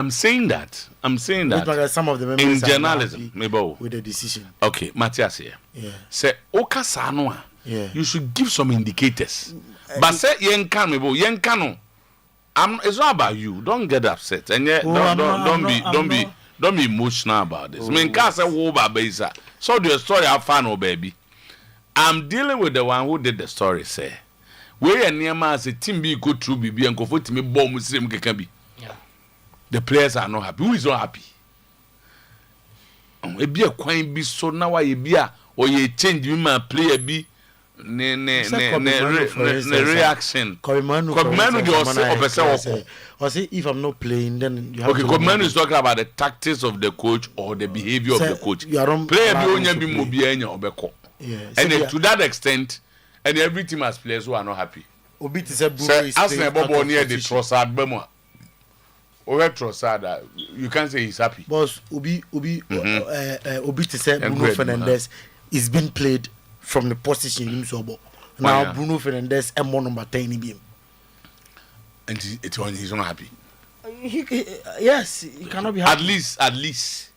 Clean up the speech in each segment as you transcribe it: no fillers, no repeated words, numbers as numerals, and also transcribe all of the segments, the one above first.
I'm saying that. Some of the members in journalism, maybe with the decision. Okay, Matthias here. Yeah. Say Okasanoa. Yeah. You should give some indicators. But say Yenkan, maybe Yenkano. It's not about you. Don't get upset. And yet, don't be emotional about this. I mean, can't say Woba. So the story I found, baby. I'm dealing with the one who did the story. Say, we are near as a team be go through BB and go for me bomb Muslim can be. The players are not happy. Who is not happy? It be a coin be so now. I be a or you change you my player be ne reaction. Koimanu or say if I'm not playing, then you have okay. Koimanu is talking about the tactics of the coach or the behavior of the coach. Player be only be mobienya obeko. And to that extent, and every team has players who are not happy. Obi to say as Bobo near the Trossard Bemo. Trossard, you can't say he's happy. Boss, Obi to say Bruno Fernandes is being played from the position in Sobo. Now Bruno Fernandes and one number 10 in him. And he's not happy. Yes, he cannot be happy. At least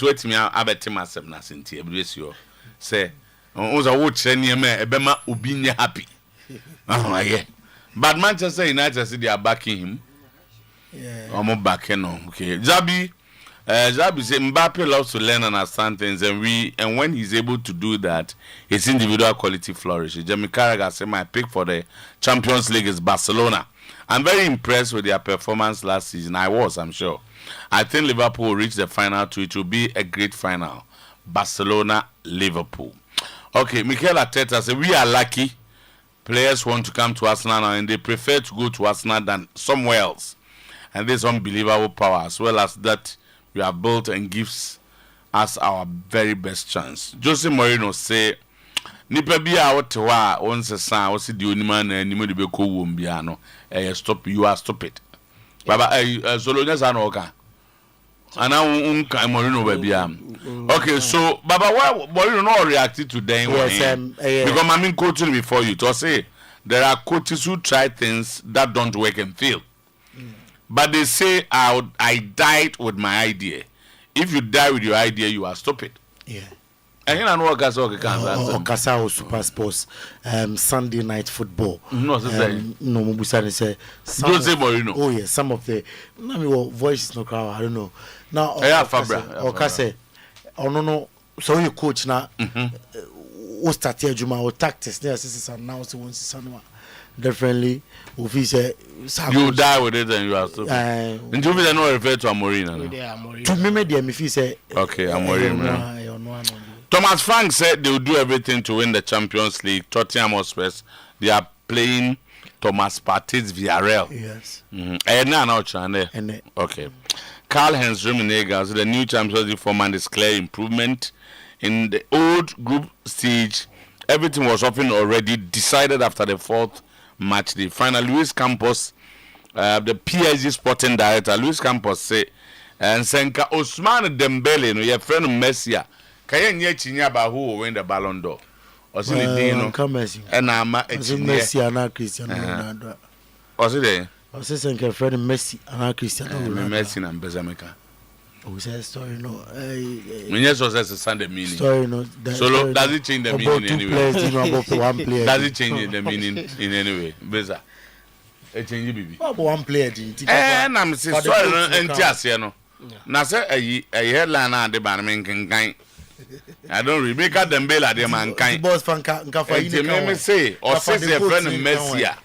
wait me I bet myself nothing to bless you. Say was a watch any man Ebema Ubinya happy. Oh my god. But Manchester United said they are backing him. Yeah. I'm backing him. Okay. Zabi said Mbappe loves to learn and understand things, and when he's able to do that, his individual quality flourishes. Jamie Carragher said my pick for the Champions League is Barcelona. I'm very impressed with their performance last season. I'm sure. I think Liverpool will reach the final too. It will be a great final. Barcelona, Liverpool. Okay, Mikel Arteta said we are lucky. Players want to come to Arsenal now, and they prefer to go to Arsenal than somewhere else. And this unbelievable power, as well as that we have built and gives us our very best chance. Jose Mourinho say, "Nipa bia wotewa onse san wo se di onima na animu de be ko wom bia no, stop you are stupid." Baba Solonya san oka. Ana unka Mourinho ba bia. Okay, so Baba why Mourinho no react to them? Because I mean coaching before you to say there are coaches who try things that don't work and fail. But they say I died with my idea. If you die with your idea, you are stupid. Yeah. And you know what Okasa Super Sports Sunday night football. No, no Mubusani say Jose Mourinho. Oh yeah, some of the voice no crowd, I don't know. Now Okase no so you coach now o start here Juma or tactics there is now so once sanwa. Definitely, you die with it and you are stupid. And you will not refer to Amorim. To me, if you say okay, Amorim. Thomas Frank said they will do everything to win the Champions League. Tottenham Hotspur, they are playing Thomas Partey's Villarreal. Yes. Okay. Karl-Heinz Rummenigge, the new Champions League format is clear improvement in the old group stage. Everything was often already decided after the fourth match day. Finally, Luis Campos, the PSG sporting director, Luis Campos say, and Senka Ousmane Dembele, no, your friend Messi, can you chinya about who will win the Ballon d'Or? Or see the day, no, and I'm Messi and Cristiano Ronaldo. Was it there? I was saying, friend Messi and Cristiano Ronaldo. Messi and Bezameka. Who says story? No, Yes, was a Sunday meaning. Story, no. So does it change the meaning anyway? One player. Does it change the meaning in any way? Beza. It change baby. One player. And I'm saying sorry, and just no. Now say a headline and the banner can. I don't remake them bella de mankind. Boss Fanka, me say, or says your friend Messia.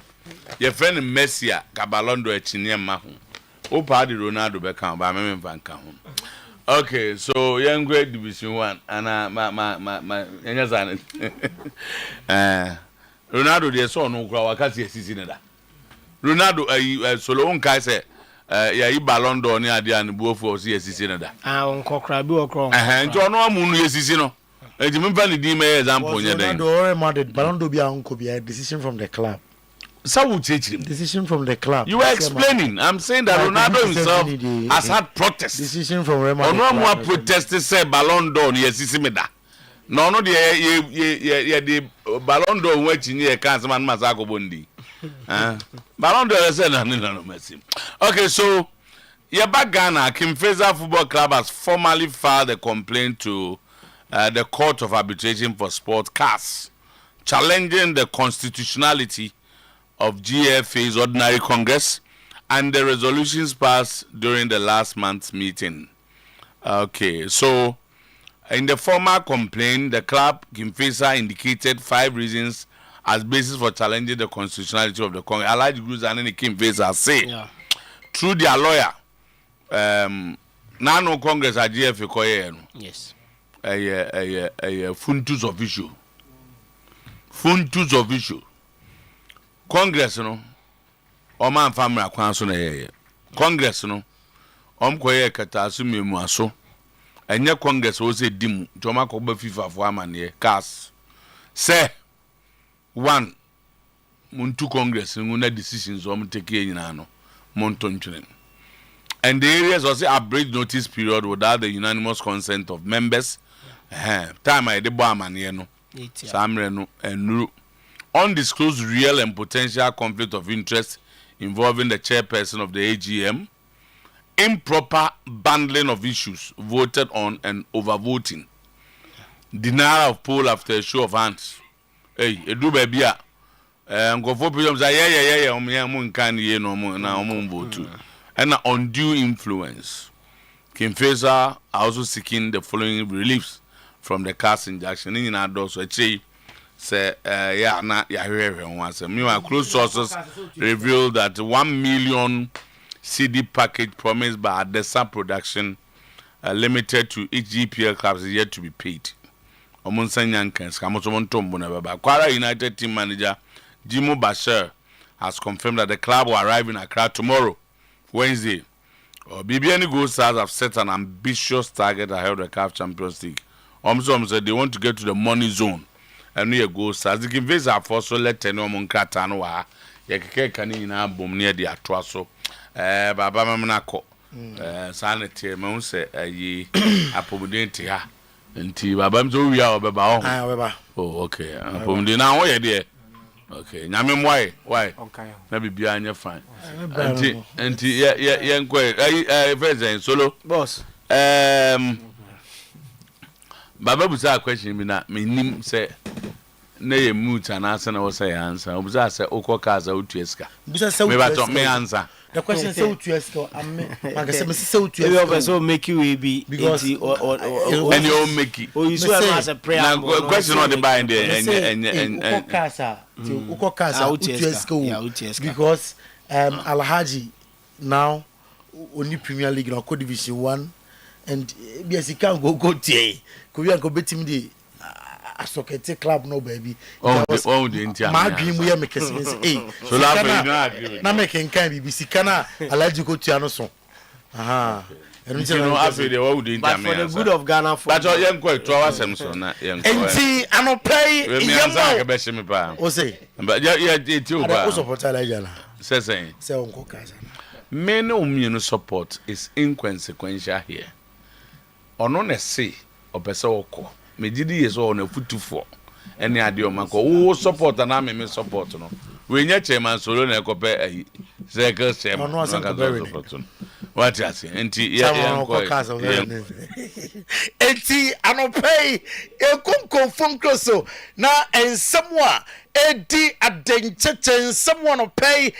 Your friend Messia, Cabalondo, a Chinia Mahu. Oh, party Ronaldo Beckham, by me Van Cahun. Okay, so young great division 1, and my Ronaldo, the son who grow a cassia season. Ronaldo, solo on Kaiser, ya Ballon d'Or near the and Buffo season. On Cockrabu or Crom. And John Moon, yes, season. And you remember the DMA example. Ronaldo, Ballon d'Or could be a decision from the club. So would teach him. Decision from the club. You were explaining. I'm saying that Ronaldo himself has had protests. Decision from Real Madrid. No more protested say Ballon d'Or yes is simida. No the Ballon d'Or which near Councilman Masako Bondi. Ballon d'Or said no mercy. Okay, so Yaba Ghana, Kimfesa Football Club has formally filed a complaint to the Court of Arbitration for Sport, CAS, challenging the constitutionality of GFA's Ordinary Congress and the resolutions passed during the last month's meeting. Okay, so in the former complaint, the club, Kimfesa, indicated 5 reasons as basis for challenging the constitutionality of the Congress. Allied groups and any Kimfesa say, through their lawyer, no Congress at GFA koye no. Yes. Funtus of issue. Funtus of issue. Congress no. Oman family akwanso na ye. Congress no. Koye katasu memu aso. Enye Congress wo se dim. Joma ko ba FIFA fo amane CAS. Say 1 muntu Congress nguna decisions take nyina no. Montontwene. And the areas also a brief notice period without the unanimous consent of members. Time I did no. Samre and undisclosed real and potential conflict of interest involving the chairperson of the AGM. Improper bundling of issues voted on and overvoting. Denial of poll after a show of hands. Hey, edu baby a. Go for people say yeah, no vote. And undue influence. Kimfesa are also seeking the following reliefs from the CAS injunction. In also say meanwhile, close sources reveal that 1 million CD package promised by Adesa Production, limited to each GPL clubs, is yet to be paid. Kwara United team manager Jimo Bashir has confirmed that the club will arrive in Accra tomorrow, Wednesday. BBN Gold Stars have set an ambitious target ahead of the CAF Champions League. Said they want to get to the money zone. And we Gold Stars. The Kimfesa have also let anyone Kratanoa. Yakeke Kanina Boom near the Atuaso. Baba Mamanako. Sanity, Monse, ye Apomudenti ha. And T. Babamzo, we are Baba. Oh, okay. Apomudina, where dear. Okay, Namim why? Okay. Maybe behind your fine. Auntie, yeah, inquire. Solo. Boss. Baba was a question me na me nim say na mute and answer na say answer. Obuza say Okokaza Otueska. Me ba me answer. The question say Otueska am me say me say Otueska. We also make you be because or and you make it. Oh, you so as a prayer. Now question on the bind and Okokaza Otueska because Alhaji now only Premier League na Co Division 1 and yes he can go tie ko we go betim di asokete club no baby oh the entire my dream we make say so na make kan BBC kana Alhaji go tia no so aha and you know after the what the entire for the good of Ghana for but you go to our Samson na enti anopay yemo be she me pa o say but yeah too ba o support Alhaji na say onko kaza many ominu support is inconsequential here. Ono na say opese okọ megidi yeso ono futufo ene ade o mako wo support na me support no we nya chairman solo na ekope ayi circle chairman no support what you say enti enti anopay ekunko funkoso na ensamwa edi adenchechen someone no pay e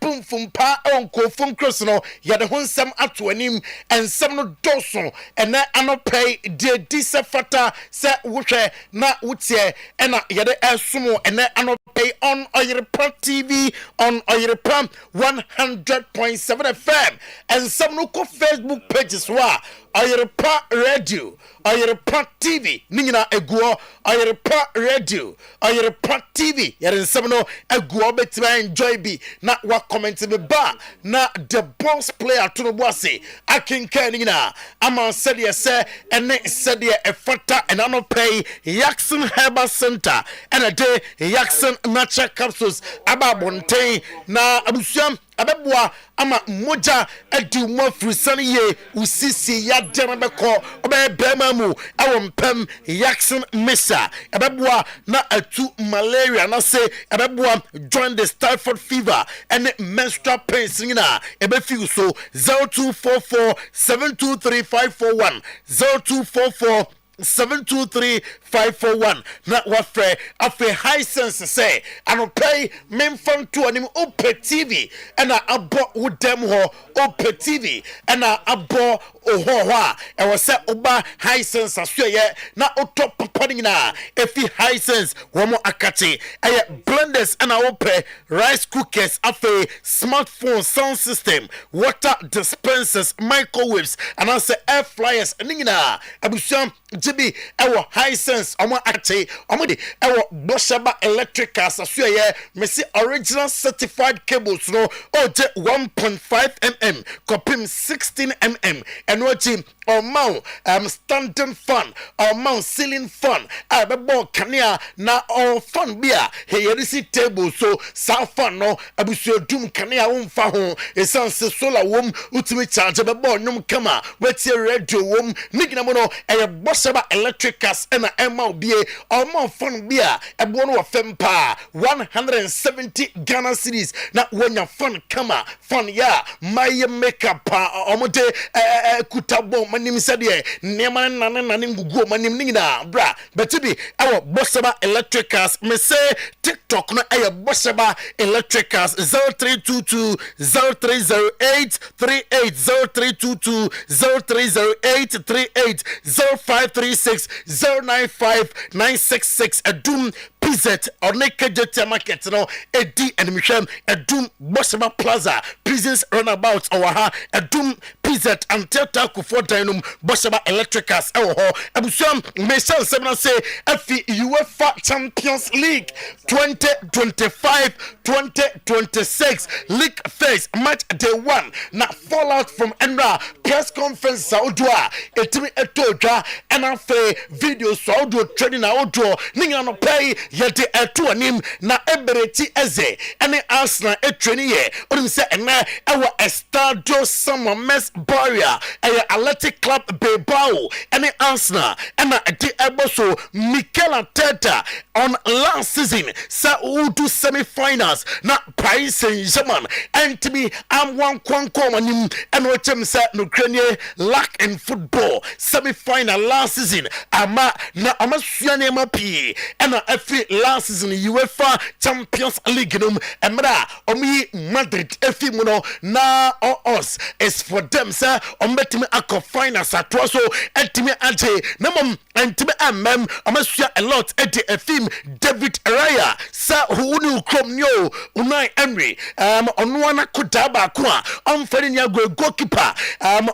boom fumpa onko funkros no ya de honsam ato anim ensam no doso ene anopay de disafata se wohwe na wotie ena ya de esumo ene anopay on Oyerepa TV on Oyerepa 100.7 FM ensam no ko Facebook pages wa Oyerepa Radio Oyerepa TV ningina eguo Oyerepa Radio Oyerepa TV yare nsem no eguo betima enjoy bi na wa comment me ba na the boss player to no boase akinka ningina ama said say ene said efata and no pay Jackson Herbal Center and a day Jackson natural capsules aba bonten na abusuam abeboa ama moja adi mo frusane ye usisi ya dena beko obe bema mu awompem Jackson Mesa abeboa na atu malaria na se abeboa join the typhoid fever and menstrual pains ngina ebe feel so 0244 723541 0244 723541 na wafre afe high sense say anopay memfam to anim ope TV and abo wodem ho ope TV and abo ohoha e was say oba high sense asoye na otop papa na efi high sense womo akati eye blenders and ope rice cookers afe smartphone sound system water dispensers microwaves and also air fryers ningina abusham jibi ewo high sense omo ate omo de ewo boshaba electric cars asoye mesi original certified cables no oje 1.5 mm kopim 16 mm and watching or mount standing fan or mount ceiling fan abebo kania na or fan bia heyerisi table so sa fan no abusuo dum kania wonfa ho esanse solar wom utimi charge bebo nyum kama wetie radio wom nigina mo no boshaba electric cars and emma bie or mount fan bia ebo no fempa 170 Ghana cedis na wonya fan kama fan ya my makeup omode kutabo manim sade nema nane ngugu manim ningina bra betibi awo bossaba electric cars me say TikTok no aye bossaba electric cars 0322 0308 38 0322 0308 38 0536 095 966 adum PZ or Naked Market no edi enimhwem adum bossaba plaza prisons runabout owaha adum PZ and Teta Kufo Dynum bossaba electricals ho abusuam mesan semna say afi UEFA Champions League 2025-2026 league phase match day 1 na fallout from Enra press conference Saudua etimi etodwa and afi video Saudu training Audio ninga no pay yete etu anim na ebereti eze ene Arsenal etraining ye onim say ena ewa estadio Sometymer Barrier Athletic Club Bilbao ene Arsenal ena edi eboso Mikel Arteta on last season sa udu semi-finals na Paris Saint-Germain and to me I'm one kwanko anim eno chem sa no Ukraine lack in football semi-final last season ama na amasuane mapi ena every last season UEFA Champions League num emra omi Madrid efi muno na us is for them sir ombetimi akọ finals atwaso etimi ante namom entimi amem amasua a lot eti efim David Raya sa hunu krom nyo Unai Emery onwana kodaba ko a omfani nya goalkeeper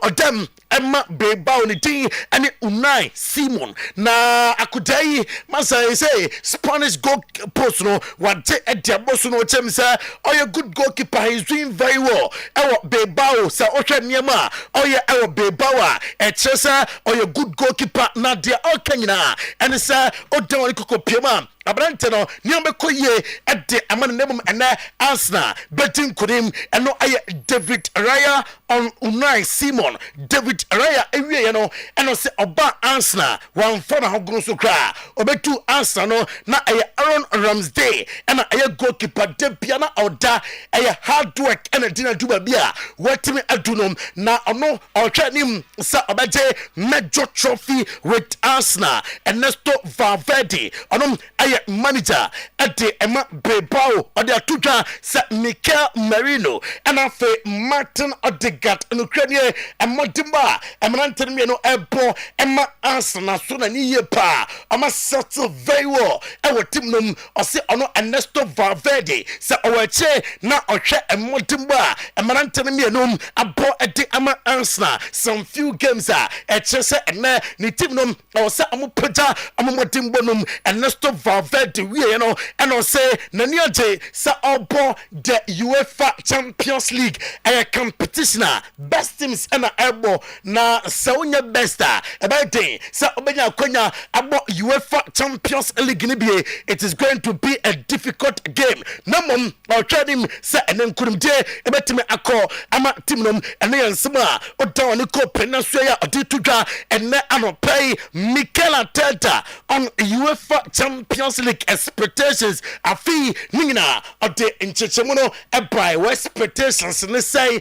odem Emma Bilbao ni din ane Unai Simon na akudai masa say Spanish goal post no wade ediaboso no chem say oye good goalkeeper he's doing very well ewo Bilbao sa ohwe niema oye ewo Bilbao a echesa oye good goalkeeper na dia okanyina ene say odan woni kokopiema abrante no niambe koye ede amane nemum ena Arsenal betting kunim eno aye David Raya on Unai Simon David Raya ewie no eno se oba Arsenal wan for na hogro so kra obetu Arsenal no na aye Aaron Ramsey ena aye goalkeeper de bia na oda aye hard work ena dina duba bia watimi adunom na ono ohwa nim sa obaje major trophy with Arsenal Ernesto Valverde onom aye manager at the Emma Bilbao or the Atuja sa Mikel Merino and afe Martin Odegaard in Ukraine and Modimba and Manantemi no Ebo Emma Arsenal so na ni pa ama settle very well our team num or say ono Ernesto Valverde sa oweche na ohwe Modimba and Manantemi no abo ede ama Arsenal some few games a chese and ni team num or say amu peja amu Modimba num Ernesto Valverde Valverde we no and on say Nania J sa obo the UEFA Champions League a competition best teams and ebo na saunya besta about day sa obenya kwanya abo UEFA Champions League ni bie. It is going to be a difficult game. Namom or trading sa enen kurumde ebetime akọ ama team nom ene yansema odan ni ko penasua oditudwa ene anopai Mikel Arteta on UEFA Champions League expectations afi ningina ode nchechemuno ebai expectations ne say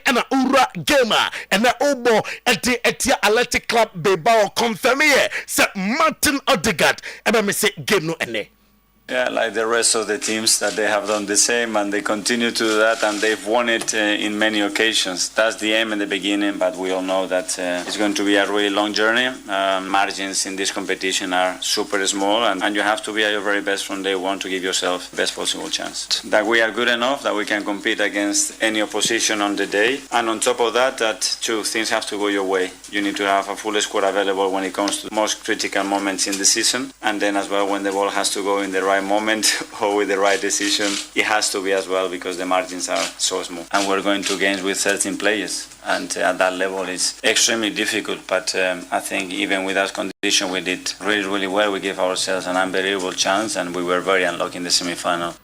ena ura gamer ena obo ede etia Athletic Club Bilbao confirm here say Martin Odegaard ebe me say game no ene. Yeah, like the rest of the teams that they have done the same and they continue to do that and they've won it in many occasions. That's the aim in the beginning, but we all know that it's going to be a really long journey. Margins in this competition are super small and you have to be at your very best from day one to give yourself the best possible chance. That we are good enough, that we can compete against any opposition on the day. And on top of that, two things have to go your way. You need to have a full squad available when it comes to the most critical moments in the season. And then as well when the ball has to go in the right moment or with the right decision, it has to be as well because the margins are so small. And we're going to games with 13 players. And at that level, it's extremely difficult. But I think even with that condition, we did really, really well. We gave ourselves an unbelievable chance and we were very unlucky in the semi-final.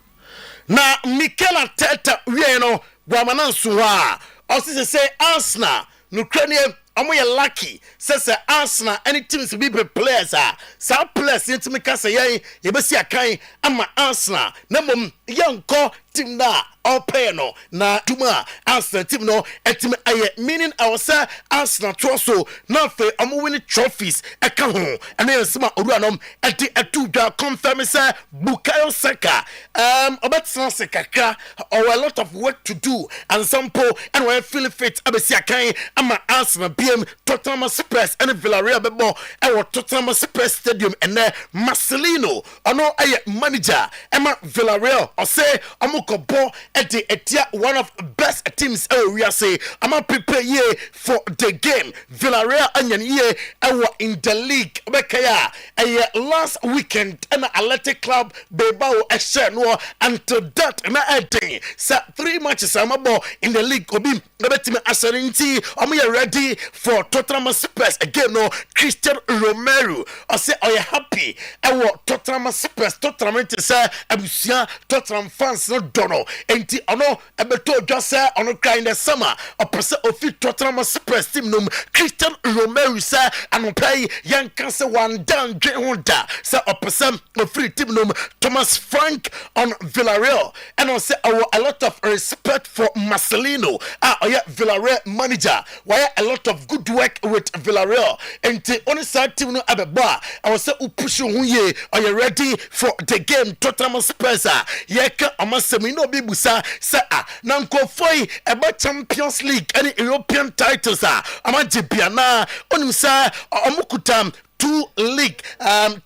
Now, Mikel Arteta, we know, Guamanansuha, also say Arsenal, Ukrainian. I'm lucky. Says Arsenal, any teams to be players. Some players into me can say, you be see a kind. I'm Arsenal. Number young call team na all pay no na tuma Arsenal team no team aye meaning our say Arsenal troso na fe am win trophies e ka ho and then some oruanom eti etudwa confirm say Bukayo Saka obetsana sekaka or a lot of work to do and some po and when feel fit abesi akan ama Arsenal BM Tottenham Spurs and Villarreal bebo e Tottenham Spurs stadium and Marcelino ono aye manager Emma Villarreal or say amukobo etia one of best teams we are say I'm prepare ye for the game. Villarreal anyan ye in the league bekaya last weekend and Athletic Club Bilbao no until that na ending sa 3 matches amabo in the league obi betime aserinti ready for Tottenham Spurs again no Christian Romero I say are you happy Tottenham Spurs Tottenham say abusia Tottenham fans no dono enti ono ebeto just say ono cry in the summer or person of Tottenham Spurs team num Christian Romero say and play young cancer one down Honda say a person of free team num Thomas Frank on Villarreal and I say a lot of respect for Marcelino Villarreal manager why a lot of good work with Villarreal enti on side team no abeba I was say upushu huye are you ready for the game Tottenham Spurs yeka amasemino bibusa say nanko foi eba Champions League any European titles amajibiana onim say amukutam 2 league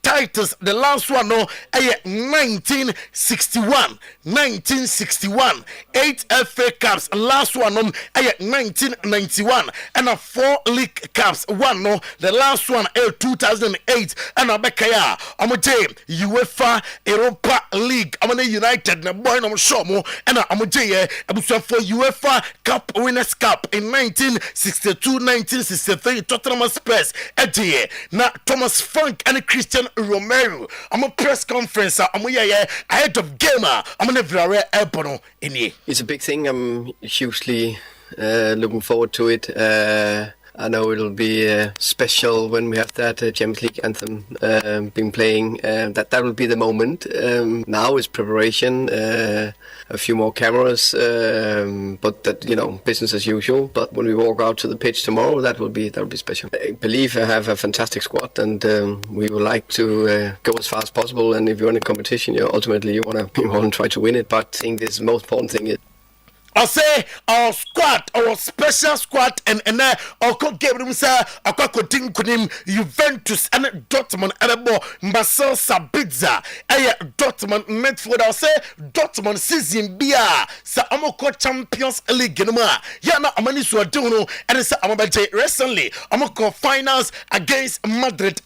titles. The last one no 1961 8 FA Cups. Last one no 1991 and 4 league cups. One no the last one 2008 and abekaya amoje UEFA Europa League amane United na boy no show mo and amoje abusa for UEFA Cup Winners' Cup in 1962 1963 Tottenham Spurs na Thomas Frank and Christian Romero. I'm a press conference. I'm ahead of gamer. I'm gonna Villarreal Airport in here. It's a big thing. I'm hugely looking forward to it. I know it'll be special when we have that Champions League anthem being playing. That will be the moment. Now is preparation, a few more cameras, but that business as usual. But when we walk out to the pitch tomorrow, that will be special. I believe I have a fantastic squad, and we would like to go as far as possible. And if you're in a competition, ultimately you want to try to win it. But I think this most important thing is. I say our squad, our special squad, and our game room sir, our team kunim Juventus and Dortmund elebo Marcel Sabitzer, Dortmund midfield. I say Dortmund season bia sa amoko Champions League numa. Ya na amani so aduno and sa amabaje recently amoko finals against Madrid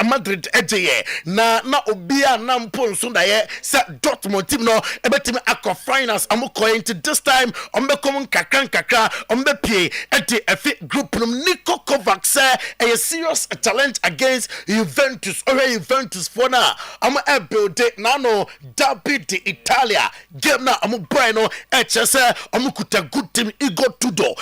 ejeye na obia na mpon so da ye sa Dortmund team no ebetimi akọ finals amoko into this time ombekom kakra ombepie eti efi group num Niko Kovac say a serious challenge against Juventus for now am build it now derby di Italia game na am boy no say amukuta good team Igo Tudor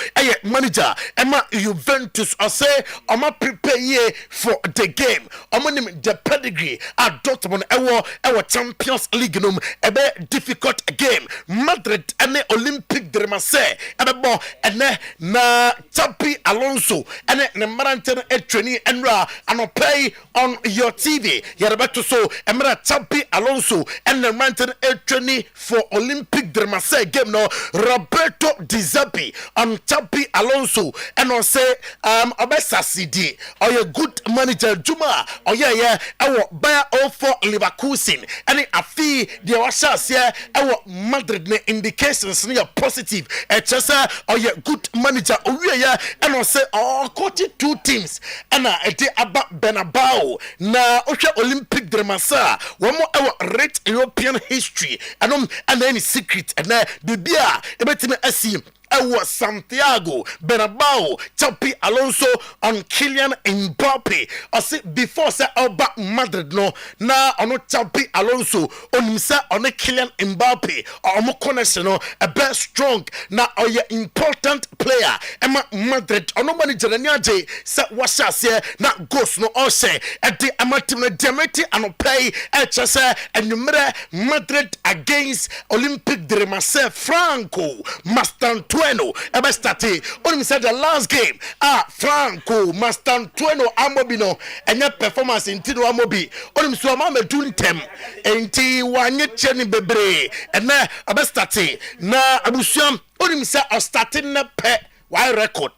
manager Emma Juventus I say am prepare ye for the game amonim the pedigree at Dortmund our Champions League num ebe difficult game Madrid and Olympic de Marseille ebebo ene na Xabi Alonso and the Marantan training and pay on your TV Yerebeto so emra Xabi Alonso and the Marantan training for Olympic de Marseille game no Roberto Di Zerbi on Xabi Alonso and I say obesa CD or your good manager Juma or our buyer all for Leverkusen and afi the washas our Madrid indications near positive chesa or your good manager and I say coach two teams and about Bernabeu na Olympic de Marseille one more our rich European history and any secret and bibia ebetime asim Santiago Bernabeu Xabi Alonso on Kylian Mbappe I say before say about Madrid no na ono Xabi Alonso on say on Kylian Mbappe or mo connection no a bit strong na oye important player Emma Madrid ono manager nyaje say washa say na goes no all say at the amatim demeti and pay say enumere Madrid against Olympic de Marseille Franco Mastantuono ebe starte onim said the last game Franco Mastantuono Amobino enya performance intino Amobi onim so ama meduntem enti wanye cheni bebre ene ebe starte na abusuam onim say starte na pe why record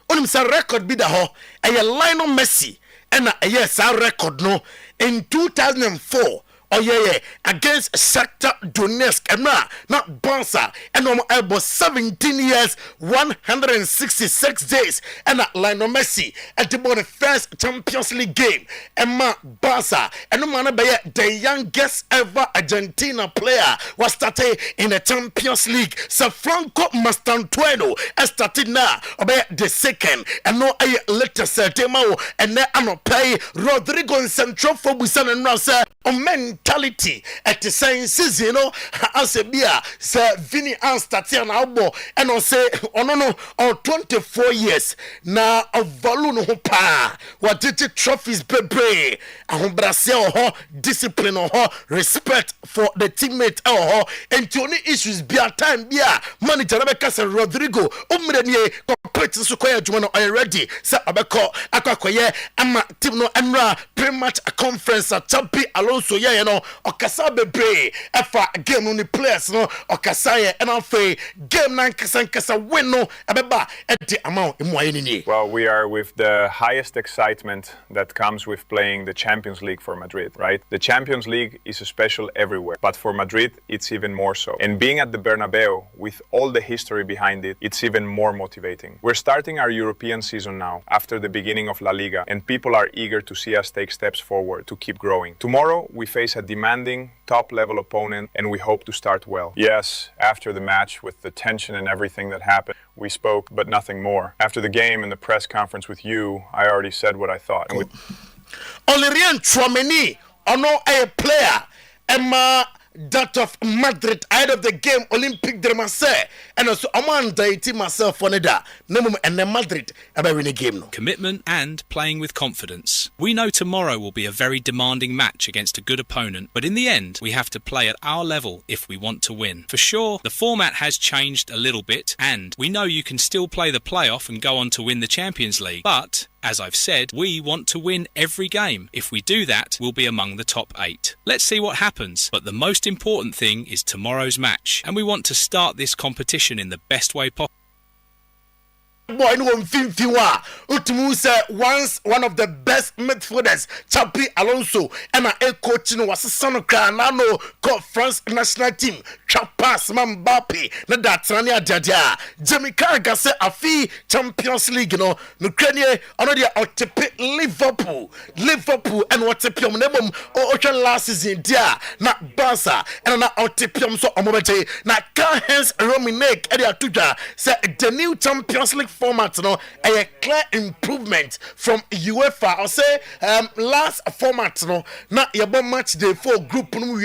onim say record bi da ho eye Lionel Messi ena eye sa record no in 2004 against Shakhtar Donetsk and not Barca and about 17 years 166 days and Lionel Messi at the first Champions League game and Barca and the youngest ever Argentina player was started in the Champions League so Franco Mastantuono started now about the second and no latest Temao and then pay Rodrigo Central for Busan and Rasa on mentality at the same season, you know, as a beer, Sir Vinny and Statian Albo, and I say, no, 24 years now of Valuno Hopa, what did the trophies be? And Brazil, discipline or respect for the teammate, and to any issues be a time, beer, manager Rebecca Rodrigo, Umrenie, competition Sukoya Jumano already, Sir Abeko, Akakoye, Ama Timno Emra, pre-match a conference at Xabi Alonso, you know. Okasa bebre efa game no ni players no okasa and afa game nan kasa win no abeba e de amount imoye ni. Well, we are with the highest excitement that comes with playing the Champions League for Madrid, right? The Champions League is special everywhere, but for Madrid it's even more so. And being at the Bernabeu with all the history behind it, it's even more motivating. We're starting our European season now after the beginning of La Liga, and people are eager to see us take steps forward to keep growing. Tomorrow we face a demanding top-level opponent, and we hope to start well. Yes, after the match, with the tension and everything that happened, we spoke, but nothing more. After the game and the press conference with you, I already said what I thought. Oyerepa Chouameni, a player, Emma that of Madrid ahead of the game Olympic de Marseille and also Amanda myself for Neda Nemum and Madrid about winning game. Commitment and playing with confidence. We know tomorrow will be a very demanding match against a good opponent, but in the end we have to play at our level if we want to win. For sure, the format has changed a little bit and we know you can still play the playoff and go on to win the Champions League, but As I've said, we want to win every game. If we do that, we'll be among the top 8. Let's see what happens, but the most important thing is tomorrow's match, and we want to start this competition in the best way possible. Boy, no one Utumu said once one of the best midfielders, Chapi Alonso, and a coach was a son of Canano, called France national team, Chapas Mambapi, Nadatania Jadia, Jamie Carragher said a fee Champions League, you know, Ukraine, already out to pick Liverpool, and what's a pium nebum or ocean last season, dear, not Barca, and not out to pium so a moment, not Carhens Rominek, Edia Tuja, said the new Champions League format, no, a clear improvement from UEFA. I'll say last format, no, not your match day for group no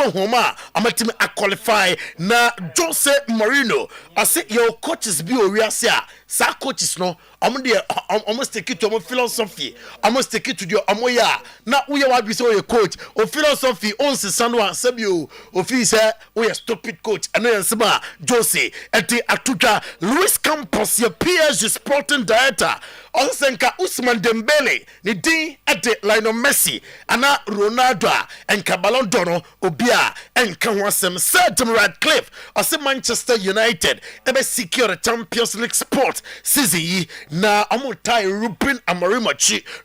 homa. I'm a team I qualify na Jose Mourinho. I say your coaches be oriasia. Sa coaches no, almost take it to my philosophy. Almost take it to your amoya. Now we are what we say your coach or philosophy on the sanwa sabio officer we a stupid coach and then sama Jose at the Atuja Luis Campos your PSG sporting director. Onsenka Usman Dembele ni din at the Lionel Messi ana Ronaldo and Ballon d'Or Obia and Kanwasem Sir Tim Radcliffe or Manchester United ebe secure the Champions League sport season na amutai Ruben Amorim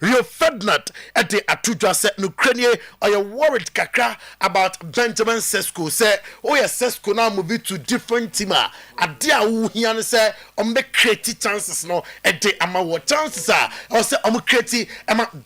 Rio Ferdinand at the Atuja said Ukraine are you worried kakra about Benjamin Sesko say oh yes Sesko now move to different team adia wu hian say on the create chances no at the amawo chances or say create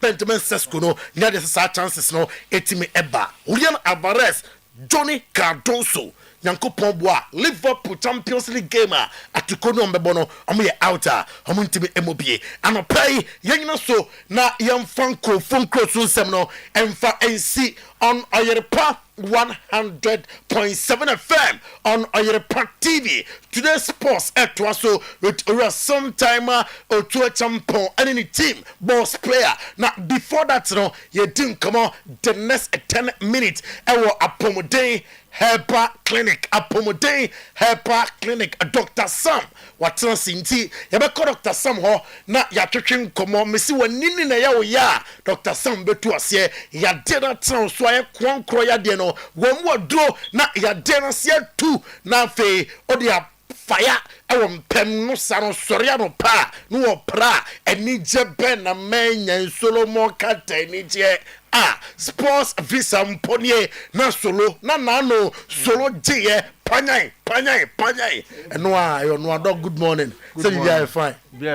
Benjamin Sesko no near the chances no etimi eba Julian Alvarez Johnny Cardoso Yankopon Bois Liverpool Champions League gamer atukono mbebono omo outer omo ntimi MOBA anopai yengina so na yemfanko funkro so nsem no emfa NC on Oyerepa 100.7 FM on Oyerepa TV. Today's sports at Waso with Sometymer Otuo-Acheampong and any team boss player. Now before that, no, you didn't come on the next 10 minutes. I will Apomodane Herpa Clinic. Apomodane Herpa Clinic. Dr. Sam. What's on Sinti? You better Dr. Sam ho. Na ya checking come on. Missy when nini na ya ya. Dr. Sam betu asye. Ya dena town so ya kwan kroya deno. Wamwa dro na ya dena siya tu na fe odia fire awon pem no sano soria no pa no pra eni jebe na menya Solomon kata eni je sports visa mponye na solo na no solo je panyai no dog good morning say you are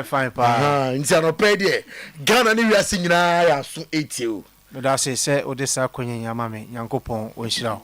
fine pa nti no pay there Ghana ni wiase nyina ya so 80 me da say odesa kwenye mame Nyankopon onhyira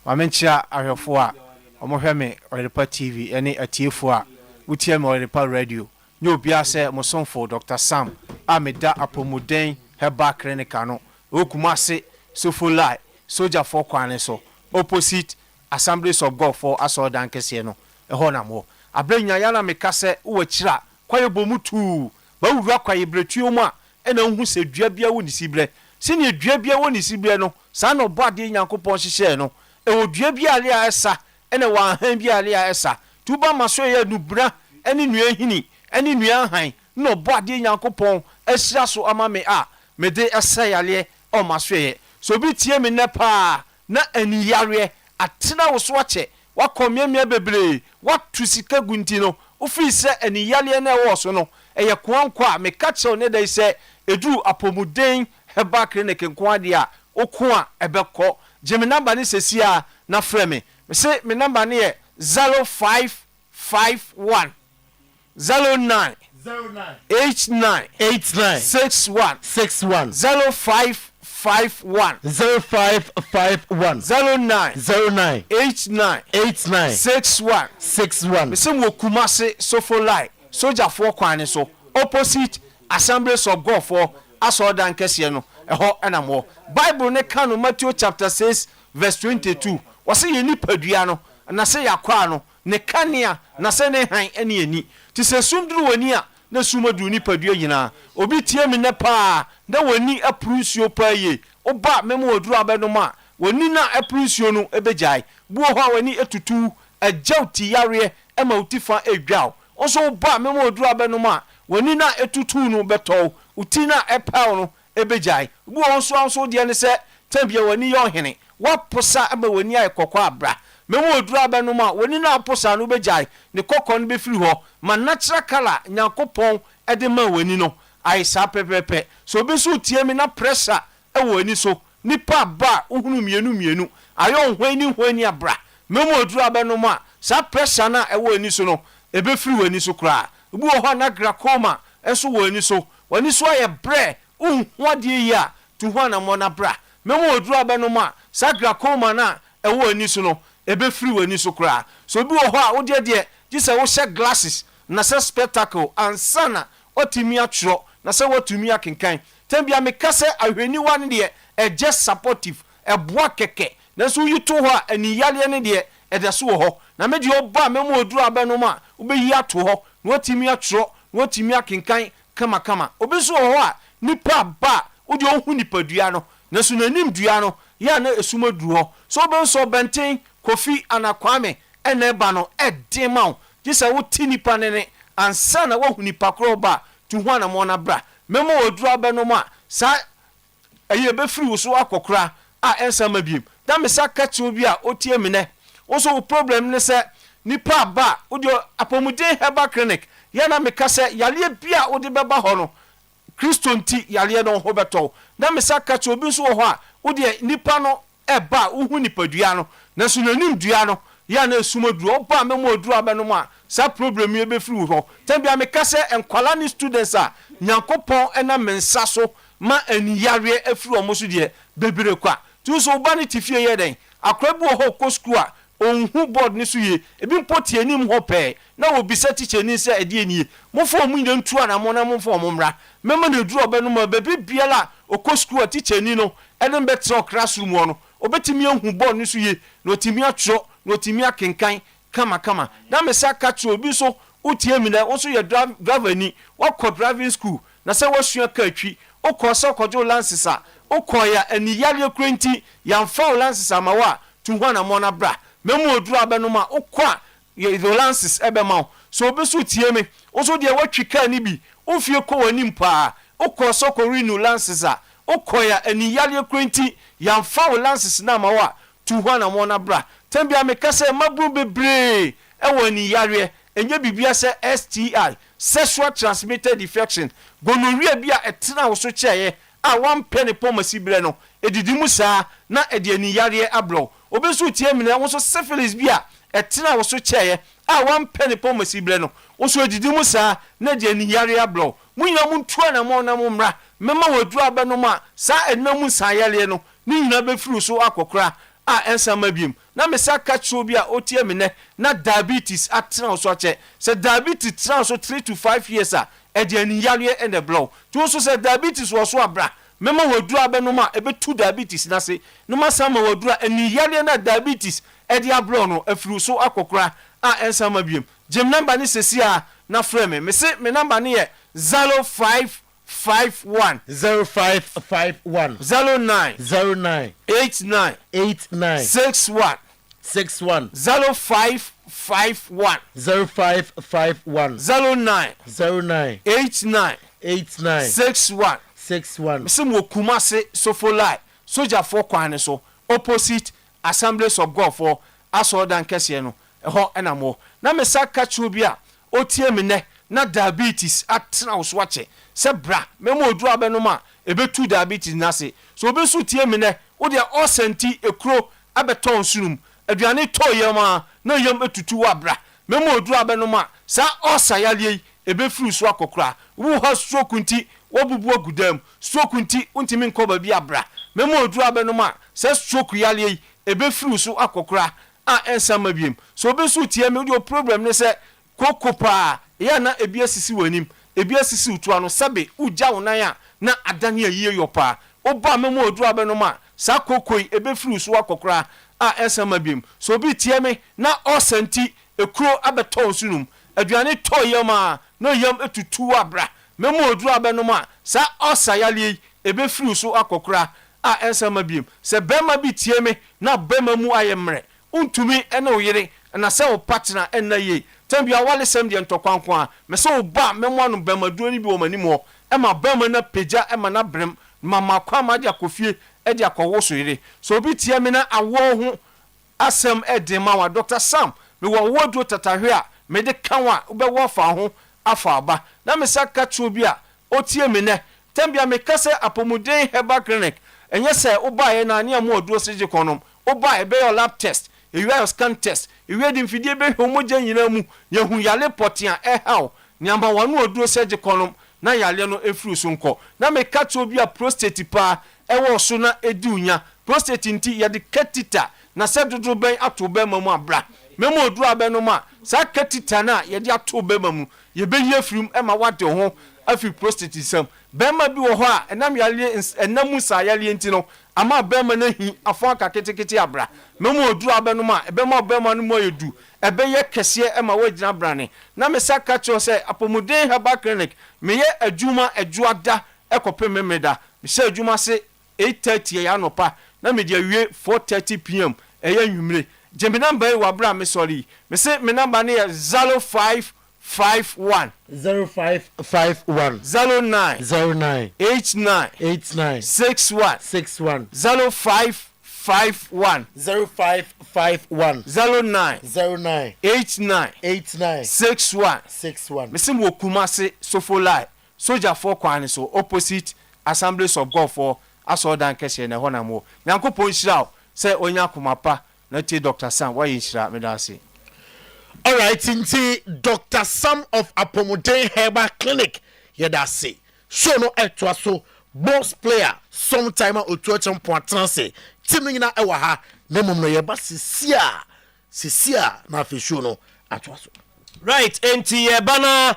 wa menchia ahwefo a omohwe me Oyerepa TV ene atiefo a wutie me Oyerepa Radio nye obia se mosonfo Dr. Sam ameda Apomodane Herba Clinic no okumase Sofolai Soldier for kwane so opposite Assemblies of God for asodan kese no eho na mo abranya yana mekase uwachira kwaye bomutu ba wura kwaye bretuo mu a ena hu se dua bia woni sibre sine dua bia woni sibre no sa no bode Nyankopon hihye no ewo dua bia ale a esa ena wa han bia ale a esa tuba maso ye nubra ene nua hini ene nua han no bode Nyankopon esira so amame a mede esa yale o maso ye so bi tie me nepa na ani yare atena wo so ache wakomiamia bebre watu sika gunti no ofiri se ani yale na wo so no eye kwankwa me kache ne dai se edu Apomodane Herba Clinic nkwa dia okwa ebekọ jemi number ni sesia na frame me se me number ni 0551 09 89 61 0551 09 89 61 me se wo kumase Sofolai Soldier for kwane so opposite Assemblies of God for asodan kese no eho enamo Bible ne kanu Matthew chapter 6 verse 22 wase ye nipadua no na se yakwa no ne kanea na se ne han ene ani ti se sumduru wani a na sumadu nipadua yina obi tie me ne pa na wani aprusuo pa ye oba memo oduru abeno ma wani na aprusuo no ebejai buo ho wani etutu ajauti yare ema utifa edwao oso oba memo oduru abeno ma wani na etutu no beto uti na epaw no ebejai bu won so de ne se tambia wani yo hene waposa aba wani ay kokko abra memo oduru abenu ma wani na aposa no bejai ne kokko no be firi ho ma natural color nyankopon ede ma wani no ai sa pepepe so be so tie mi na pressure e wani so nipa ba ohunu mienu ayo hwani abra memo oduru abenu ma sa pressure na e wani so no e be firi wani so kra bu ho na glaucoma eso wani so aye bre unhwade ya tu ho na mo na bra memo oduru abenu ma sa glaucoma na e wani so no ebe free wani so kra so bi wo ho a wo de gise wo she glasses na se spectacle ansana otimi atro na se wotumi akenkan tambia me kase ahweni wan de e just supportive e boa keke na so yuto ho a ani yale ne de e de so ho na me de oba memo oduru abenu ma obeyi ato ho na otimi atro na otimi akenkan kama obi so ho a nipa ba wo de ohu nipadua no na so nanim dua no ya na esuma duru ho so be so benten Kofi anakwame eneba no edema gisa wo tinipa nene ansa na wo hunipa kroba tu ho na mo na bra memo oduru abeno ma sa aye be free wo so akokra a ensa mabiem da me sa ka ti obi a otie mene wo so problem ne se nipa ba wo de apomuden herbal clinic ya na me ka se yale bia wo de beba ho no Kristo nti yale no ho beto da me sa ka ti obi so ho a wo de nipa no eba wo hu nipadua no na so nanim dua no ya na esuma duru oba memo oduru abeno ma sa problem ye be free ho tambia me kase enkwala ni students a nyankopon ena mensa so ma aniyare afiri omo so de bebere kwa tu so oba ni tifie ye den akrabu ho ko school a onhu board ni so ye ebi mpoti anim ho pe na obi sa teacher ni se ade ani mo fo mu ntu ana mo na mo fo mo mra memo na duru obeno ma bebi biala okọ school a teacher ni no ene betre classroom no obetimi ehu ball ni so ye na otimi atro na otimi akenkan kama na me sa ka tro obi so utie mi na wo so ye driver ni wo driving school na se wo sua ka atwi wo ko so kojo lances a wo ko ya ani yale kwenti ya mfa lances ama wa tu ho na mo na bra memo oduru abeno ma wo ko ye lances ebe ma so obi so tie mi wo so de watwi ka ni bi wo fie ko wani mpa wo ko so ko renew lances a okoya ani yale kwenti ya mfa lances na ma wa tu ho na mo na bra tambia me kase mabru bebre e wani yare enye bibia se STI sexual transmitted infection gonorrhea bia etena wo so cheye a wan pene pomasi bre no edidimu saa na edi ani yare abro obesu tie mi na wo so syphilis bia etena wo so cheye a wan pene pomasi bre no wo so edidimu saa na edi ani yare abro munyina muntu na mo na mo mra mema waduru abeno ma sa enamu sayale no ni nyina be firi so akokra a ensa mabiem na me sa ka tro bi a otie me ne na diabetes atena so che se diabetes tra so 3 to 5 years a e de ani yale and the blow to so se diabetes wo so abra mema waduru abeno ma e be tu diabetes na se no ma sama waduru ani yale na diabetes e de ablo no afiri so akokra a ensa mabiem gem number ni sesi a na frame me se me number ni ye 0551 0551 09 09 89 89 61 61 0551 0551 09 09 89 89 61 61 Simo Kumase Sofolai Soja for Kwane so opposite Assemblies of God for Asodan Kese no ho enamo na me saka chubia otie me ne na diabetes atena oswache se bra memo oduru abeno ma ebetu diabetes na se so obesu tie me ne wo de osenti ekro abeton sunum aduane to yema na yem etutu wa bra memo oduru abeno ma sa osayale ebefuru so akokra wo ha stroke nti wo bubu agudam stroke nti untimi nkoba bi abra memo oduru abeno ma sa stroke yale ebefuru so akokra a ensama biem so obesu tie me wo problem ne se kokopa ya na ebia sisi wanim ebia sisi utua no sabe uja wonan na adane ayiye yopa oba memo oduru abeno ma sa kokoi ebefuru so akokra a ensama biem so obi tie me na osenti ekro abeton sunum aduane to yema no yam etutu abra memo oduru abeno ma sa osayale ebefuru so akokra a ensama biem se bema bi tie me na bema mu ayemre untumi ene oyire na se o partner ena ye Tambia wale sem de ntokwankwa me se oba memwa no bemaduro ni bi o manimo e ma bema na peja e ma na brem mama kwa ma de akofie e de akwowo so ire so obi tie me na awo ho asem e de ma wa Dr. Sam me wo wodu tatahwe a me de kanwa ube wo fa ho afa aba na me saka chu bi a otie me ne Tambia me kase apomuden herbal clinic enye se oba ye na ania mo oduo seje konom oba e be your lab test e your scan test e we di mfidie be homogen nyina mu ye hu yale potia e haw niamba wanu oduo seje konom na yale no efuru so nko na me kato bi a prostate pa e wo so na edunya prostate nti ye de catheter na se dodo ben ato be mamu abra memo oduo abeno ma sa catheter na ye de ato be mamu ye be yefirim e ma wade ho afi prostate sam bema bi wo ho a enam yale enamu sa yale enti no ama bema na hi afo aka ketekete abra memo oduru abenu ma bema no mo yedu ebe ye kese e ma wagina brane na me saka cho se apomuden herbal clinic me ye adwuma adwuada ekope memeda me se adwuma se 8:30 ya no pa na me dia wie 4:30 pm eye nwumre jembe number wa bra me sorry me se me number na 0551 0551 09 09 89 89 61 61 0551 0551 09 09 89 89 61 61 mesim wo Kumasi Sofolai soldier for kwan so opposite Assemblies of God for asodan kese na hona mo nyankopon hyira se onya komapa na ti Dr. Sam wa yinhyira me da se. All right, inti Dr. Sam of Apomuden Herbal Clinic. Yedase. So no etwaso boss player Sometymer Otuo-Acheampong transe. Timina ewa ha nemum no yeba sisia na afisho no atwaso. Right, enti yeba na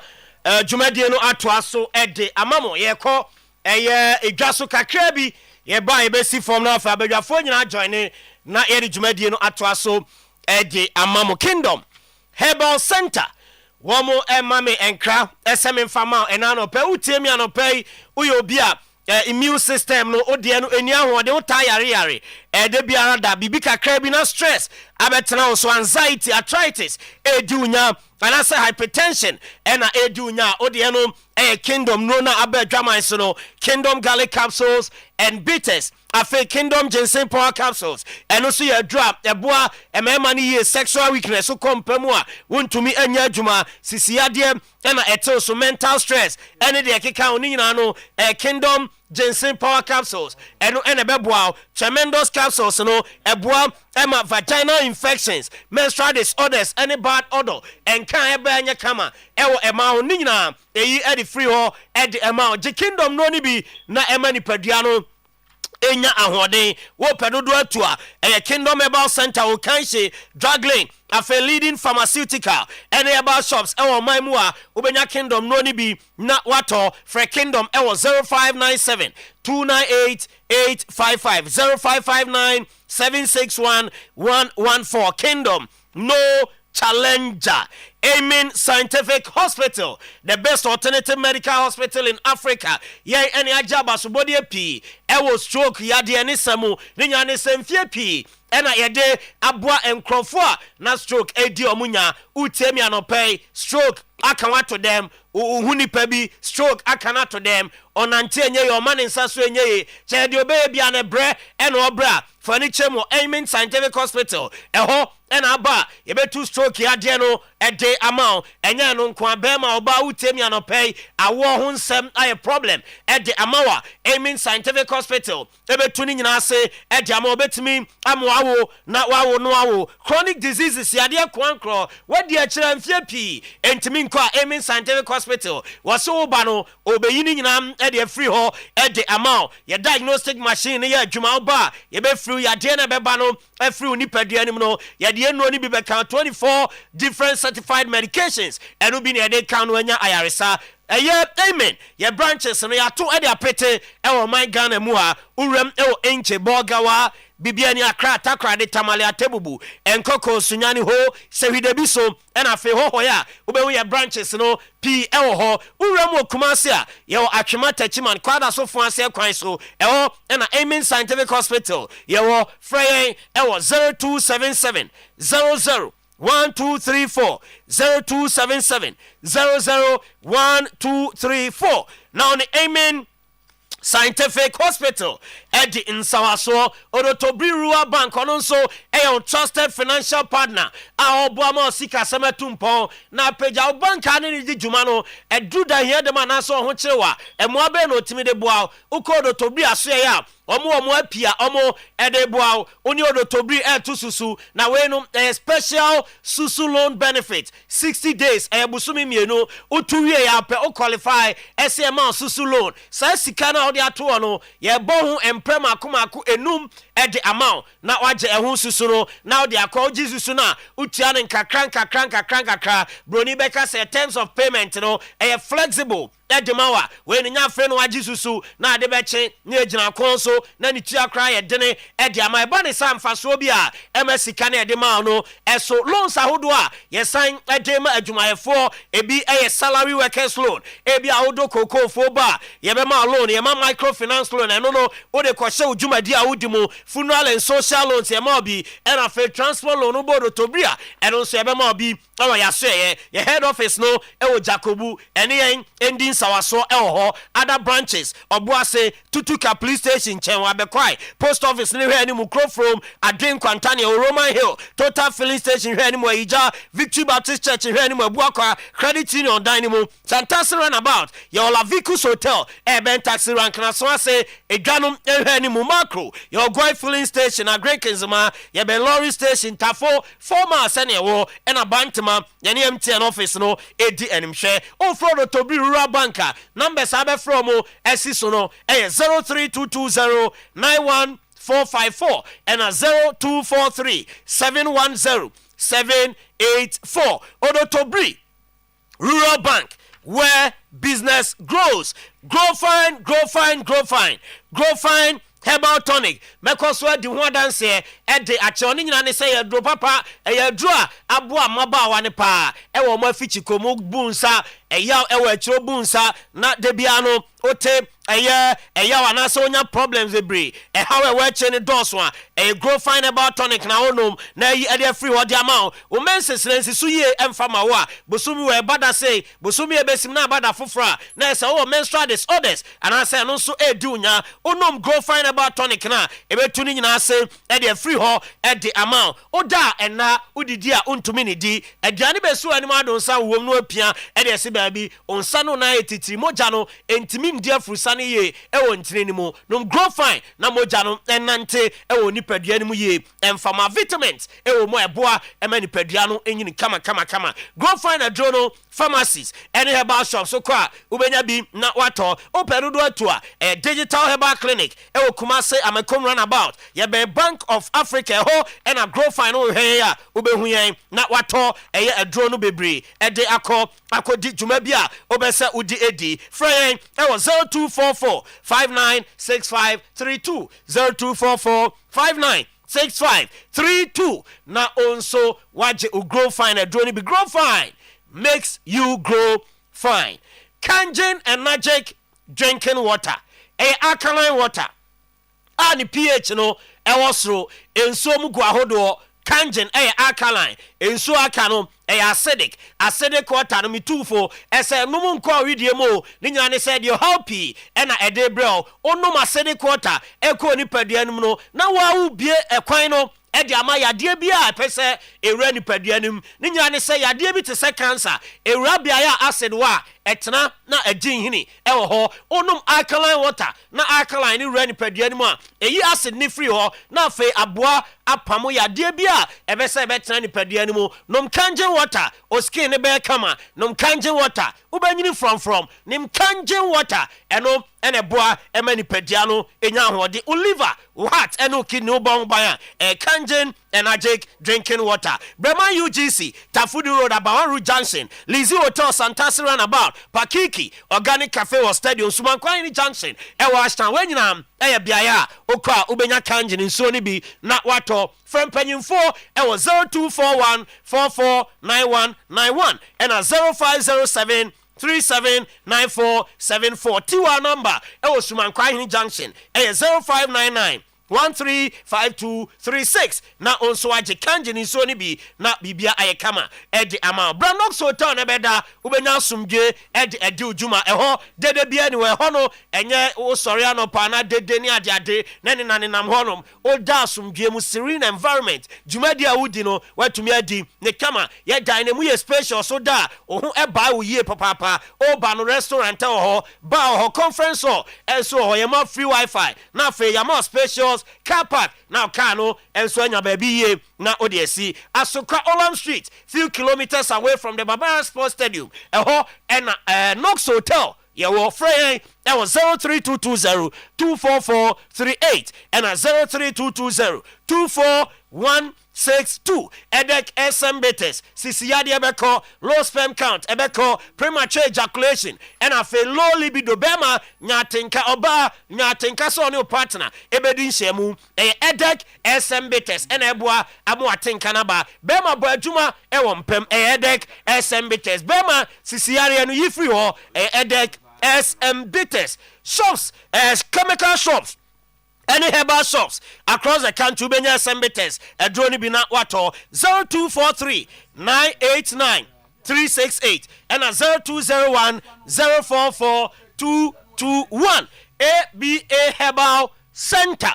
dwumadie no atwaso ede amamo yeko eye edwaso kakra bi yeba yebesi form na afa badwafo nyina join na yede dwumadie no atwaso ede amamo Kingdom Herbal Center womo emame enkra esem mfama enano pe utiemi anope uyobia immune system no odie no eni ahode uta yare de biara da bibi kakra bi na stress abetena so anxiety arthritis edunya anase hypertension ena edunya odie no Kingdom no na abedwaman so no Kingdom garlic capsules and bitters afe Kingdom ginseng power capsules eno so ye drop eboa emema ni ye sexual weakness so kompemu a wontumi anya adwuma sisiade ena etel so mental stress ene de keka oni nyina no Kingdom ginseng power capsules eno ene beboa tremendous capsules no eboa ema vaginal infections menstrual disorders any bad odor and kan ebe anya kama ewo ema oni nyina eyi edi free ho edi ema je Kingdom no ni bi na ema ni padua no enya ahoden wo pedodo atua Kingdom Herbal Center wo kanhye drug lane afa leading pharmaceutical and herbal shops ewo maimu a obenya Kingdom no ni bi na wato for Kingdom ewo 0597 298 855 0559 761 114 Kingdom no challenger. Amen Scientific Hospital, the best alternative medical hospital in Africa. Yay, any ajaba subodi pi. Ewo stroke yadi anisamu. Ninya anisemfie pi. Ena yede abwa enkrofua na stroke edi omunya. Utemi anope stroke akawa to them. Uhuni pebi stroke akana to them. Onantie nye yo mani nsasu nye. Chedi obeye biane bre eno obra. Furniture mo Amen Scientific Hospital. Eho ena aba yebe two stroke yadi eno ede amount enya no nkwa bema oba utemi anope awo ho nsem aye problem ede amawa Amen Scientific Hospital ebe tuni nyina ase ede amawo betimi amwawo na wawo no awo chronic diseases yade kwankro wadi akira mfie pi entimi nkwa Amen Scientific Hospital waso oba no obeyini nyina ede free ho ede amawo ye diagnostic machine ye adwuma oba ye be free yade na beba no free nipadua nim no yade no ni bi be kan 24 different certified medications and will be near they can when ya ayaresa amen your branches no ya to e dia pete e my Ghana mu a urem e enche bogawa bibia ni akra takra de tamale atebubu enkoko sunyani ho sehide bi so e na fe ho ya obewu your branches no p e ho urem Kumasi a ye atwema tachiman kwada so fo ase kwan so e ho e na Amen Scientific Hospital ye ho frey e 0277 00 1234 0277 001234. Now the Amen Scientific Hospital Eddie in Sawaso Odotobri Rural Bank ononso a trusted financial partner a obuama sika semetumpon na peja banka ne di jumano edu da here de manaso ho chirewa emoabe no timide boa uko Odotobri aso ya omo apia omo ede boa oni Odotobri to susu na we no special susu loan benefit 60 days busumi mienu utuwie ya pe o qualify SMA susu loan sa sika na odi ato no ye bohu emprema akumaku enum ede amount na waje ehun susu no na odi akọ Jesus na utia ne nkakran broni beka say terms of payment no flexible edemawa we ni nya frɛ no waje susu na ade beche na ejina kon so na ni tua kra ye dene ede ama eba ne sam faso bi a emesika na edema no eso loans ahodo a ye san edema adwumayefo ebi salary workers loan ebi ahodo kokofo ba ye be ma loan ye ma microfinance loan eno no o de kwahye odwumadi a wodi mu funeral and social loans ye ma obi and afa transport loan no bodo tobria eno so ye be ma obi o ya so ye head office no e wo Jacobu ene yen ending sawaso ho other branches obuase tutuka police station chenwa bekwai post office ni hwe ni mu from Adin Kwantane Roman Hill total filling station hwe ni mu Ija Victory Baptist Church hwe ni mu Abuakwa Credit Union Dynamo Santas Runabout your Lavicus Hotel ben taxi rank na so ase edwanum hwe ni mu Macro your Goy filling station Agrenkenzema your Ben Lorry station Tafo former senior wo and Abantama yani MTN office no edi enimhwe o frodo Tobri Rural Banker numbers abe from esiso no 03220 91454 and 0243 710 784 Odotobri Rural Bank where business grows. Grow fine herbal tonic because where the one dance e de achoni nyina ne say edro papa edro a aboa maba wa ne pa e wo ma fichi komo bunsa eya e wo achiro bunsa na de bia no ote eya wana so nya problems ebre how e we che ne dos a grow fine herbal tonic na onom na yi e free ho de amount o menses so ye emfa ma wo a bosumi we bada say bosumi e besim na bada fofra na say o menstrual disorders and I say no so e du nya onom grow fine herbal tonic na e betu ni nyina say e de free ho e de amount oda ena udidi a untumi ni di aduane besu ani ma don sa wom no apia e de se baabi onsa no na etitiri moja no entimi ndi afrusa ne ye e wo ntire ni mu no grow fine na moja no enante e wo nipadua ni mu ye emfama vitamins e wo mo eboa e ma nipadua no enyini kama grow fine adro no pharmacies any herbal shops so kwa ubenya bi na wato operudo atua a digital herbal clinic e wo Kumase Amakom Runabout ye be Bank of Africa ho and a grow fine o he ya ubehu yen na wato eye adro no bebre e de akodi djuma bia obesa udi edi friend e wo 0244 596532 0244 596532 na onso waje u grow fine adro ni be grow fine makes you grow fine. Kangen and magic drinking water alkaline water ani pH no ewosro enso mu gu ahodo Kangen alkaline enso aka no acidic water no mitufo ese num nko widie mo ni nyane said you happy na edebrel onum acidic water eko ni paduanum no na wa ubie ekwan no edi ama yade bia pese ewura ni paduanum ni nyane say yade bi te se cancer ewura bia ya acid wa etena na agin hini ewo ho onum alkaline water na alkaline ni wura ni paduanum a eyi acid ni free ho na fe aboa apamo yade bia ebese betena ni paduanum nom Kangen water o skin ne be kama nom Kangen water ubanyini from nim Kangen water eno ene boa emani padia no enya hode liver heart eno kidney bon ban Kangen energetic drinking water Brema UGC Tafudu Road Abawaru Junction Lizzie Hotel Santas Runabout Pakiki Organic Cafe or Stadium Sumankwa Junction e Washington wenyina biaya okwa ubenya Kangen nso ni bi na wato from Penyimfo e was 0241 449191 and a 0507 379474 Tiwa number e was Sumankwa Junction e 0599 135236 na onso age kanji ni so ni bi na bibia ayekama edi ama Brandon Hotel na beda ubenya sumdwe edi ujuma eho dede bia ni we ho no enye o sori anopa na dede ni ade na ne nam honom o da sumdwe mu serene environment jumadi a wudi no watumi adi ne kama ye dan ne mu ye special so da ohun eba wo yie papa o ba no restaurant ho ba ho conference hall enso ho ye ma free wifi na fe ya ma specials car park na car no enso anya ba bi ye na odiesi Asoka Olam Street few kilometers away from the Barbara Sports Stadium eho ena Knox Hotel your friend that was 03220-24438 and a 03220-24162 Edek SM Betes Sisiadi Ebeko low sperm count Ebeko premature ejaculation and a fe low libido bema nyatinka oba nyatinka so new partner ebedin shemu Edek SM Betes and ebwa amu atinka naba bema bo adwuma ewompem Edek SM Betes bema Sisiadi anu yifri ho Edek SM Bitters shops as chemical shops any herbal shops across the country benya SM Bitters drone bi na wato 0243-989-368 and 0201-044-221 ABA Herbal Center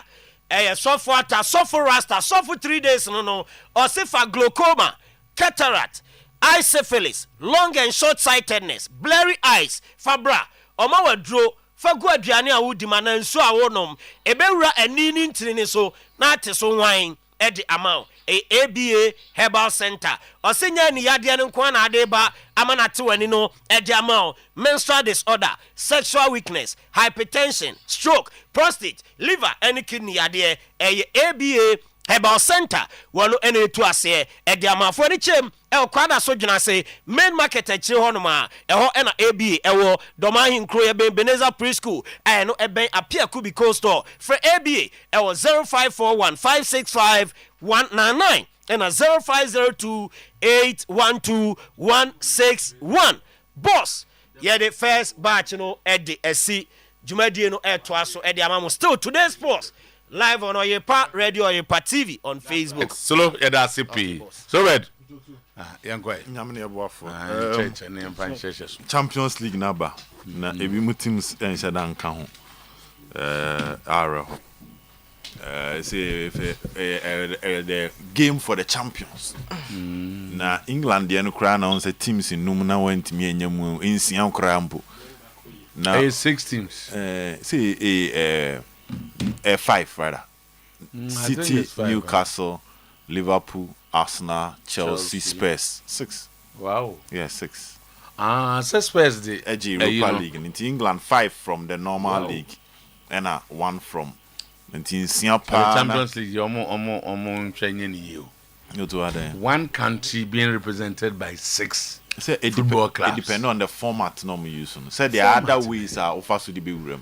software ta software rasta software 3 days no or for glaucoma cataract eye syphilis long and short sightedness blurry eyes fabra Oma wadro fagu aduane a wodi mana nso a wonom ebewura anini ntini so na ate so hwan edi amount ABA Herbal Center osenya ni yade ne nko na ade ba amanate wani no edi amount menstrual disorder sexual weakness hypertension stroke prostate liver and kidney yade ABA Herbal Center wano ene tu ase edi amafo ni chem kwada so dwena se main market akire honoma eho ena ABA ewo domahin kro ye Beneza preschool no eben apia kubi cold store for ABA ewo 0541565199 ena 0502812161 boss ye the first batch no edi esi jumadie no eto aso edi amamo still today's post live on Oyerepa Radio, Oyerepa TV on Facebook. Solo yada CP. So red. Yankwa. Nyamne eboafo. Champions League naba. Na ebi mu teams enhyada nka ho. Say the game for the champions. Na England dey no kra na on say teams in num na wantimi enyam insian kra mpo. Na 6 teams. Say 5 rather. City, Newcastle, Liverpool, Arsenal, Chelsea, Spurs. 6. Wow. Yeah, 6. Spurs the Europa League. In England, 5 from the normal league, and 1 from the Champions League. One country being represented by 6 football clubs. It depends on the format no we use. So the other ways are offered to the big room.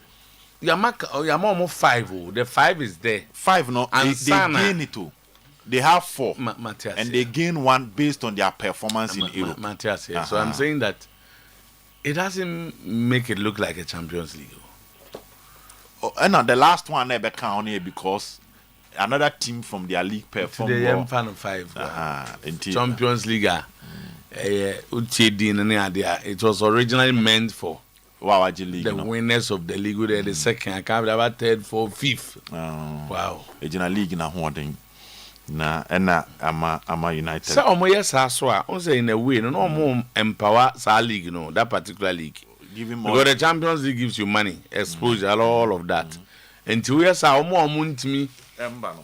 Yamaka 5. The 5 is there. 5 no. They gain it too. They have 4, Matthias, and they gain 1 based on their performance in Europe. Matthias, so I'm saying that it doesn't make it look like a Champions League. And the last one never count here because another team from their league performed well. The 5 Champions League. It was originally meant for the winners of the league. They're the second. I can't about 3rd, 4th, 5th. Wow. Regional league na holding. Na ama United. So yes aswa. On say in a way, no more empower sa league, that particular league. Give him more. Because the Champions League gives you money, exposure, all of that. Until we say omo ntimi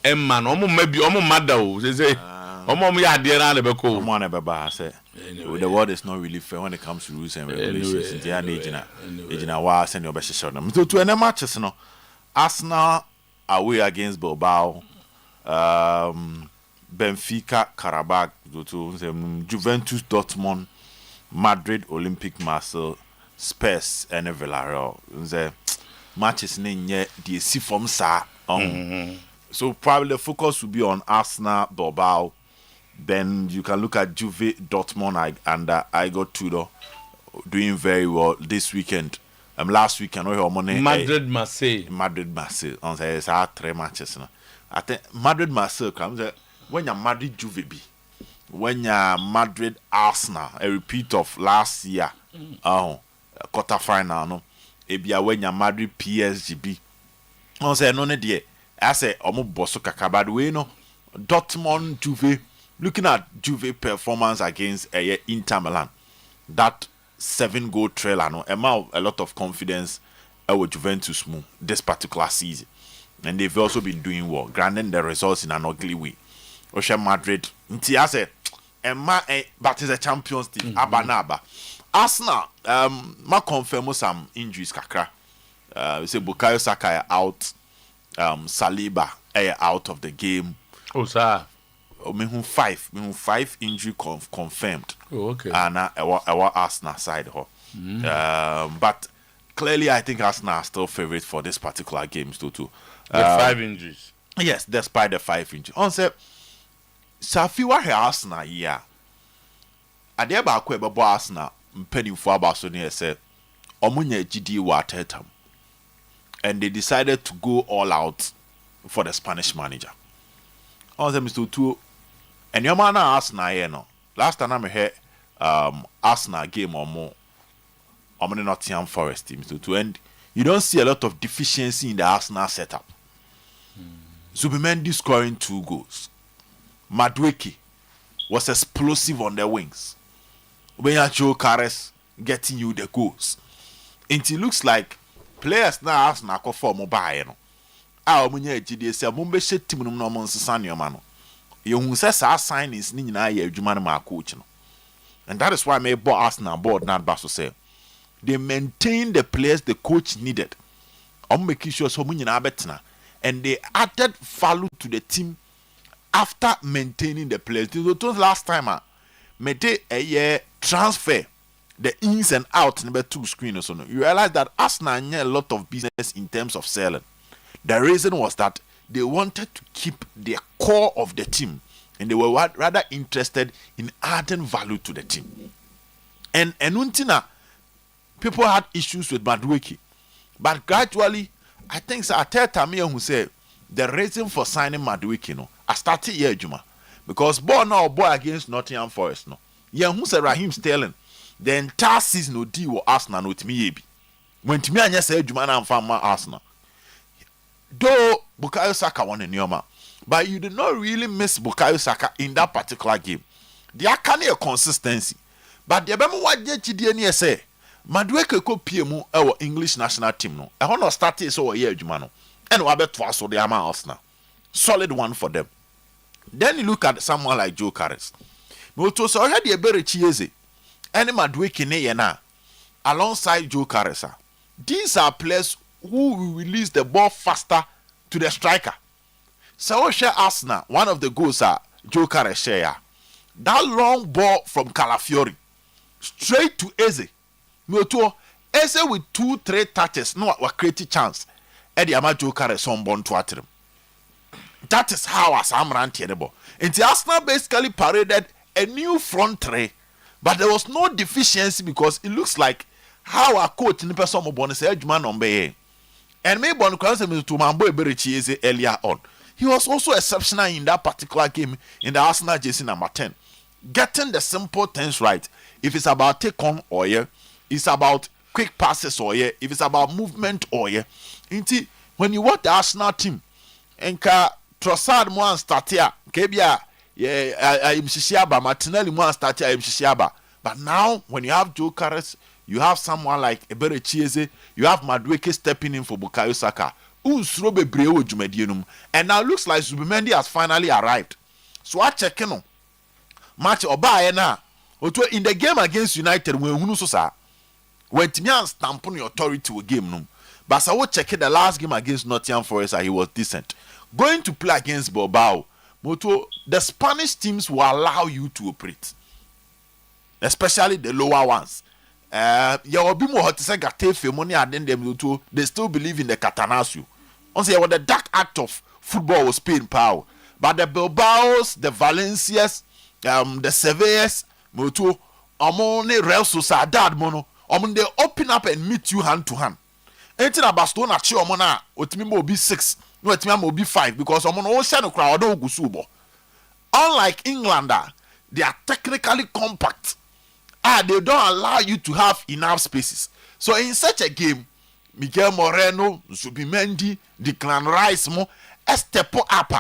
emma no maybe omo mada o say omo ya de na le beko omo na beba say the world is not really fair when it comes to rules and regulations. They are ejina wa send your best shot. So to any matches no Arsenal away against Bilbao, Benfica, Karabakh, Juventus, Dortmund, Madrid, Olympic Marseille, Spurs, and Villarreal. The matches the see from sa. So probably the focus will be on Arsenal, Bilbao. Then you can look at Juve, Dortmund, and Igor Tudor doing very well this weekend. Last weekend, Madrid, Marseille. On say 3 matches. I think Madrid Marseille comes when you're Madrid Juve be. When you're Madrid Arsenal, a repeat of last year, quarter final, no, ebia when you're Madrid PSG, I say no idea. I say omo bosso kakabad we no Dortmund Juve. Looking at Juve performance against Inter Milan, that 7-goal trailer, no, a lot of confidence with Juventus this particular season, and they've also been doing well, granting the results in an ugly way. Osha Madrid, I say, but it's a Champions team. Abanaba, Arsenal, ma confirm some injuries kakra. We say Bukayo Saka out, Saliba out of the game. Oh, sir. five injury confirmed. Oh, okay. And our Arsenal side, but clearly I think Arsenal are still favorite for this particular game too. The 5 injuries. Yes, despite the 5 injuries. On say, Safiwa he Arsenal yeah. Ade ba ko ebe bo Arsenal mpanimfo abaso ne say omunya gidi wa tetam. And they decided to go all out for the Spanish manager. On say Mr. Otuo, and your man Arsenal here no. Last time I heard Arsenal game or more Nottingham Forest team to end. You don't see a lot of deficiency in the Arsenal setup. Zubimendi scoring 2 goals. Madueke was explosive on the wings. Joe Carres getting you the goals. And it looks like players now Arsenal go for mobile. You know. Omunye GD say mumbe she team no no nsesa ne ma no. You say sa signings ni nyina ya adwuma no ma coach no. And that is why my Arsenal board not baso say they maintain the players the coach needed. Making sure so nyina betena, and they added value to the team after maintaining the players. So last time made a year transfer the ins and outs number 2 screen or so. You realize that Arsenal had a lot of business in terms of selling. The reason was that they wanted to keep the core of the team, and they were rather interested in adding value to the team. And untina, people had issues with Madueke, but gradually, I think Arteta who said the reason for signing Madueke no, I started here Juma because boy against Nottingham Forest no, yeah who said Raheem Sterling the entire season no deal with Arsenal no me yebi when to me anya say Juma na amfa Arsenal. Though Bukayo Saka won in Yoma, but you did not really miss Bukayo Saka in that particular game. There can be a consistency, but the Bema what did say Madueke ko PMU our English national team no. I want to start it so a year Jumano, and we bet twice so the ama Arsenal, solid one for them. Then you look at someone like Joe Carres. No to so already a very chieze, and Madueke ne yena alongside Joe Carres. These are players who will release the ball faster to the striker. So share Arsenal, one of the goals are Joe Carres share. That long ball from Calafiori straight to Eze. Eze with 2-3 touches, no a creative chance. Eddie Ama Joe Carres on born to him. That is how Asam ran terrible. And the Arsenal basically paraded a new front three, but there was no deficiency because it looks like how our coach in the person of Bonus Edgeman on Bay. And maybe on the to Mambo Berichiese earlier on. He was also exceptional in that particular game in the Arsenal jersey number 10. Getting the simple things right. If it's about take on or it's about quick passes or if it's about movement or when you watch the Arsenal team, and Trossard mo start here, Kebia, I'm Shishiaba, Martinelli mo start here, I'm Shishiaba. But now when you have Joe Carres, you have someone like Ebere Chieze, you have Madueke stepping in for Bukayo Saka. And now looks like Zubimendi has finally arrived. So I check in. Match Oba na. In the game against United, when Timian stamp on your authority to a game, no. But I will check the last game against Nottingham Forest, he was decent. Going to play against Bilbao, the Spanish teams will allow you to operate, especially the lower ones. They still believe in the Catanasio. The dark act of football was paying power. But the Bilbaos, the Valencias, the Sevillas, Real Sociedad, they open up and meet you hand to hand. Anything about Stone at Chiomona, Otimimo be 6, no etimi am obi 5 because omo no share no crowd do gusu bo. Unlike England, they are technically compact. They don't allow you to have enough spaces. So in such a game, Miguel Moreno, Zubimendi, Declan Rice, step up.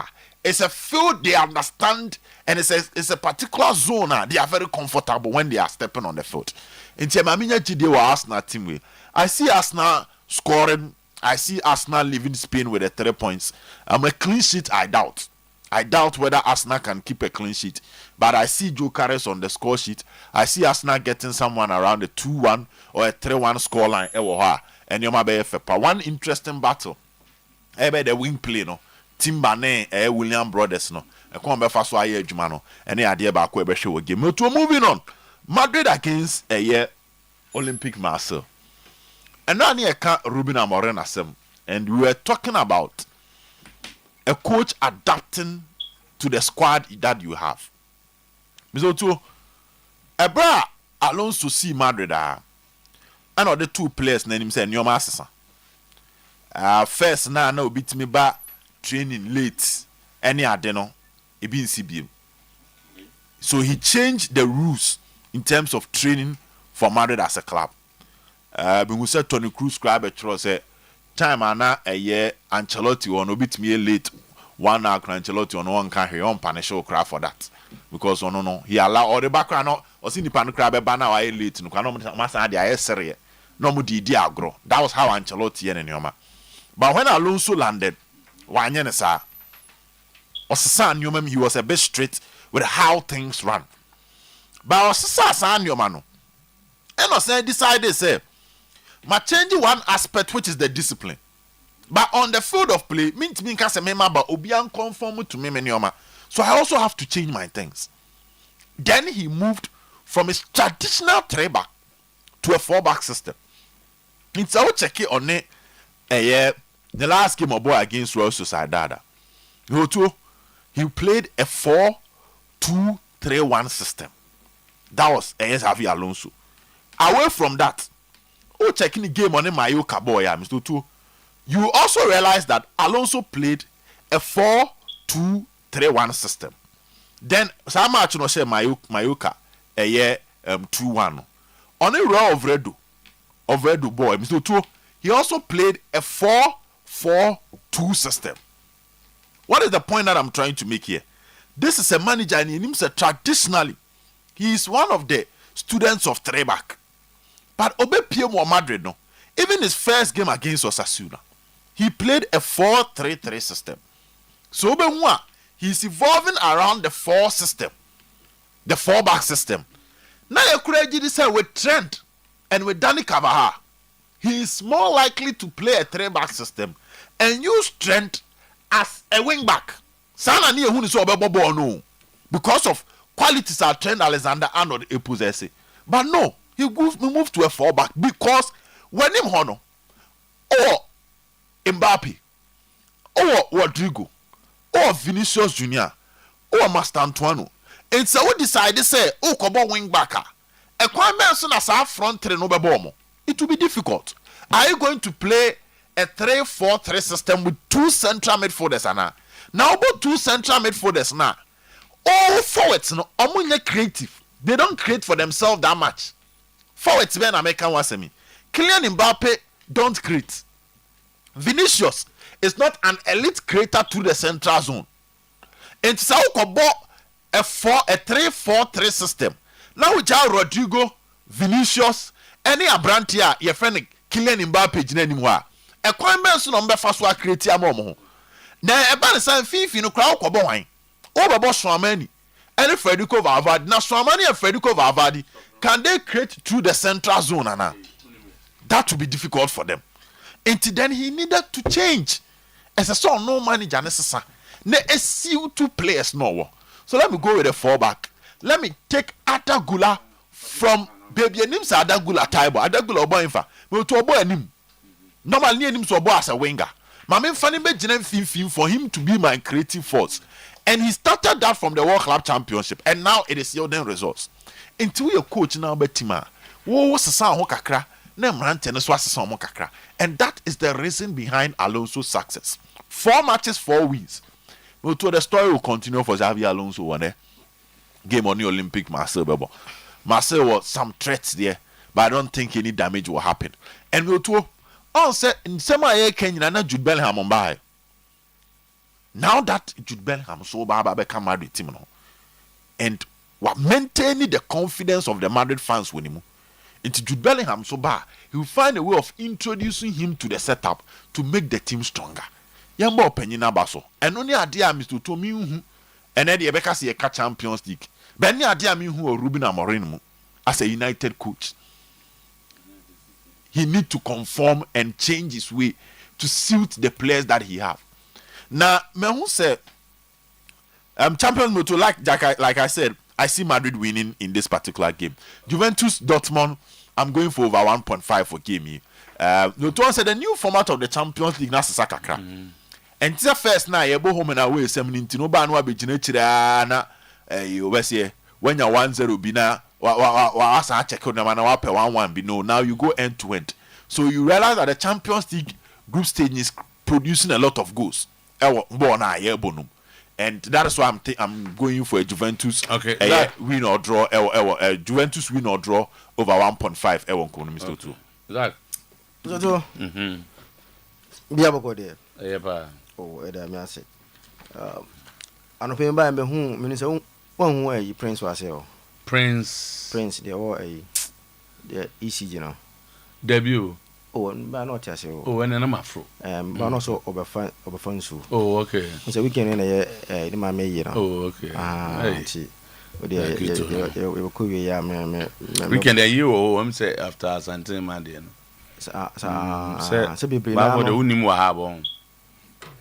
It's a field they understand, and it's a particular zone. They are very comfortable when they are stepping on the field. In Temaminya Gide Arsenal team, I see Arsenal scoring. I see Arsenal leaving Spain with the 3 points. A clean sheet, I doubt. I doubt whether Arsenal can keep a clean sheet. But I see Joe Carres on the score sheet. I see Arsenal getting someone around a 2-1 or a 3-1 scoreline. And you're my one interesting battle. The wing play, no. Timbane, William Brothers, no. And come back fast, Jumano. And the idea about Quebec show game. Moving on. Madrid against a year Olympic Marseille. And now I can't Ruben Amorim Asem. And we were talking about a coach adapting to the squad that you have. Mr. Otuo, Ebra Alonso see Madrid and the 2 players name say Nyoma Asesa. First now beat me back training late. Any adeno e be in CBM. So he changed the rules in terms of training for Madrid as a club. We said Tony Cruz crab say time ana a year Ancelotti or no bit me late 1 hour Ancelotti on one can he on punish crab for that because no he allow all the background or see the pan crab banner I late no massa the serie no mu di agro. That was how Ancelotti and Nyoma. But when Alonso landed wanyene sa Osasa Nyoma he was a bit straight with how things run. But Osasa Nyoma no and Osasa decided say ma change one aspect which is the discipline. But on the field of play, me can say but obian conform to me Nyoma. So I also have to change my things. Then he moved from his traditional 3-back to a 4-back system. It's all check it on it. The last game of boy against Royal Sociedad. He played a 4-2-3-1 system. That was Xavi Alonso. Away from that, checking the game on Mallorca boy, Mr. Otuo, you also realize that Alonso played a 4-2-3-1 system. Then some match no say Mallorca a year 2-1. On a row of Redo boy, Mr. Otuo, he also played a 4-4-2 system. What is the point that I'm trying to make here? This is a manager and he names traditionally he is one of the students of 3-back. But Obe Pierre Madrid, no, even his first game against Osasuna, he played a 4-3-3 system. So Obe Mwa, he's evolving around the 4 system, the 4-back system. Now you could this with Trent and with Danny Carvajal, he is more likely to play a 3-back system and use Trent as a wing back. Sana ni ehun so obebo no because of qualities are Trent Alexander-Arnold possess. But no, he moved to a 4-back because when him hono or Mbappe or Rodrigo or Vinicius Junior or Master Antoine, and so we decided say kobo wing back a kwame so na sa front 3 no bebo mo. It will be difficult. Are you going to play a 3-4-3 system with 2 central midfielders now? Now about 2 central midfielders now. All forwards no omunye creative. They don't create for themselves that much. Forwards ben American wasemi. Kylian Mbappe don't create. Vinicius is not an elite creator to the central zone. And so a 3-4-3 system. Now we have Rodrigo, Vinicius, any Abrantia, your friend Kylian Mbappe jinenimwa. A kwame so no mbefa so create amomo. Na eba ne san fifi no kra okobo wan. Obebo Swamani. Any Federico Valverde. Na Swamani and Federico Valverde, can they create through the central zone ana? That would be difficult for them. Until then he needed to change. As a son no manager necessary. Ne SCU 2 players no. So let me go with a 4-back. Let me take Atagula from baby names Adagula Taibo. Adagula Oboinfa. Me to obo anim. Normally anim so obo as a winger. Mame Fanny be jinem film for him to be my creative force. And he started that from the World Club Championship. And now it is yielding results. Until your coach now betima. Wo sasa ho kakra. Na mrante no so asasa mo kakra. And that is the reason behind Alonso's success. 4 matches, 4 wins. But the story will continue for Xavi Alonso one game on the Olympic Marseille Bebo. Marseille was some threats there, but I don't think any damage will happen. And we to all said in semi Kenya na Jude Bellingham on by. Now that Jude Bellingham so bad become Madrid team now. And what maintaining the confidence of the Madrid fans with him. Into Jude Bellingham so bad, he will find a way of introducing him to the setup to make the team stronger. Yamba opinion abaso. And only idea Mr. Tomi and then the Ebeka see a Champions League. But any idea me who Ruben Amorim as a United coach. He need to conform and change his way to suit the players that he have. Now, me who say Champions League like I said, I see Madrid winning in this particular game. Juventus Dortmund, I'm going for over 1.5 for game. No to say the new format of the Champions League na Sakakra. And it's the first now you go home and away 17 no ba no abegina chira na you when you're 1-0 be na wa check on na 1-1 be no, now you go end to end. So you realize that the Champions League group stage is producing a lot of goals. And that is why I'm going for a Juventus win or draw. Juventus win or draw over 1.5. Mr. Otuo. Zach. Otuo. Biaboko there. Yepa. Oh, me ase. Anope mba mbe hu me say won hu ayi Prince was here. Prince the the ECG no. Debut. Oh, but not as you. Oh, and I'm afro. But also over so. Oh, okay. It's a weekend in a my may. Oh, okay. Weekend a you or I'm say after Santin Mandian. So be for the Unimo have on.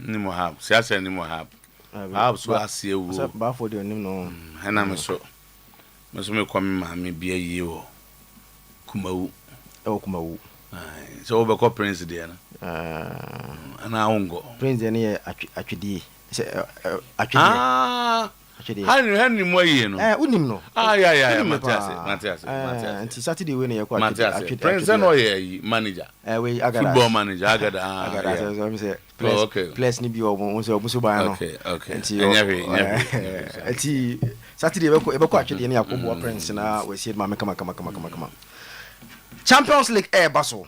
Nimo have. Say any more have. I have so I see you. But for the no. And I'm so. Must me come, mammy, be a you. Kumau. Oh, Kumau. So over Prince there. And I won't go. Prince there actually. Henry more you know. Unim yeah, Matthias. And Saturday when you quite Prince and Oye manager. Football manager. Agada. Okay. Place ni bi omo so Musubano. Okay. Saturday we ko actually na Yakobo Prince na we see ma come. Champions League baso.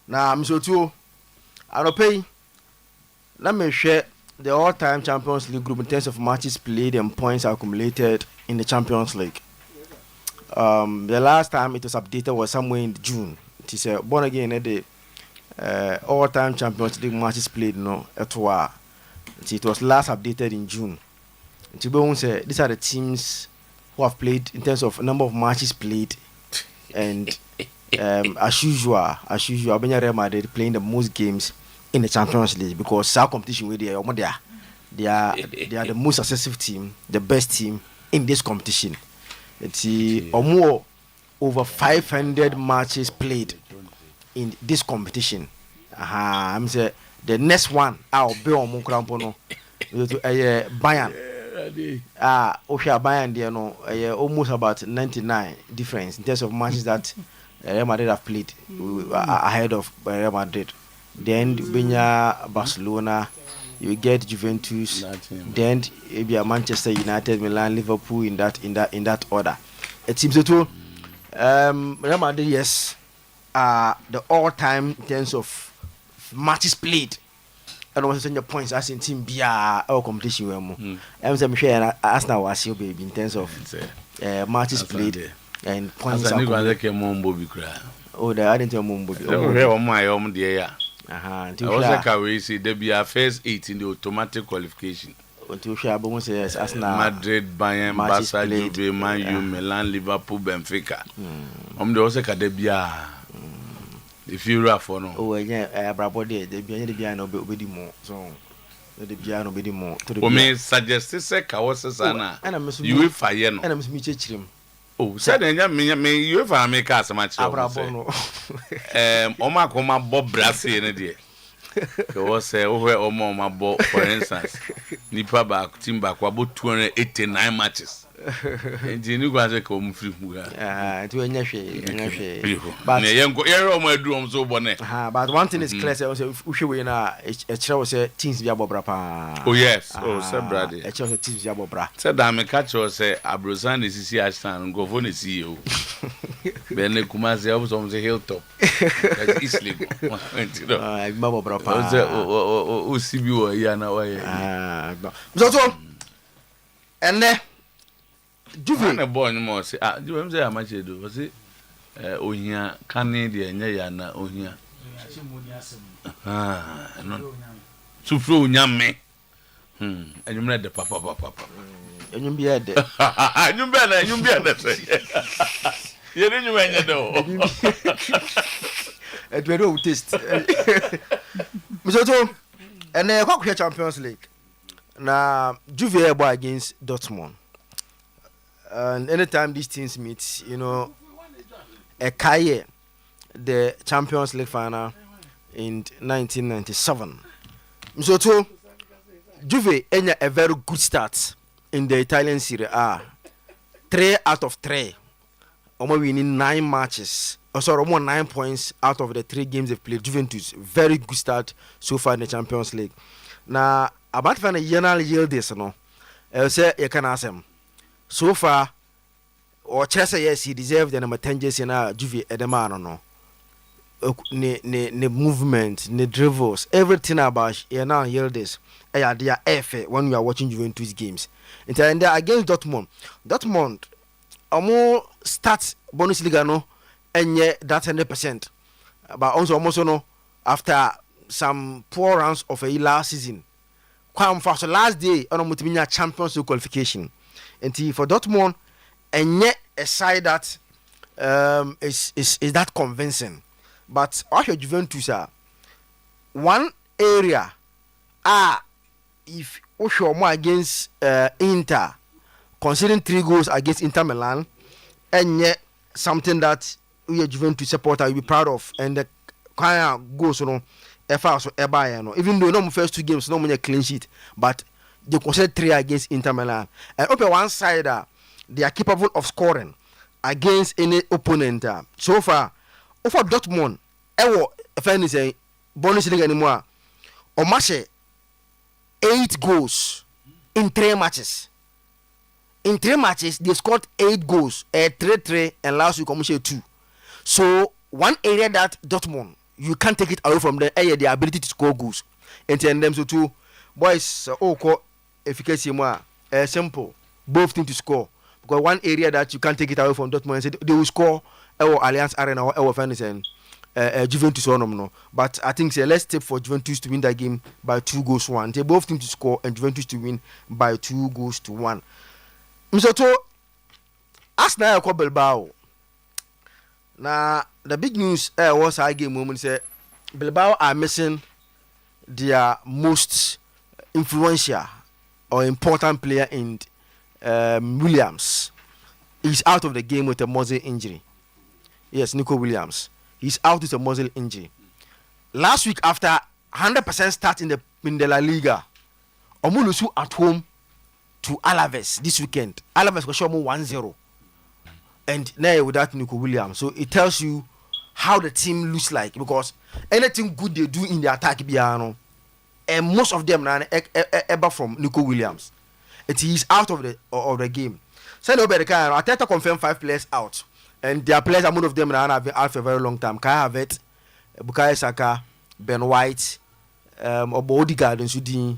Na Mr. Otuo, Arope, let me share the all-time Champions League group in terms of matches played and points accumulated in the Champions League. The last time it was updated was somewhere in June. It is born again at the all-time Champions League matches played Otuo. It was last updated in June. These are the teams who have played in terms of number of matches played. And as usual, Real Madrid playing the most games in the Champions League because our competition with they are the most successful team, the best team in this competition. It's over 500 matches played in this competition. I'm say the next one I'll be on Mukrampono Bayern. Bayern there no almost about 99 difference in terms of matches that Real Madrid have played ahead of Real Madrid. Then Benya Barcelona, you get Juventus, then maybe Manchester United, Milan, Liverpool in that order. It seems to Real Madrid, yes, the all-time in terms of matches played. And also your points as in team be our competition. I'm sure Arsenal was your baby in terms of matches played and points. Oh, the I didn't Mumbo. Oh, my own dear. I was like I see there be a first 8 in the automatic qualification. Until Shabon says Arsenal, Madrid, Bayern, Barca, Juve, Man U, Milan, Liverpool, Benfica. The Osaka debia. If you rough or no, oh yeah, bravo there. The piano be more. So the piano be more. To me, suggest say Kawasana. You will fire no. And I'm meet him. Oh, said me you if I make us a match. Bravo. Oma koma Bob Brassy in a day. There was over Oma Bob, for instance. Nipa back team back about 289 matches. Enti ni kwa se ko mu free mu ga. To enya hwe. But ne yenko yero mo aduro so bone. But one thing is clear, say uhwe we na e kire say teams bi abobra pa. Oh yes. Oh, say brother. E kire say teams bi abobra. Say da me catch you say Abrosan the CC Ashton go for the CEO. Ben le Kumasi also say Hilltop. That's easily. You know. Abobra pa. O CB wo ya na wa ya. So ene Juve na boy no mo say Juve say amache do say ohia kane de enya ya na ohia no sufro onyame enyumre de papa enyum bi ede enyum bi na say ye de nyum enya de o edwere o taste Misoto ene kwa Champions League na Juve ebo against Dortmund. And anytime these teams meet, you know, Ekaye, the Champions League final in 1997. So, Juve enya a very good start in the Italian Serie A. 3 out of 3. Almost winning 9 matches. Almost 9 points out of the 3 games they've played. Juventus, very good start so far in the Champions League. Now, about the final yield this, no, I say you can ask him. So far, or Chelsea, yes, he deserved the number 10 jersey na Juve Edemano, no. Ne movement, ne dribbles, everything about you now yield this. They are effort when you are watching Juventus games. And then against Dortmund, more start bonus liga no, and yet that's 100%. But also almost no after some poor runs of a last season. Come for the last day on a Champions League qualification. And for Dortmund, and yet a side that is that convincing. But also Juventus are one area if Osho more against Inter, considering 3 goals against Inter Milan, and yet something that we Juventus supporter will be proud of, and the kind of goals you know. Even though no first 2 games no money clean sheet, but they consider 3 against Inter Milan. And up one side, they are capable of scoring against any opponent. So far, over Dortmund, if I say bonus league anymore, or match 8 goals in 3 matches. In 3 matches, they scored 8 goals, 3-3, and last week almost 2. So one area that Dortmund. You can't take it away from them. The ability to score goals. And then them so too, boys. Efficacy more simple. Both teams to score because one area that you can't take it away from Dortmund. And say they will score. Allianz Arena or fans and Juventus or no. But I think let's take for Juventus to win that game by 2-1. They both teams to score and Juventus to win by 2-1. So Arsenal call Bilbao. Now the big news was I game moment say Bilbao are missing their most influential or important player in Williams. He's out of the game with a muscle injury. Yes, Nico Williams. He's out with a muscle injury. Last week after 100% start in the La Liga, Omulusu at home to Alaves this weekend. Alaves was show 1-0. And now without Nico Williams. So it tells you how the team looks like because anything good they do in the attack biano, and most of them are ever from Nico Williams. He is out of the game. So nobody can Arteta confirmed 5 players out. And their players, most of them have been out for a very long time. Kai Havertz, Bukayo Saka, Ben White, Obo Odegaard and Sudin,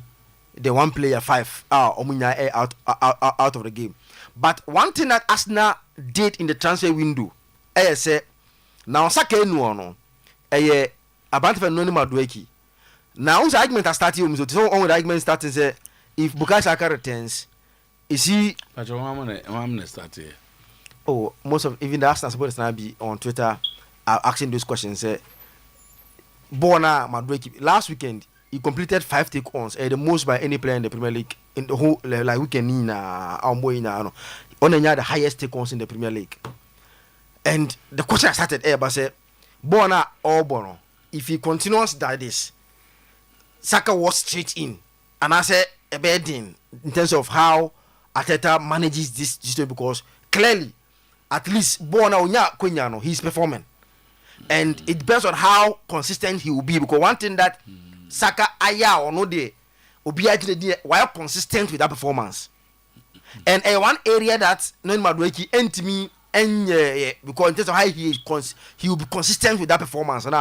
the one player 5 out of the game. But one thing that Arsenal did in the transfer window, I say, now Saka no, about for Noni Madueke. Now the argument has started. So on the argument starting say, if Bukayo Saka returns, is he? But I'm start here. Oh, most of even the Arsenal supporters now be on Twitter are asking those questions. Say, Bona Madueke last weekend he completed 5 take-ons, the most by any player in the Premier League in the whole like weekend in only the highest take-ons in the Premier League. And the question I started but say, Bona or Bono, if he continues like this, Saka was straight in, and I said a bad thing in terms of how Arteta manages this situation because clearly, at least Bona Onya Quenyano, he's performing. And it depends on how consistent he will be. Because one thing that Saka Aya or no day will be while consistent with that performance. And one area that non Madueki and me and because in terms of how he will be consistent with that performance. And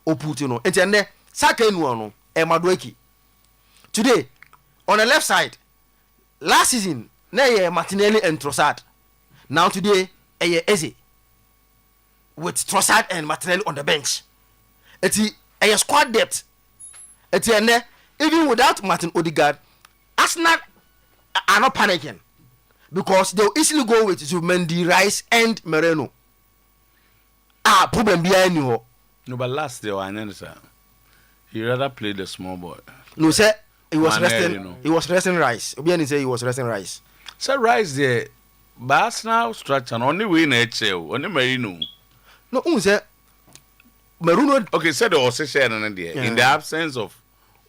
Oputino. And then Saka no Madueki. Today, on the left side, last season, Martinelli and Trossard. Now today, Eze. With Trossard and Martinelli on the bench. It's a squad depth. It's even without Martin Odegaard, Arsenal are not panicking. Because they'll easily go with Zubimendi, Rice, and Moreno. Problem behind you. No, but last year, he rather played the small boy. No, sir. He was Mané, resting. you know. He was resting Rice. Obiani say he was resting Rice. So Rice there, but Arsenal structure only win HL, only Merino. No, sir. Maruno. Okay, so the Ossetia and in the absence of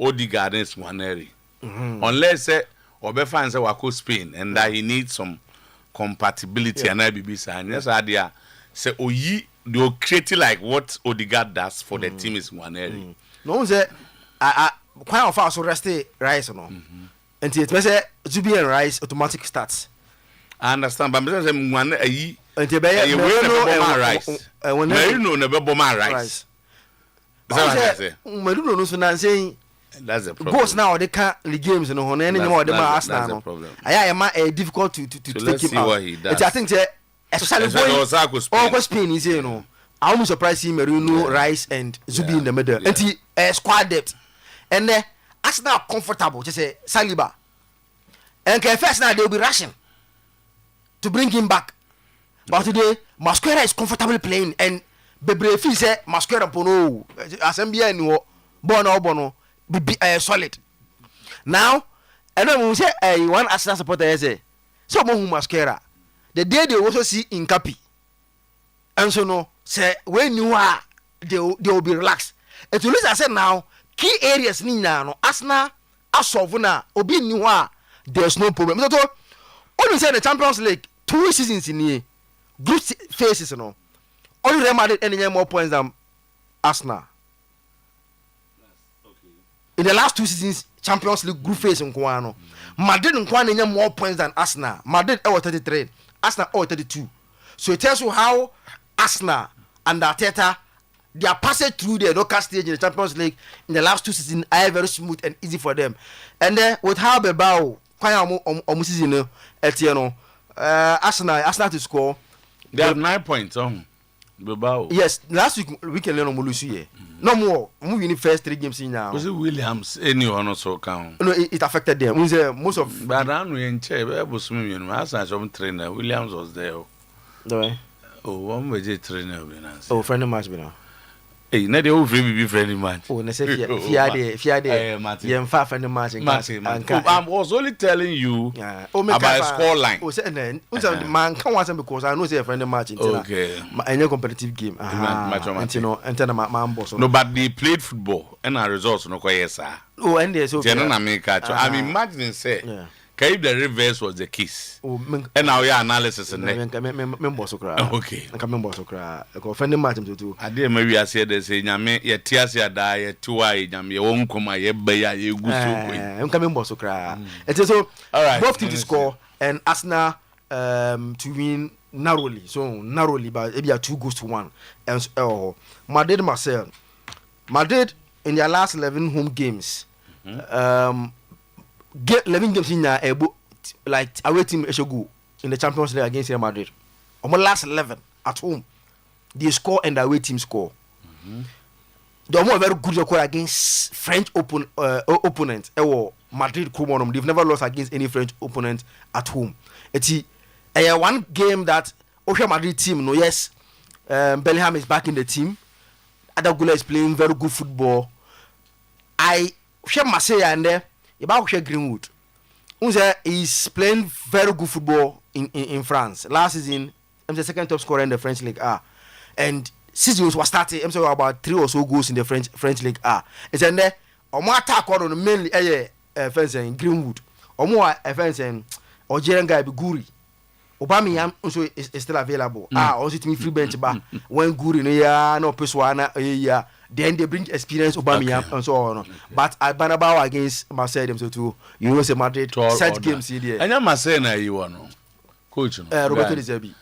Odegaard and Swaneri, unless Obefa and Wako Spain and that he needs some compatibility and IBB and yes, idea say Oyi they create like what Odegaard does for the team is Swaneri. No, sir. Quite often also rest Rice or no. And it means Zubi and Rice automatic starts. I understand, but I'm saying one a and to be Rice. Merino never bomb Rice. Merino no so saying that's the problem. Goals now they can't the games no honey anymore. That's the problem. I am difficult to take him out. I think especially going Spain is you know. I almost surprised him Merino, Rice and Zubi in the middle. And he squad depth. And Arsenal comfortable, just say Saliba. And first now they'll be rushing to bring him back. But today, Masquera is comfortably playing and Bebrefi say Masquera Pono Assembly and Bono be solid. Now, and then we say one Arsenal supporter say someone who Masquera. The day they also see in Capi. And so no, say when you are they will be relaxed. And to listen I said now key areas ni no Arsenal asolve na obi ni ho a there's no problem. So only say the Champions League 2 seasons in here group phases no only Real Madrid any more points than Arsenal. In the last 2 seasons Champions League group phase nko no Madrid nko any more points than Arsenal. Madrid 33, Arsenal 32. So it tells you how Arsenal and Arteta their passage through the local stage in the Champions League in the last 2 seasons are very smooth and easy for them. And then with how Bilbao, quite season, Arsenal to score. They have 9 points. Bilbao. Yes, last weekend no more lose. No more. We win the first 3 games in now. Was it Williams? Anyone also count? No, it affected them. Most of. But I don't in chair. I was swimming. I was a trainer. Williams was there. Oh, one was a trainer. Oh, friend of match, now. Hey, not the old free friendly match. Oh, I said, Fiade, Martin, friend of Martin. I was only telling you about a score line. Oh, say, man, come on, because I know say a friend of Martin. Okay. Any competitive game. No, but they played football and our results no quite yes, sir. Oh, and there's okay. I'm imagining say. If the reverse was the case, and now your analysis and okay. I can remember so cry. I go friend Martin too. I did maybe I said they say Yame, your tears ya die, 2 eye, Yame, your own come, your bay, you go. I'm coming so cry. It is so both teams to score and Arsenal to win narrowly. So narrowly, but maybe 2-1. And Madrid Marseille. Madrid in their last 11 home games. Get 11 games in like away team Eshogu in the Champions League against Real Madrid. On the last 11 at home, they score and the away team score. They are very good record against French opponent. Madrid Kumonum. They've never lost against any French opponent at home. It's one game that Oyerepa Madrid team. No, yes, Bellingham is back in the team. Adagula is playing very good football. I share Marseille and there. About Greenwood, is playing very good football in France. Last season, I'm the second top scorer in the French League A, and season was starting. I'm saying about 3 or so goals in the French League A. And then there, more attack on mainly fencing Greenwood, or more fencing Algerian guy be Guri. Aubameyang also is still available. Also to me free bench ba when Guri no ya no Peswana ya then they bring experience Aubameyang and so on. But Banabao against Marseille them so too. You know say Madrid set games here. And Marseille na you know. Coach Roberto De Zerbi.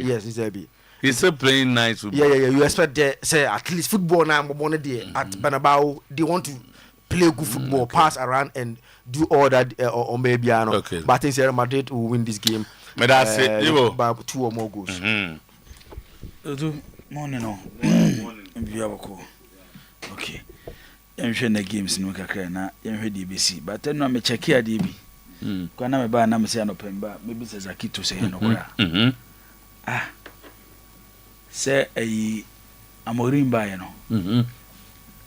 Yes, De Zerbi. He's still playing nice football. Yeah. You expect say at least football now there at Banabao they want to play good football, pass around and do all that or maybe I know. Okay. But I think Real Madrid will win this game. But that's it, by 2 or more goals. Morning, no. Okay. I'm sure the games no kakra na I'm ready BC. But then no me check here DB. Kwa na me ba na me say no pemba, maybe say Zakito say no kora. Say Amorim ba no.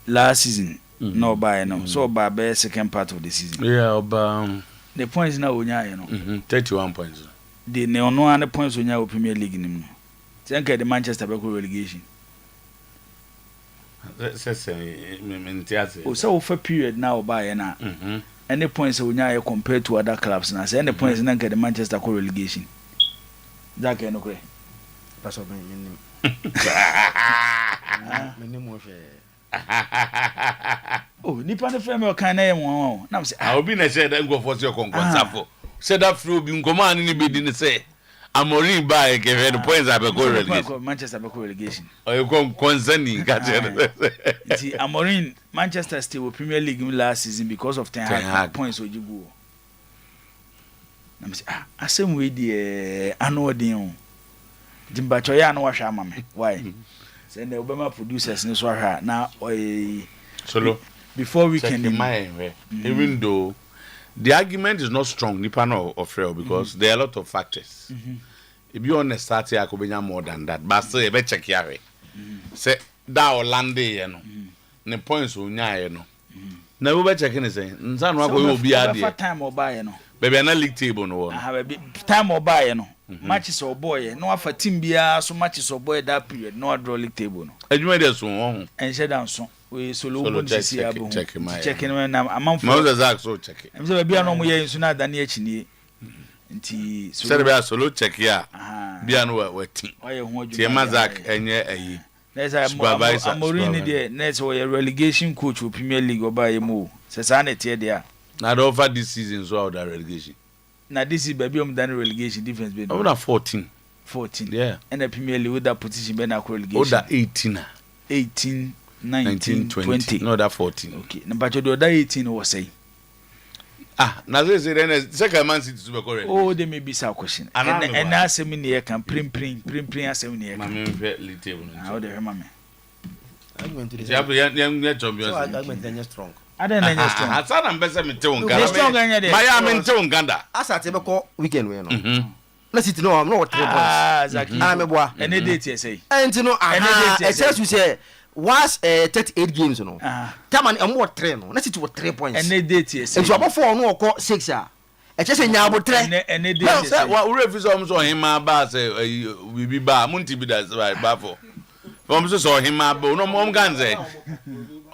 Last season no ba no. So ba be second part of the season. Yeah, the points now onya no. 31 points. The ne ono an points onya o Premier League nim no. Think the Manchester be go relegation. So for period now buy na. Any points onya compared to other clubs na. Say any points na the Manchester go relegation. That can no kre. Pass up me. Oh, nipa ne frame o kan na yem won. Na say I will be na say that go for your conquest. Say that through be command ni be di say Amorim buy give the points I be go relegation. Manchester be go relegation. Oh, you come concerning catch. See Amorim Manchester still with Premier League last season because of 10 points ojigu. Na say asem we di ano odin. Dimba choya na wa hwa ama me. Why? Say the Obama producers ni so hwa na solo before we can even though the argument is not strong nipa no ofrel because there are a lot of factors. If you on start here akobenya more than that but still e be check here. Say that Orlando ye no. Ne points onya ye no. Na we be check ni say nza no akoye obi ade. For time obaye no. Baby na league table no. Baby time obaye no. Matches or boy no afa team bia so matches or boy that period no draw league table no. Adwuma dey so won. En shedan so we solo bonus here abo. Check in na amount for. Moses Zach so check. Em say bia no mo ye nsu na adane achinie. Nti so say bia solo check ya. Bia no wa team. Oye ho adwuma. Tie Mazak enye ayi. There's a Amorim there next we relegation coach of Premier League obaye mo. Say sa na tie there. Na the offer this season so out that relegation. Now this is baby done relegation difference be. Over 14. Yeah. And the Premier League with that position be na relegation. Over 18. 18, 19, 20. No that 14. Okay. Na but the other 18 was say. Na say then second Man City to be correct. Oh, they may be some question. And na say me near can prim asem near. Na me league table. How the remember me. I'm going to this. Yeah, champions. So argument is strong. I don't know strong. Asana mbese me te Uganda. Maya me te Uganda. Asa te be ko weekend we no. Na City no am no 3 points. Zaki. Me boa. Any date say. Enti no it says you say was 38 games no. Taman am what 3 no. Na City what 3 points. Any date say. Enti abo 4 no ko 6 a. E che say nya abo 3. Any date say. Wa we refuse am so him ba say we be ba munti bi that right ba for. Om so him ba no mom ganze.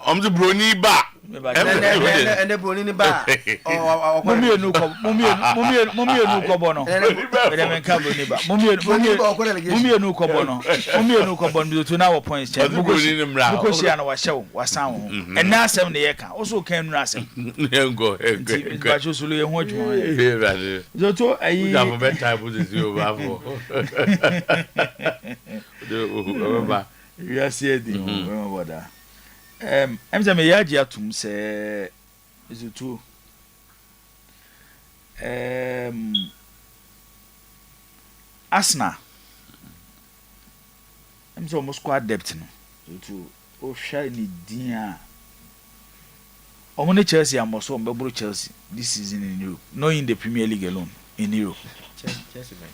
Om so broni ba. And the Bolini bar. Mummy no kobono. Mummy no kobono to now points check. Mukoshi ana wa show wa sound. And na asem na yeka. Also can nu asem. Go. Ba jo solo ye ho adwuma. Zoto ayi. Da for better type is you ba for. We are see the remember I'm saying me yaji atum say is it true? Asna. I'm so almost quite depth no. To o shiny dia. Omone Chelsea am also mbebro Chelsea this season in Europe. Not in the Premier League alone in Europe. Chelsea man.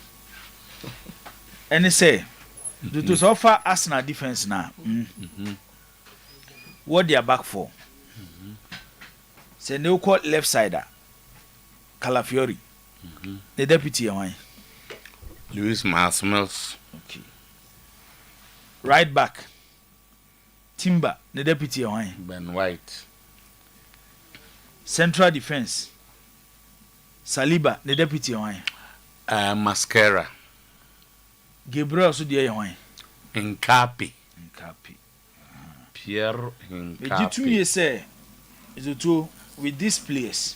And they say to so far Arsenal defense now. What they are back for? Say no call left sider. Calafiori. The deputy why? Luis Masmels. Okay. Right back. Timber. The deputy why? Ben White. Central defense. Saliba the deputy wine. Mascara. Gabriel so dey wine. Nkapi. Pierre The Nkapi. G2 years say is to with these players.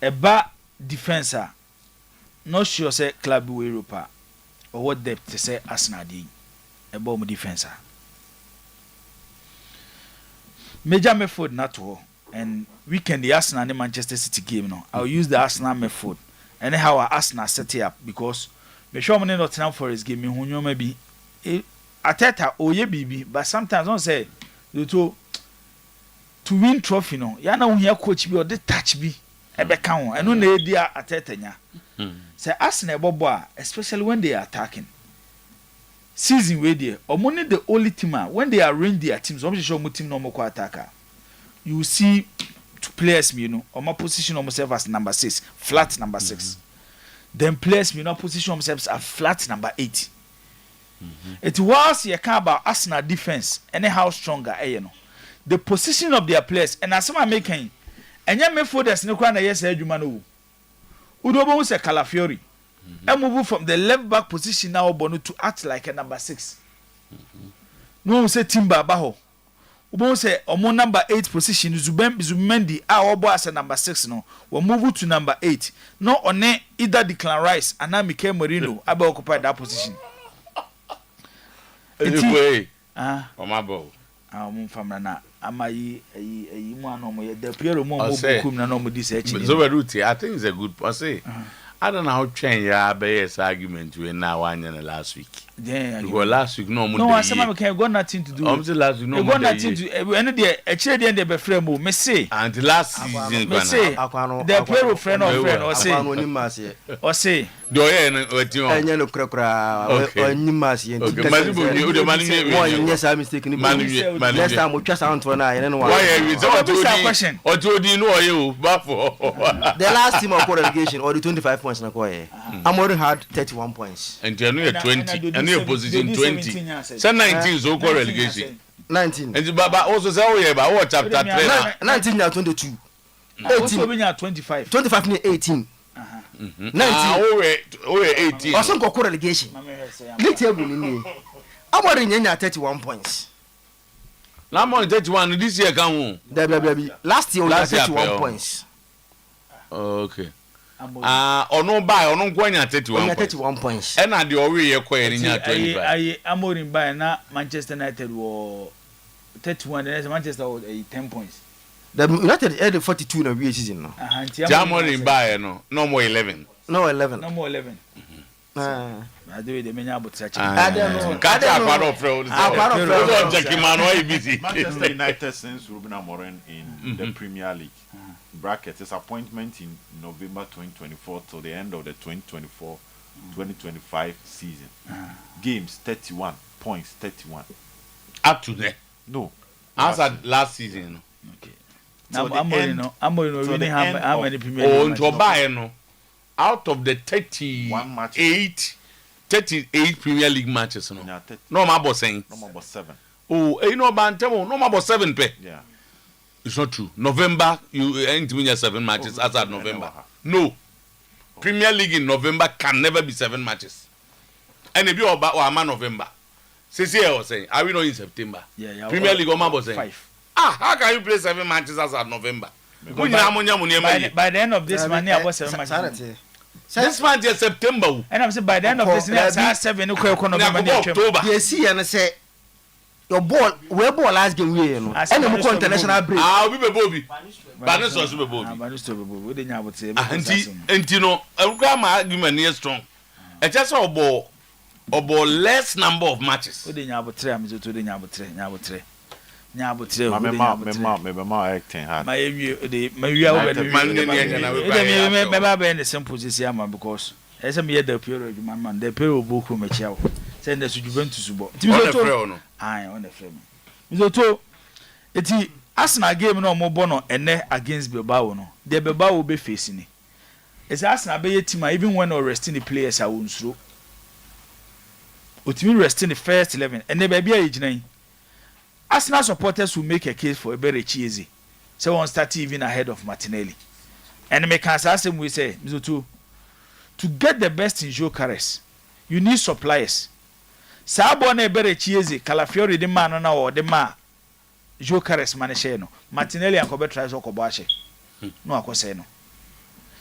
A bad defenser. Not sure say club will Europa or what depth to say Arsenal dey. A bomb defenser. Major method not to and weekend the Arsenal and the Manchester City game now. I'll use the Arsenal method. Anyhow Arsenal set it up because me sure money not Nottingham Forest game me who maybe Ateta oye bibi but sometimes don't say to win trophy no ya na wo coach bi or the touch bi e be kan ho eno na edi Ateta nya say Arsenal bobo especially when they are attacking season wey there omo the only team when they arrange their teams omo show team no more attacker you see two players you know omo position themselves as number 6 flat number 6 then players you know position themselves as flat number 8 it was you can about Arsenal defense and how stronger you know the position of their players and as I'm making and you may for this no kwa na yes adwuma no udobo say Calafiori and move from the left back position now Bono to act like a number 6 no say Timber Baho ubo say omo number 8 position Zubendi obo as a number 6 no we move to number 8 no one either Declan Rice and Mikel Merino aba occupy that position. Anyway, Omabo. Famna na amayi mu anomo ye the Piero mo bukum na no mo dis echi. So I think it's a good say. I don't know how train ya be argument we now one last week. Yeah, because last week no I say I got nothing to do. Last week no got nothing to any there actually the end be frame me say. And last season me say the Piero friend or say do ye no wetin on enye no krakra onimasi enti yes I mistake ni next time we try sound for na ye no why you say Otuo-Acheampong no oye o bafo the last team of relegation or the 25 points na ko ye Amorim had 31 points and you know 20 and your position 20 say 19 so call relegation 19 and baba also say Oyeba what chapter 3 19 na 22 18 25 ni 18 19 18 also go relegation league table ni Amorim nyanya 31 points na more 31 this year can who last year we had 31 points okay ono buy ono kwanya 31 points and na the owe ye kwa nya 25 Amorim buy na Manchester United wo 31 and Manchester was 10 points. The United had 42 in the season no. Amorim buy no more 11. No more 11. I do the many about such. I don't know. Manchester United since Ruben Amorim in the Premier League. Bracket his appointment in November 2024 till the end of the 2024-2025 season. Games 31, points 31. Up to there. No. As at last season. Okay. Now Amorim really how many Premier League matches? Out of the 38 Premier League matches no about saying no about 7. Oh, you know Bantemo no about 7 pe. Yeah. It's not true. November you ain't win 7 matches as at November. No. Premier League in November can never be 7 matches. And if you are about November. Since I was saying, are we not in September? Yeah. Premier League was saying 5. How can you play 7 matches as at November? By the end of this month, I was 7 matches. This month is September. And I'm saying by the end of this year, 7 October. Yes, see, and I say your ball, where ball last game, you know, and the international break. I'll be Bobby. Banis was Bobby. We didn't have to say, and you know, a grammar argument is strong. I just saw a ball less number of matches. We didn't have a tray, I'm to the Nyabotre. The same position because as a mere the period man the period book me chiao send the Juventus bo on the frame so eti Arsenal game no mo bono ene against Bilbao no the Bilbao will be facing it's Arsenal be team even when resting the players are unsuro otimi resting the first 11 and the baby are Arsenal supporters will make a case for a better cheesy. So one start even ahead of Martinelli. And me can say we say to get the best in Jokeres, you need suppliers. Sabo na ebere chieze Calafiori de man na o de ma Jokeres manishe no. Martinelli and Kobe tries okobache. No akose no.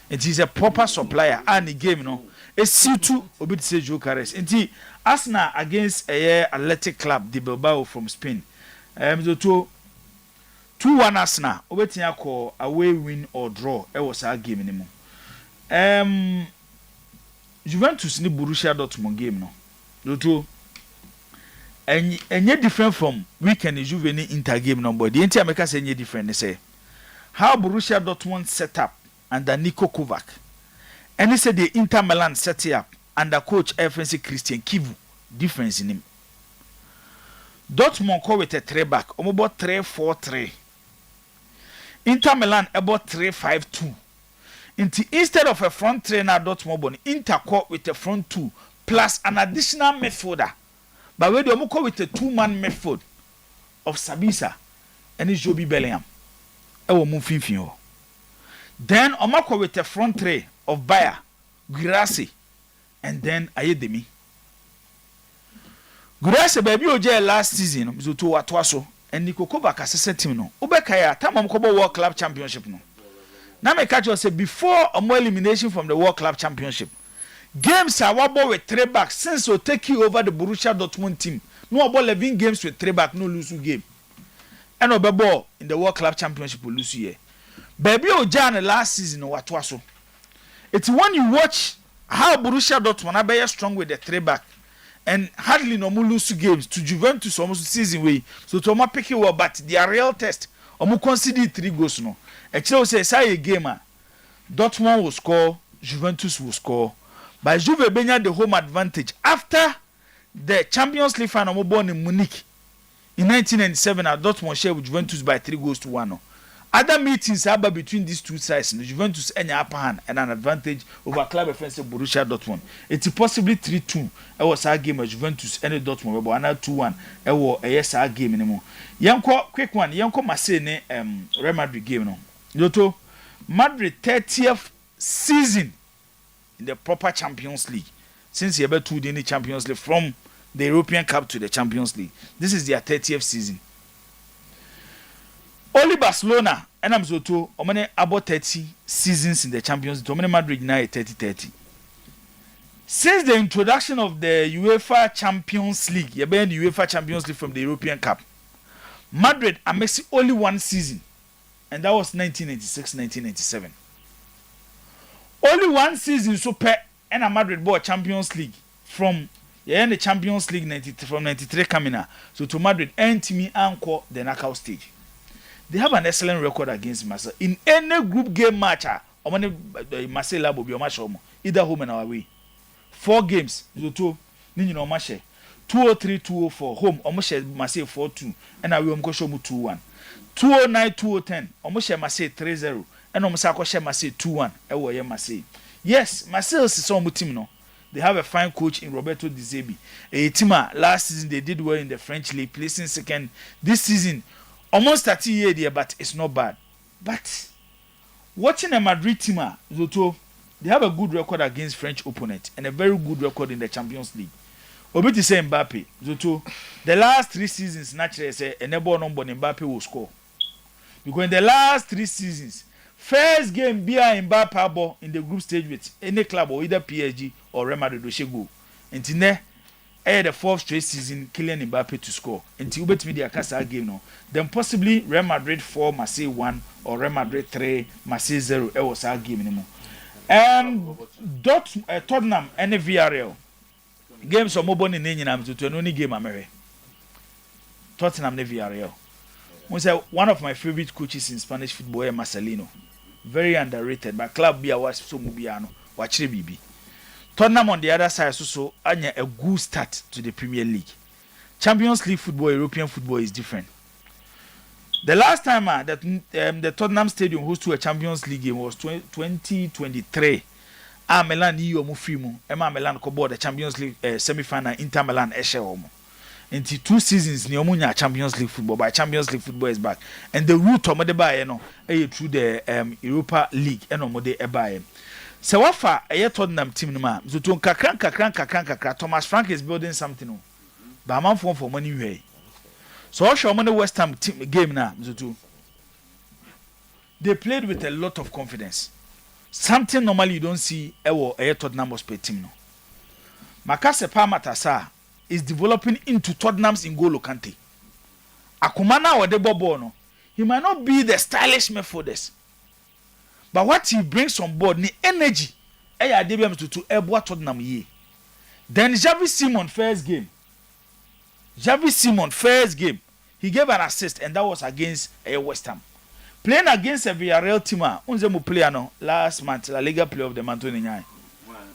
It is a proper supplier and the game no. Esitu obi say Jokeres. Nti Arsenal against a Athletic Club de Bilbao from Spain. To 2-1 Arsenal obetia call away win or draw e was our game anymore. Juventus ni Borussia Dortmund game no to enye different from weekend Juve ni Inter game no, but the Inter make us enye different. They say how Borussia Dortmund set up under Niko Kovac, and he said the Inter Milan set it up under coach FNC Christian Kivu. Difference in him. Dortmund call with a 3 back, about 3-4-3. Inter Milan about 3-5-2. Instead of a front 3 now Dortmund born, Inter call with a front 2 plus an additional midfielder. But we do call with a 2-man midfield of Sabisa and it's Joby Bellingham. Ewo move Then Omako with a front 3 of Bayer, Girassi, and then Ayedemi. Girassi baby oje last season so to Otuo-Acheampong and Niko Kovac assistant team no. Obekaya time Omkobo World Club Championship no. Now me catch you say before Omo elimination from the World Club Championship. Games are wabo with 3 backs since we take you over the Borussia Dortmund team. No about 11 games with 3 back no lose game. And Obebo in the World Club Championship will lose here. Baby Ojan last season no Otuo-Acheampong. It's when you watch how Borussia Dortmund are very strong with the 3 back and hardly no more lose games to Juventus almost season way. So to ma pick you up, but their real test omo consider 3 goals no. Actually say say a gamer Dortmund will score, Juventus will score. But Juve benya the home advantage after the Champions League final born in Munich in 1997 at Dortmund share with Juventus by 3-1 no. Other meetings are between these two sides. The Juventus any upper hand and an advantage over club offensive Borussia Dortmund. It's possibly 3-2. It was our game of Juventus and Dortmund, but another 2-1. It was a yes our game anymore. Yanko quick one. Yanko Marseille ne Real Madrid game no. Yoto Madrid 30th season in the proper Champions League since he ever toured any Champions League from the European Cup to the Champions League. This is their 30th season. Only Barcelona and I'm so too about 30 seasons in the Champions League. Omane Madrid now 30-30. Since the introduction of the UEFA Champions League, you been the UEFA Champions League from the European Cup. Madrid are missing only 1 season, and that was 1996-1997. Only 1 season so per and a Madrid bought Champions League from the Champions League 93 from 93 coming out. So to Madrid and me anchor the knockout stage. They have an excellent record against Marseille. In any group game match, Marseille lab will be match either home and away. 4 games, 2 match 203, 204 home, almost Marseille 4-2, and I will go show 2-1. 209, 210, almost Marseille 3-0, and almost Marseille 2-1. Ewo Marseille. Yes, Marseille is some team no. They have a fine coach in Roberto De Zerbi. A team last season they did well in the French league, placing second. This season almost 30 years there, but it's not bad. But watching a Madrid team, they have a good record against French opponent and a very good record in the Champions League. Obiti say Mbappe, the last 3 seasons naturally say a never number Mbappe will score. Because in the last 3 seasons, first game beer Mbappe ball in the group stage with any club or either PSG or Real Madrid will go. And today, the 4th straight season, Kylian Mbappe to score. Until you bet me the Akasa game now. Then possibly Real Madrid 4, Marseille 1, or Real Madrid 3, Marseille 0. It was our game anymore. And Tottenham and VRL games are more born in England to an only game America. Tottenham and VRL. One of my favorite coaches in Spanish football, Marcelino. Very underrated, but club B was so mubiano. Watch the BB. Tottenham on the other side so anya a good start to the Premier League. Champions League football, European football is different. The last time that the Tottenham Stadium hosted a Champions League game was 2023. Milan iyo mu free mu. Milan ko board the Champions League semi-final Inter Milan eshe homo. Into 2 seasons ni omunya Champions League football, but Champions League football is back. And the route omode buy no through the Europa League and omode e buy. So wafa Tottenham team no ma. So to kakran Thomas Frank is building something no. But man for money way. So I show the West Ham team game now. They played with a lot of confidence. Something normally you don't see a Tottenham Hotspur team no. Makase Pamatasa is developing into Tottenham's N'Golo Kante. Akumana or the Bobo no. He might not be the stylish Methodist. But what he brings on board the energy. To Ebwa Tottenham ye. Then Javi Simon first game. He gave an assist and that was against West Ham. Playing against a Villarreal team, unzemu player no last month La Liga player of the month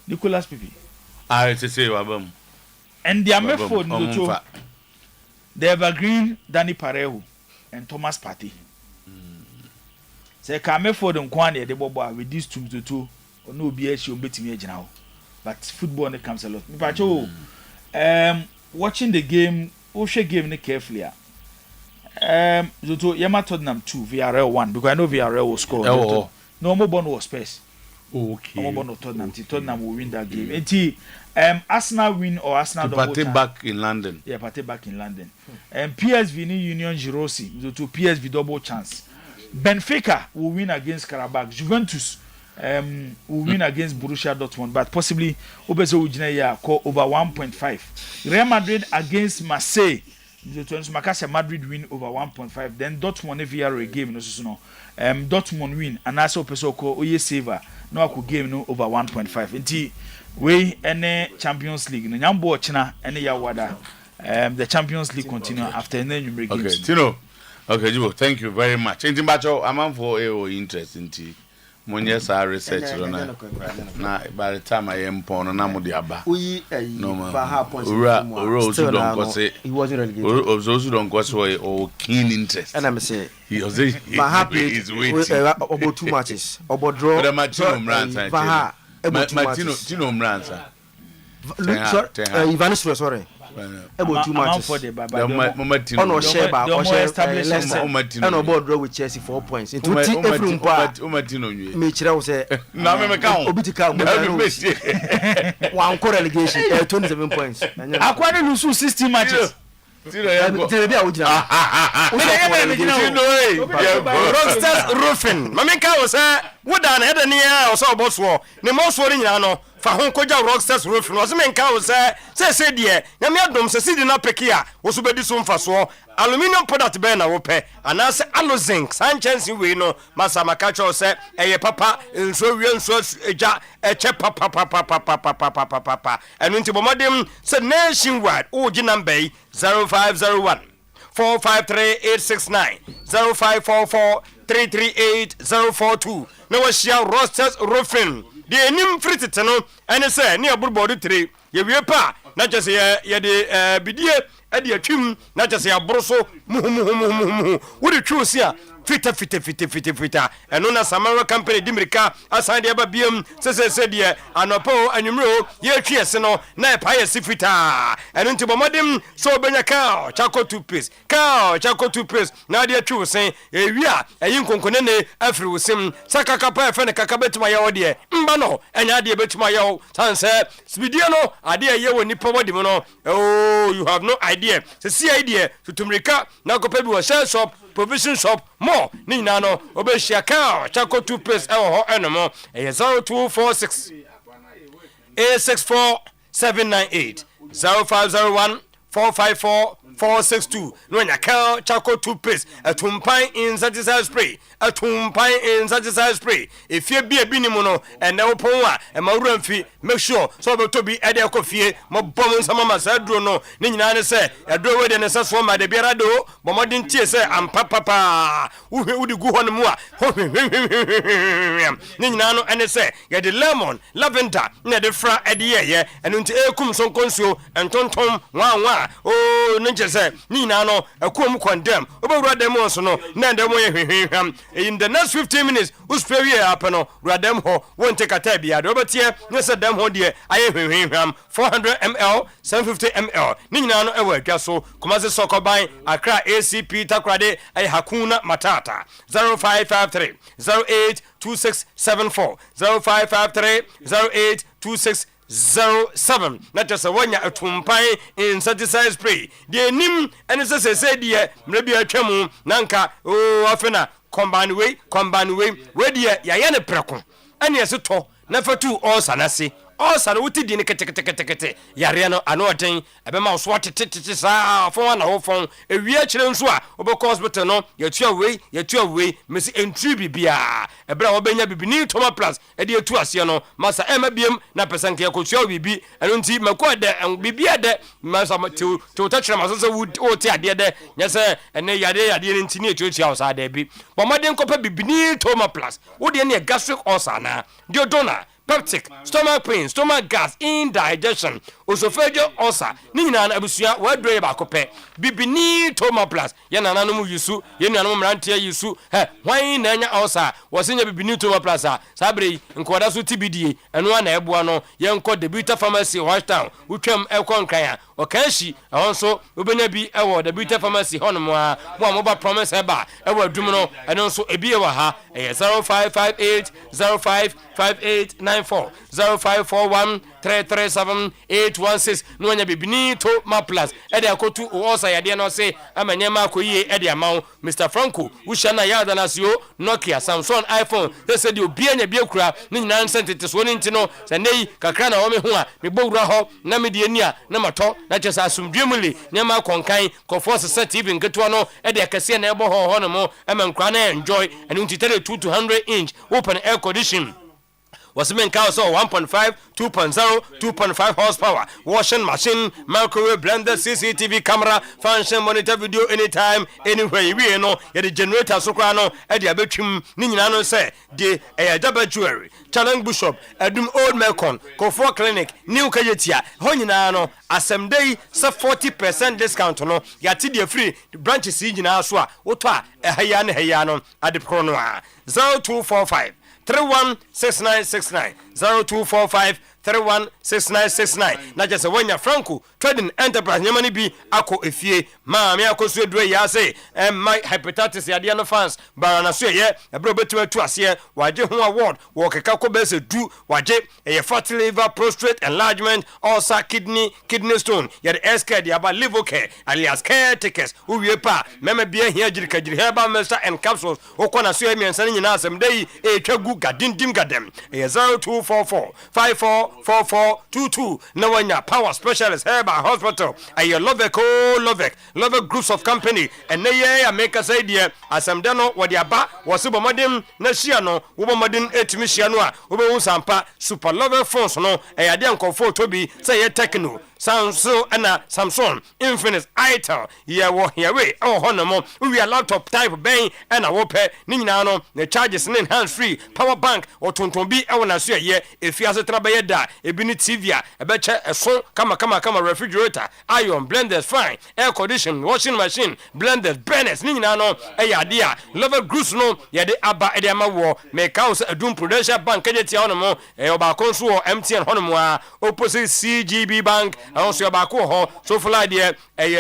Nicolas Pepe. And their midfield the evergreen Danny Parejo and Thomas Partey. Say come for them kwani de bobo with these 2-2 or no be issue betimi agina. But football it comes a lot. Watching the game, game carefully. Zoto Yama Tottenham 2, VRL 1 because I know VRL will score. No more born was space. Okay. No more born Tottenham will win that game. Arsenal win or Arsenal party back in London. Yeah, party back in London. PSV ni Union Girosi. Zoto PSV double chance. Benfica will win against Karabakh. Juventus will win against Borussia Dortmund, but possibly over 1.5. Real Madrid against Marseille. Madrid win over 1.5. Then Dortmund VRA game Dortmund win and also Pesoko Oyerepa no ako game no over 1.5. Inti we any Champions League no nyambo china any yawada. The Champions League continue after any numeric games. Okay, Tino. Okay, Jibo, thank you very much. Inti bacho amam for interest inti. Monye sa research na by the time I am pon na mo de aba. No man. Also don't go say he wasn't relegated. Also don't go say or keen interest. And I'm say he was waiting. About 2 matches. About draw. The Martino Mranza. Martino Mranza. Ivan sorry. About 2 matches. No share back. And about draw with Chelsea 4 points. Into every part. Mitchell was a Obitica. One relegation. 27 points. I quite lose 60 matches. Rockstars roofing. Mamika was what done head near or so boss war. The most worrying for home koja Rockstars roofing was menka was say dear. Yamiadom se sidi na pekia was be this one for so aluminium product be na wope and as allo zinc Sanchez we no masa makacho say papa so we so eja eche papa and unti bomodem say nationwide oji number 0501 453-869 0544-338-042 no was share Rockstars roofing the nim free no and say near body 3 ye we pa na just ye de bidie e de atwim na just ye abroso mu wo de choose here fita eno na Samara company dimirika asan de babiem se de anopo anwumro ye atwiese no na e pa ye sifita eno ntibomodem so benya ka chako toothpaste na de atwusen ewia eyin konkonene afri wosim saka kapa efe ne kaka betima ye ode mba no enya de betima ye sanse bidie no ade ye woni pomodem no oh you have no idea se see idea tutumrika na kopa bi wo shop provision shop more ni na no obehia ka chako toothpaste ho enomo 0246 864 798 0501 454-462 no nya ka chako toothpaste atumpan insecticide spray if you be a binimu no and na opon a e mawura mfi make sure so be to be e de akofie mo bom nsama masadro no ni nyina ne se edro we de ne saso ma de biara do bomodin tie se ampapapa udi gu ho ne mu a ni nyina no ene se ye de lemon lavender na de fra e de ye enu nti ekum so konsuo entontom nwa oh ninja say ni na no akom condemn obewura dem so no na dem ye hwehwehwam in the next 15 minutes uspre happen no radem ho won't take a tab ya do betie ne say dem ho de aye hwehwehwam 400 ml 750 ml ni na no ewa adwa so Kumasi Sokoban Accra ACP Takrade ay Hakuna Matata 0553 082674 0553 082607 na just wanya atumpan in satisfied spray de nim ene se de mrebi atwamu nanka o afena combine way we de ya ye ne preko ene se to na fatu all sanase Osana wuti di ne kete yare no ano den ebema so tete saa fon na wo fon ewie kire nso a obekọ hospital no yatua we mesi entry bibia ebra wo benya bibini Toma Plus e de etu ase no masa emabiem na pesanke yakotua bibi eno nti mako de bibia de masa to touch na maso wo ti ade de nyese ene yade ne nti ne etuatua wo saa de bi bomade nkopa bibini Toma Plus wo de ne gastric ulcer na diodona peptic, stomach pain, stomach gas, indigestion, esophageal ulcer. Ni nyina na abusua wa dre ba kope. Bibini Toma Plus. Ye na nanu mu yusu, ye nanu mrantie yusu. Hwan na nya ulcer. Wosinya bibini Toma Plus a. Sabre nkwada so tibidie. Eno na eboa no. Ye nko Debuta Pharmacy Washington. Utwam ekon kan a. Okanshi ehonso obenya bi ewo Debuta Pharmacy hono a. Mo ba promise eba. Ewo adum no. Eno nso ebi ewa ha. 0558 055894 0541 337 816 no nya bibini Toma Plus e de akotu osa yade no se amanyema akoyie e de amaw Mr Franco ushana yada na sio Nokia Samsung iPhone they said obi anya bi akura ni nyina nsentete so ni ntino se nei kakra na wo me ho a me bowura ho na me de ani a na mato na chesa asumdwemuli nyama konkan kofo se TV nketo no e de akase na ebo ho no mo amankra na enjoy and untitere 2 to 100 inch open air condition was men cow so 1.5 2.0 2.5 horsepower washing machine microwave blender CCTV camera function monitor video anytime anywhere we no ya the generator so kra no e de abetwim ni nyina no say de double jewelry challenge bishop adum old melcon Kofo clinic new kayetia ho nyina no asem day say 40% discount no ya ti de free branches nyina so a woto a ehaya ne heya no ade pro no a 0245 316969 0245 316969 na just wanya Franco trading enterprise nyamani bi ako efie ma me akoso edure ya say my hepatitis ya no fans barana so ye ebro betu atu ase waje ho award wo keka ko be se du waje fatty liver prostate enlargement ulcer kidney stone ya the SK dia ba liver care alias caretakers uwie pa mema bia hia jirikajiri heba mesa and capsules okona so emiensa nyina asem dei etwagu gadindim gadem 0244 544422 na wanya power specialist herba hospital ayo Lovec groups of company and ye America say there asem no wodi aba wose bomodem na hia no wo bomodem etimi hia no a wo be hu sampa super Lovec phones no ade ankofo tobi say ye techno Samsung Infinix Itel ye wo here we honomo we a laptop type ben and a wope ni nyina no the charges in hands free power bank or tonton bi e wona so ye if you as trabaye da ebi ni TV a e be che eso kama refrigerator iron blenders fine air condition washing machine blenders burners ni nyina no e ya de a level groups no ye de aba e de ma wo me council adum prudential bank e tia honomo e oba konso MTN honomo a opposite CGB bank also abako ho so fly there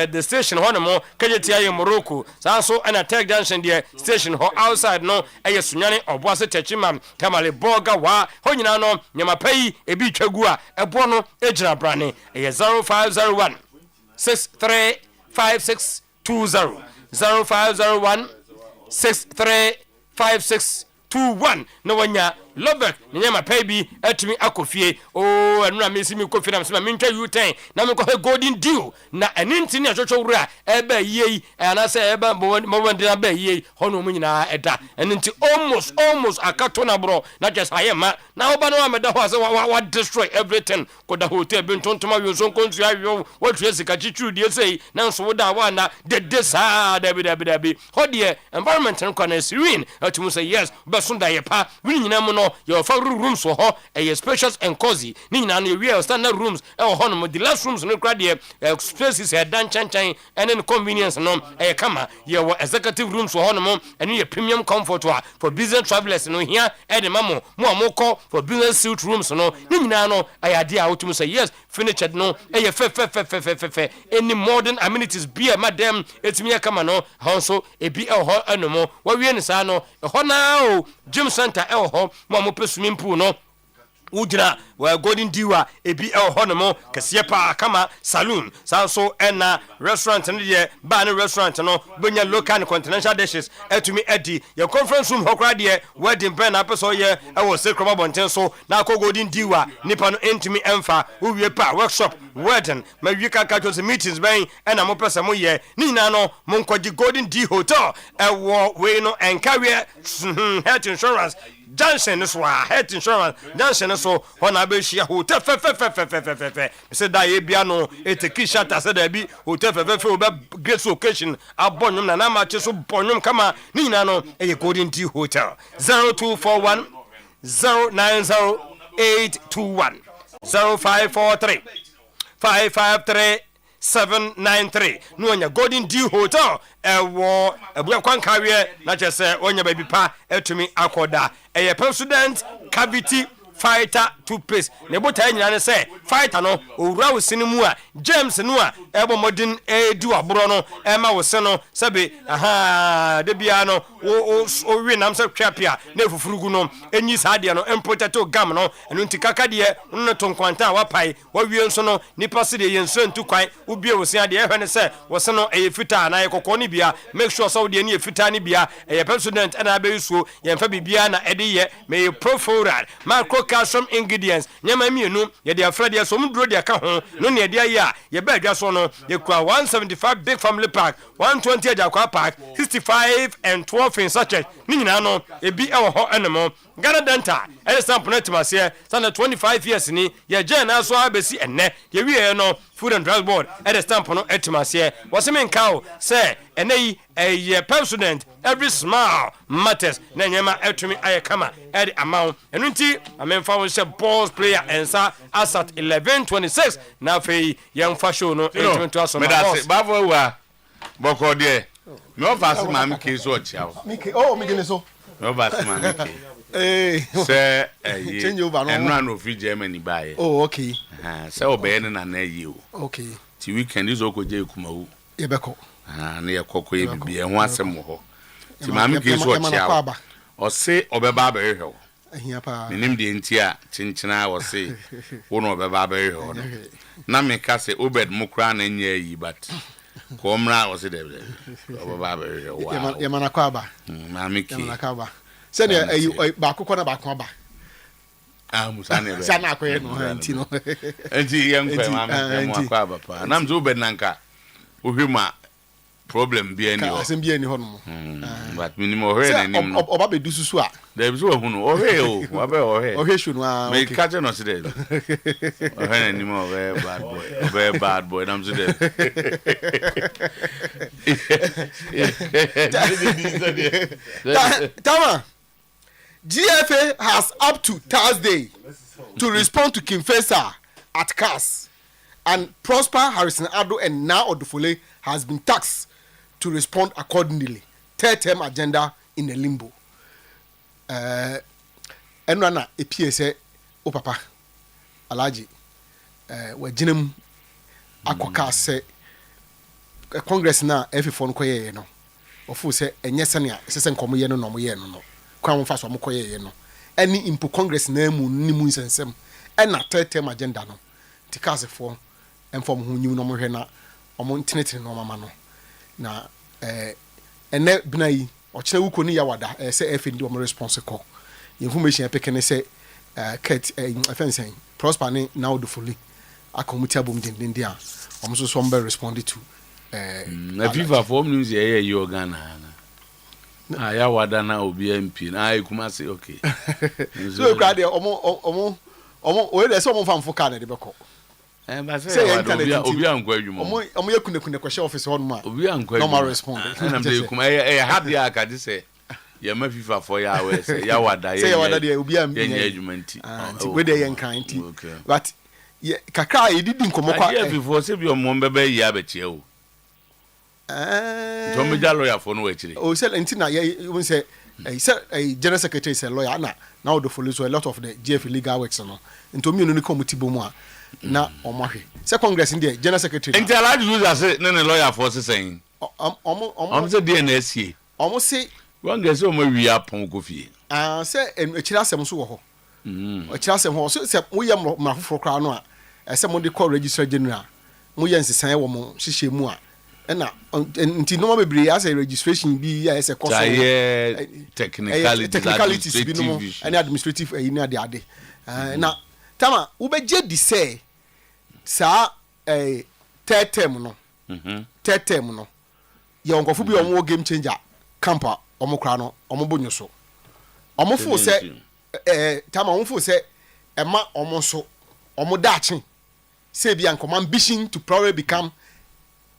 the station ho no mo kajetia ye Morocco so and attack junction there station ho outside no sunyane oboase techimam kamale boga wa ho nyina no nyama pai ebi twagu a ebo no ejina brane 0501 635620 0501 635621 no wanya Lovec nyama pai bi atumi akofie enura mesi mi kofi na me ntwa U10 na me ko golden deal na eninti ne atwotwo wura ebe yei na say ebe mo ndina be yei hono mu nyina eda eninti almost akato na bro na just ayema na oba no ameda ho ase wa destroy everything koda hotel bi ntontoma wi so nkontu ayo watue sika chichu die sei na nso woda wa na de sa dabi ho de environment nko na serene atumu say yes be so da ye pa wi nyina mu no ho your rooms wɔ hɔ ɛyɛ spacious and cozy ni nyina no we standard rooms ɛwɔ hɔ no the last rooms no kra de spaces ɛdan chanchen and convenience no ɛyɛ kama yɛwɔ executive rooms wɔ hɔ no mo ɛno yɛ premium comfort for business travelers no here ɛde ma mo a mokɔ for business suite rooms no ni nyina no ɛyɛ ade a wotum say yes furniture no ɛyɛ fɛ any modern amenities be madam etimi yɛ kama no hɔ so ebi ɛwɔ hɔ ɛno mo wɔwie ne saa no ɛhɔ na o gym center ɛwɔ hɔ mo pɛ swimming pool no ujira wa golden diwa ebi ɛwɔ hɔ no mo kɛseɛ paa kama saloon sanso ɛna restaurant no deɛ bar no restaurant no benya local and continental dishes ɛtumi ɛdi yɛ conference room hɔ koraa deɛ wedding bɛn na apɛ sɛ ɔyɛ ɛwɔ sekroma bɔnten so na akɔ golden diwa nipa no ɛntumi ɛmfa wowie pa workshop wedding ma wie kaka twɛ sɛ meetings bɛn ɛna mo pɛ sɛ mo yɛ ne nyinaa no mo nkɔgye golden D hotel ɛwɔ wei no ɛnkaweɛ health insurance Johnson is why health insurance Johnson so when I be share hotel fe say da ye bia no eteki shata say da bi hotel fe great occasion abonum na na match so bonum kama ni nyina no e golden tea hotel 0241 090 821 0543 553 793 no nya golden dew hotel ewo ebu kwan kawe na chese onya baby pa etumi akoda eye president cavity fighter toothpaste ne bota nyina ne say fighter no owura wo sinimu a James no a ebo modern edu aboro no ema wo se no sebe aha de bia no o wi nam se twapia na efufurugu no enyi saade no empotato gam no enu ntikaka de no tonkwanta wa pai wa wie nso no nipa se de yenso ntu kwan ubie wo se ade ehwe ne se wo se no eye fita na ye kokko ni bia make sure so de ne fita ni bia eye president na be yusuo yemfa bibia na ede ye me proforal macro calcium ingredients nyama mienu ye de afra de so mduro de ka ho no ne de aye a ye ba adwa so no ye kura 175 big family pack 120 ajakwa pack 65 and 12 in sachet ni nyina no ebi ewo ho enemo Ghana Denta ele sample na timase sana 25 years ni ye je na so abesi enne ye wie no food and drug board ele stamp no etimase waseme nka say ene yi president every smile matters na nyema etumi ayekama edi amount enunti amenfa won se balls player ensa asat 1126 na fe yemfa show no etumi to aso na boss bavo wa boko de me offer ma me ke so chia Mike oh me gene so me offer ma me ke say change over no enra no fi Germany buy oh okay say obey na na yi o okay ti weekend is okoje kumawu ye beko na ye kokko ye bibie ho asem ho ti ma me ke so chia o se obeba ba hwe ahia pa nim de ntia chinchina wo se wo no obeba ba hwe no na me ka se obed mukra na nya yi but komra wo se de obeba ba hwe wa ye mana kwa ba ma me ke ye mana kwa ba se ne ba kokko na ba kwa ba musane be sana akwe no anti no anti yan kwa ma me kwa ba pa na mzo obed nanka ohwema problem bi ani ho asem bi ani ho no but minimum ohe na nim no oba be du susu a there be so hunu ohe o wa be ohe shu no a me catch no see there ohe na nim ohe bad boy nam so there Tama GFA has up to Thursday to respond to Kim Fesa at CAS, and Prosper Harrison Ado and Na Odufole has been tasked to respond accordingly. Third term agenda in a limbo. Enrana EPSA o papa Alaji we jinem akoka se Congress na every koye no ofu se enye sene sese nkomo ye no no mo ye no kwa mo fa so mo koye ye no any impo Congress na mu ni mu nsensem na third term agenda no tikasefo enfom ho nyimu no mo hwe na omo ntenetene no mama no na ene bina yi okire wuko ni yawada se FND omo response call information epekene se ket offense Prosper ni na Odufuli akomuti abom dindin dia omo so mbe respond to na FIFA form news ye ye Ghana na ya wada na obi MP na ikuma say okay so crowd omo we dey say omo famfo ka na de beko ba say obi ankwa adwuma omo yakune kwahye office ho no ma obi ankwa normal respond na mde ikuma e hard ya ka de say ya ma FIFA for ya we say ya wada say ya wada dey obi am ya adwumanti we dey yan kan ti but kakra e didi nkomo kwa ya before say bi omo bebe ya be che o to me ja lawyer for no we chire o say ntina ya won say general secretary say lawyer na o do follow so a lot of the GF legal works no nto mi no ni committee bomu a na omahwe say congress in there general secretary nti alhaji user say ne lawyer for saying omo say DNSA omo say wan get so mo wi apon ko fie say ekira asem so wo ho ekira asem ho so say mo yam ma foforo kra no a say mo de call registrar general mo yen sesan wo mo hihye mu a na nti no bebre as a registration bi as a course technicalities bi no any administrative ni ade na tama wo be je di say sa third term no ye onkofo bi omo game changer camper omo kra no omo bonyo so omo fo say tama omo fo say ema omo so omo dachi say bi an ambition to probably become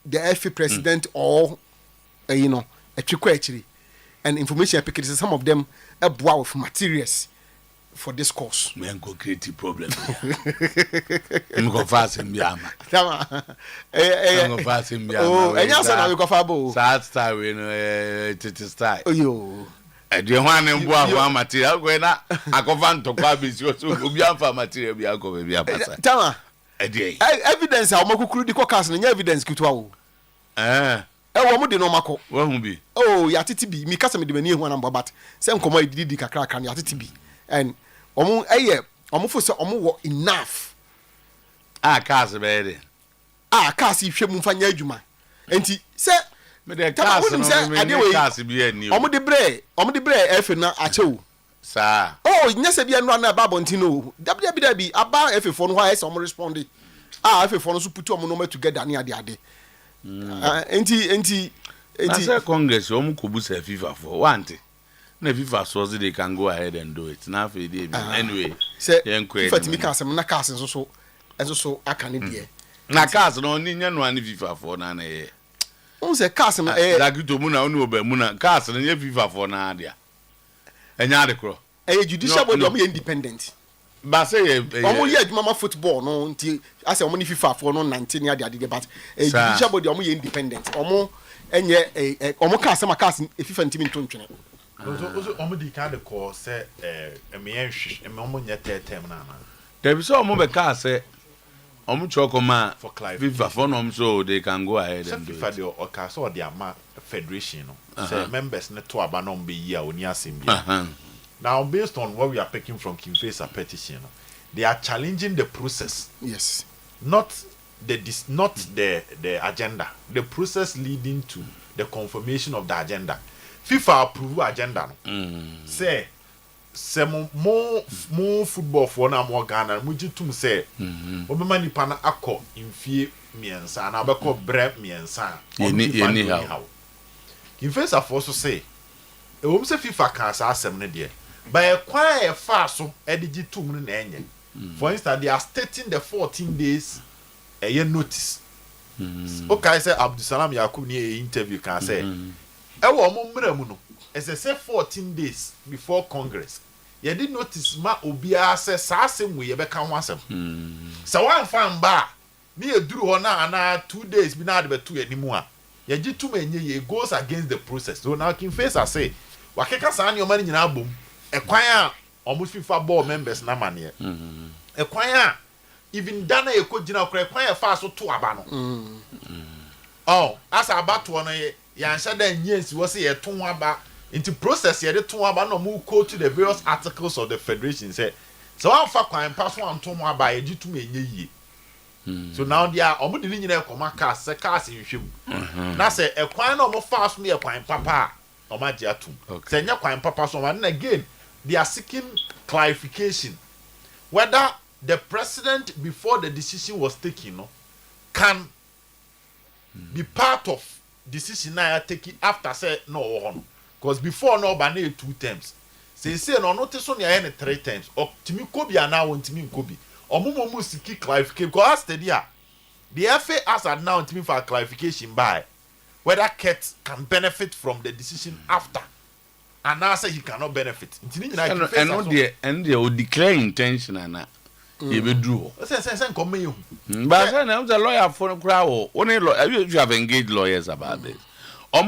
the FA president or a trickle actually and information package. Some of them a bow with materials for this course. Man, go create problem. I'm go fast in Biama. I'm go fast in Biama. Oh, and you say you go fabo. Sad style, to style. Oh yo. The one in boa material go na. I go van to kwabi so Biama material bi go be Biama. Tama. Evidence a omokukuru di caucus no evidence kitwa wo wo mo de no mako wo hu bi ya titi bi mi kasa me de mani ehu anamba but say nkomo ididi kakra kan ya titi bi and omo fo say omo wo enough cars be de cars hwe mu fanya adwuma enti say me de cars no me cars bi ani omo de bre efe na achewo sa nyese bia no na babo ntino dabia bi aba efefo no ha ese omo respond efefo no so put omo no together na ade enti say congress omo kobusa FIFA for want na FIFA so they can go ahead and do it na for dey anyway say FIFA timi ka asem na cars so aka ne de na cars no ni nya no ani FIFA for na na ye on say cars na dagito mu na onu oba mu na cars na nya FIFA for na dia enya de kro judicial body omo independent ba say omo ye adwuma football no nti ase omo ni FIFA for no 19 ya de but judicial body omo ye independent omo enye omo ka asema cars FIFA ntimi ntontwene ozo omo di ka de ko say me yenhwe me omo nye term na na there be so omo be ka say omo choko ma FIFA for no so they can go ahead and do FIFA it de o ka so de ama federation no say members ne to aba no be year oni assembly. Now, based on what we are picking from Kimfesa petition, they are challenging the process. Yes. Not the agenda. The process leading to the confirmation of the agenda. FIFA approve agenda. Say more football for na more Ghana. Mujitum say, obema nipa na akọ infie miensa na abekọ bre miensa. Anyhow. Kimfesa for so say, say FIFA can say asem ne de. By a quiet fast so edigi 2 na enye. For instance, they are stating the 14 days a year notice. Okay, say Abdusalam Yakub ni interview can say wo omo mu no say 14 days before Congress. You did notice ma obia say sa asem we ye beka ho asem. So one fan ba ni eduru ho na 2 days bi na de betu animu a. Ye gi 2 enye ye goes against the process. So now Kimfesa say wakeka sa ani o mani nyina abom. Ekwan a almost FIFA board members na mane ekwan a even dana ekogina okra ekwan a fa so to aba no asa abato no ye yanhya da nyensi wo se ye to aba into process ye de to aba no mu go to the various articles of the federation say so one fa kwan pass one to aba ye gitu enye yie so now they are omo de nyina ekoma cars se cars nhwem na se ekwan na omo fa so ne ekwan papa omo agi atum se nya kwan papa so one again they are seeking clarification whether the president before the decision was taken can be part of decision now taken after say no because before no ban 2 terms say no notice on ya 3 terms or timi kobi ana won timi kobi omomo seeking clarification because study the FA has announced me for clarification by whether Kets can benefit from the decision after and now say he cannot benefit. And they will declare intention and you will do. But I said the lawyer for a crowd. Only you have engaged lawyers about this.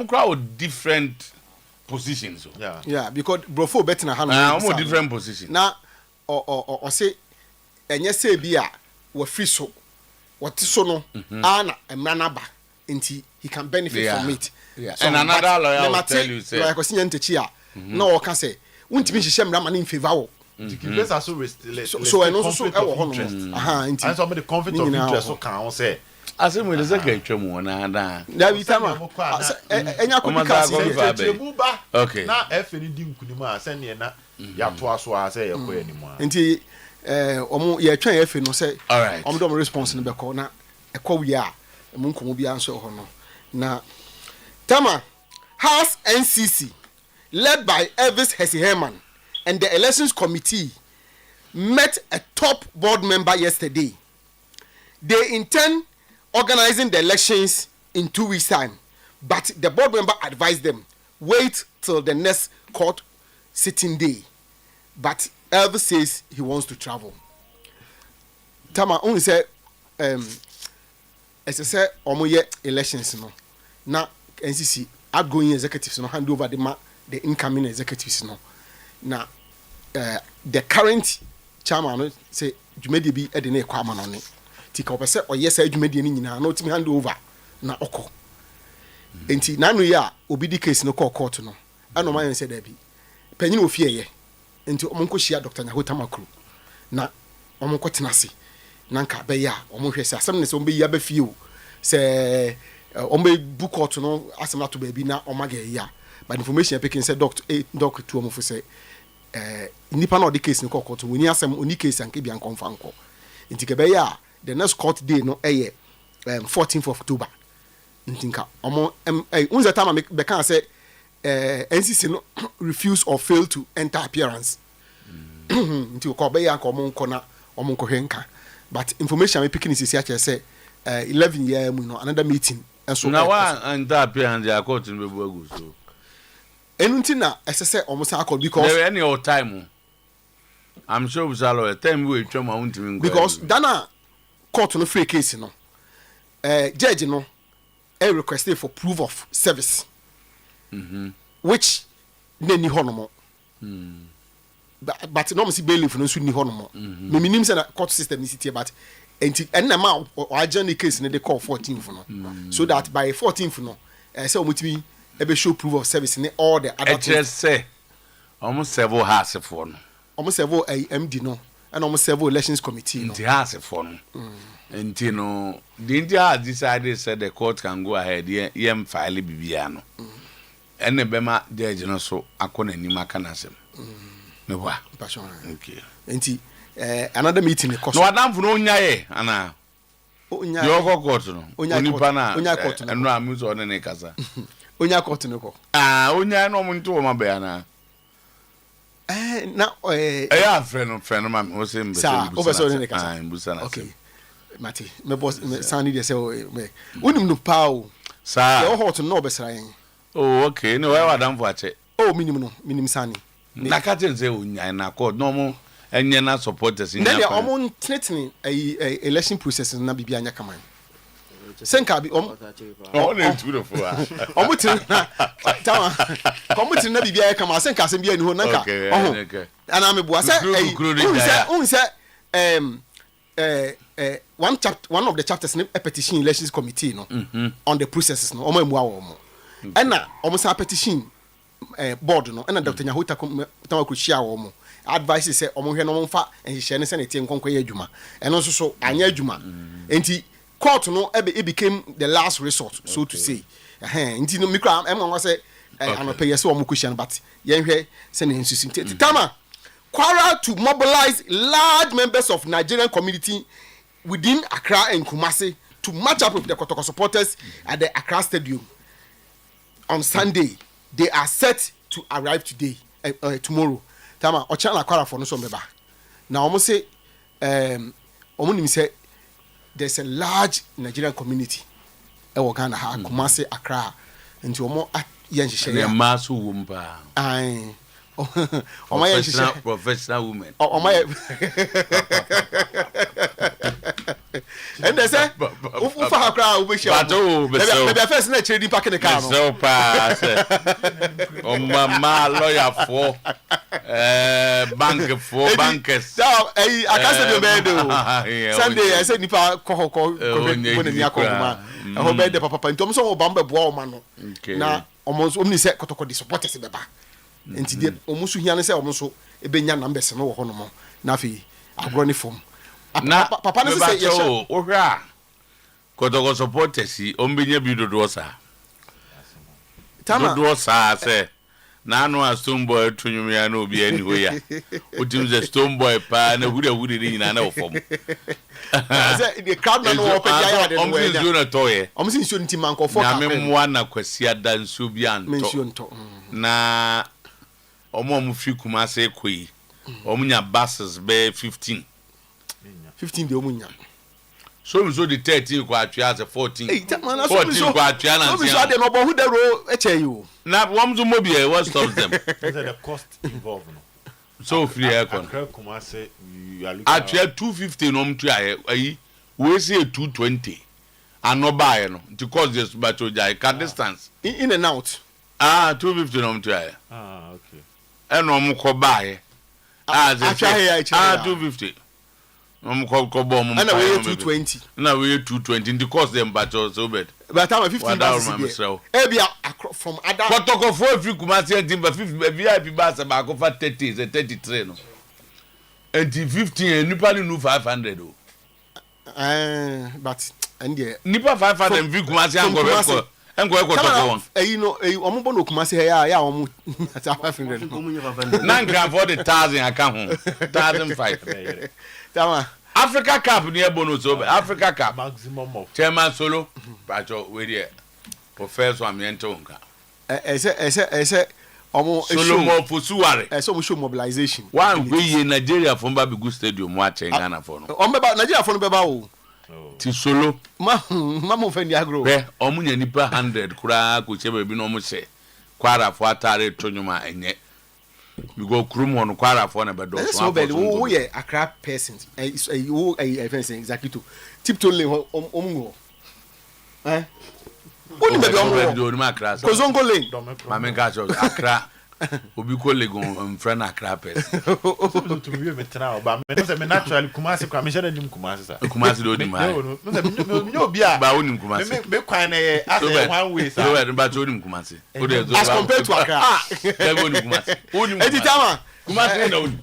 Crowd different positions. Yeah, because Brofo better na hand different positions. Now or say and yes say be we free so what so no ana emranaba nti he can benefit from it. Yeah. So and another lawyer will tell you say like question ntechi no can say untimi hihye mra man in favor wo. Because so and also e wo hono. Nti and some of the conflict of interest so can say asem we say ga twam na da da bi tama enya ko ka okay na efe ni di nkunima asene na ya to aso a say yakọ animu nti omo ye twan efe no say alright omo do response no be ko na ekọ wi a mo nkomo bi anso ho no na Tama House NCC led by Elvis Hesse Herman and the elections committee met a top board member yesterday. They intend organizing the elections in 2 weeks' time, but the board member advised them wait till the next court sitting day. But Elvis says he wants to travel. Tama only say as I say omoye elections no. Now NCC outgoing executives no hand over the incoming executives no. Now the current chairman say dwumadi bi e de na ekwa ama no ne tika opese oyesa dwumadi ni nyina na otimi hand over na okọ enti nanu ya obi di case no court no ano man say da bi panyin ofie ye enti omonko hia Dr. Nyahota Makru na omonko tenase na nka be ya omonhwe se asem ne se ombe ya ba fie o se ombe book court no asem na to ba bi na omage ya but information picking say doctor to omfo say nipa na the case no court woni asem oni case anke bia nkonfa nko nti ke be ya the next court day no 14th of October ntinka omo unza time be kan say NCC no refuse or fail to enter appearance nti ko be ya ko omo nko na omo nko hwenka but information me picking is say 11 year mu no another meeting so na wa enter appearance ya court no be agu so enunti na esese omusa akọ because there any all time I'm sure we shall time we twam awuntimi ngo because dana court no free case no judge no requested for proof of service which nani honomo but no must bailiff no so ni honomo me minim say na court system is here but and ma o agent case no they call 14th no so that by 14th no say omutimi ebe show proof of service in all the other just say almost several house for no almost several MD no and almost several elections committee no the house for no and you know the India decided said the court can go ahead yem file bibia no and the bema judge no so akona ni makanasem me wa passion okay enti another meeting cost no adam for no nyae ana onya yo court no oni pa na eno amuzo one ne kasa onya court no ko onya no mo nto ma be ana na ya friend ma o se mbe se okay mate me boss me sani de say unim no paw sa yo hot no obesra yen oh okay no why wadam for ache minim sani na ka ten say onya na court no mo enye na supporters in na dia omo threatening election process na bibia anya kaman senka bi na nturo fo omo tin na tawa omo tin na bibia kama senka sem bia ni ho nanka ana me boa say one of the chapters in a petition elections committee no on the processes no omo emu awo and na omo sa petition board no and Dr. Nyahota Makru share omo advice say omo hwe no omo fa enhye ne se ne tie nkonko ye adwuma eno so so anya adwuma enti court no it became the last resort so to say enti no mikra em say anope yes omo question but yen hwe se ne nsusu tama Kwara to mobilize large members of Nigerian community within Accra and Kumasi to match up with the Kotoko supporters at the Accra Stadium on Sunday. They are set to arrive today, tomorrow. Tama Ochala Kwara for no so meba. Now almost say say there's a large Nigerian community. Ghana, Kumasi, Accra, and to yenhye ya masu wumpa ai professional women and they say ufa hakra ubeshia maybe first na chere dipa kene ka no so pa o mama lawyer for bankers so I can't say be do Sunday I say nipa ko ni akoma e ho be de papa ntom so obamba boa o ma no na omni se kotoko di supporters beba enti de omusu hia ne se omuso ebenya numbers no wo ho no mo na fi agro ni form na papa ne se ye o hwa kotoko supporters ombenye bi dodo sa dodo sa se na anu a Stone Boy tunyum ya na obi ani ho ya otim ze Stone Boy pa na huri ni nyina na wo form say the crowd na no open ya de no we na toye omsi nsuo nti manko for na memmoa na kwasi ada nsuo bi anto na omo fi kuma se koi omunya buses be 15 de omunya so we so the 13 kwa atwa as 14 14 kwa atwa na so so de no bo hu de ro eche you na womzo mobile what stops them the cost involved no so free aircon kuma say you are looking atwa 250 no mtu ayi we say 220 ano buy no because just bacho jai ka distance in and out 250 no mtu ayi okay eno mko buy atwa here 250 ko bom na we 220 na we 220 because them bacho so bad by time 15 ebia from other kotoko for free kuma say timba 50 VIP bus ba ko fa 30 is 33 no and 15 nipa ni 500 o but and there nipa 500 free kuma say enko kotoko no omo no kuma say ya omo 500 na grant for the 1000 aka ho 1005 tama Africa Cup ni bonus over Africa Cup maximum of chairman solo bacho we there professor amiento nka ese omo solo mo fosuware ese omo show mobilization one we Nigeria from Babigu stadium wa Ghana for no omo beba Nigeria for no beba o ti solo mo fendi agro be omo nya nipa 100 kura ko chebe bi no mo se kwara fo atare tonyuma enye we go krum on kwara for na bedo so bad wo ye Accra person wo fancy exactly to tiptoe lane omo oni be omo do ni Accra ko zongo lane ma me ka cho Accra obi ko legon friend Accra person to be me try ba me no say me naturally Kumasi kwa me share nim Kumasi sa Kumasi do ni ma no me obi a ba woni Kumasi me kwan na ye as one way sa so we ba cho ni Kumasi o de as compared to Accra e go ni Kumasi o ni Tama Kumasi na woni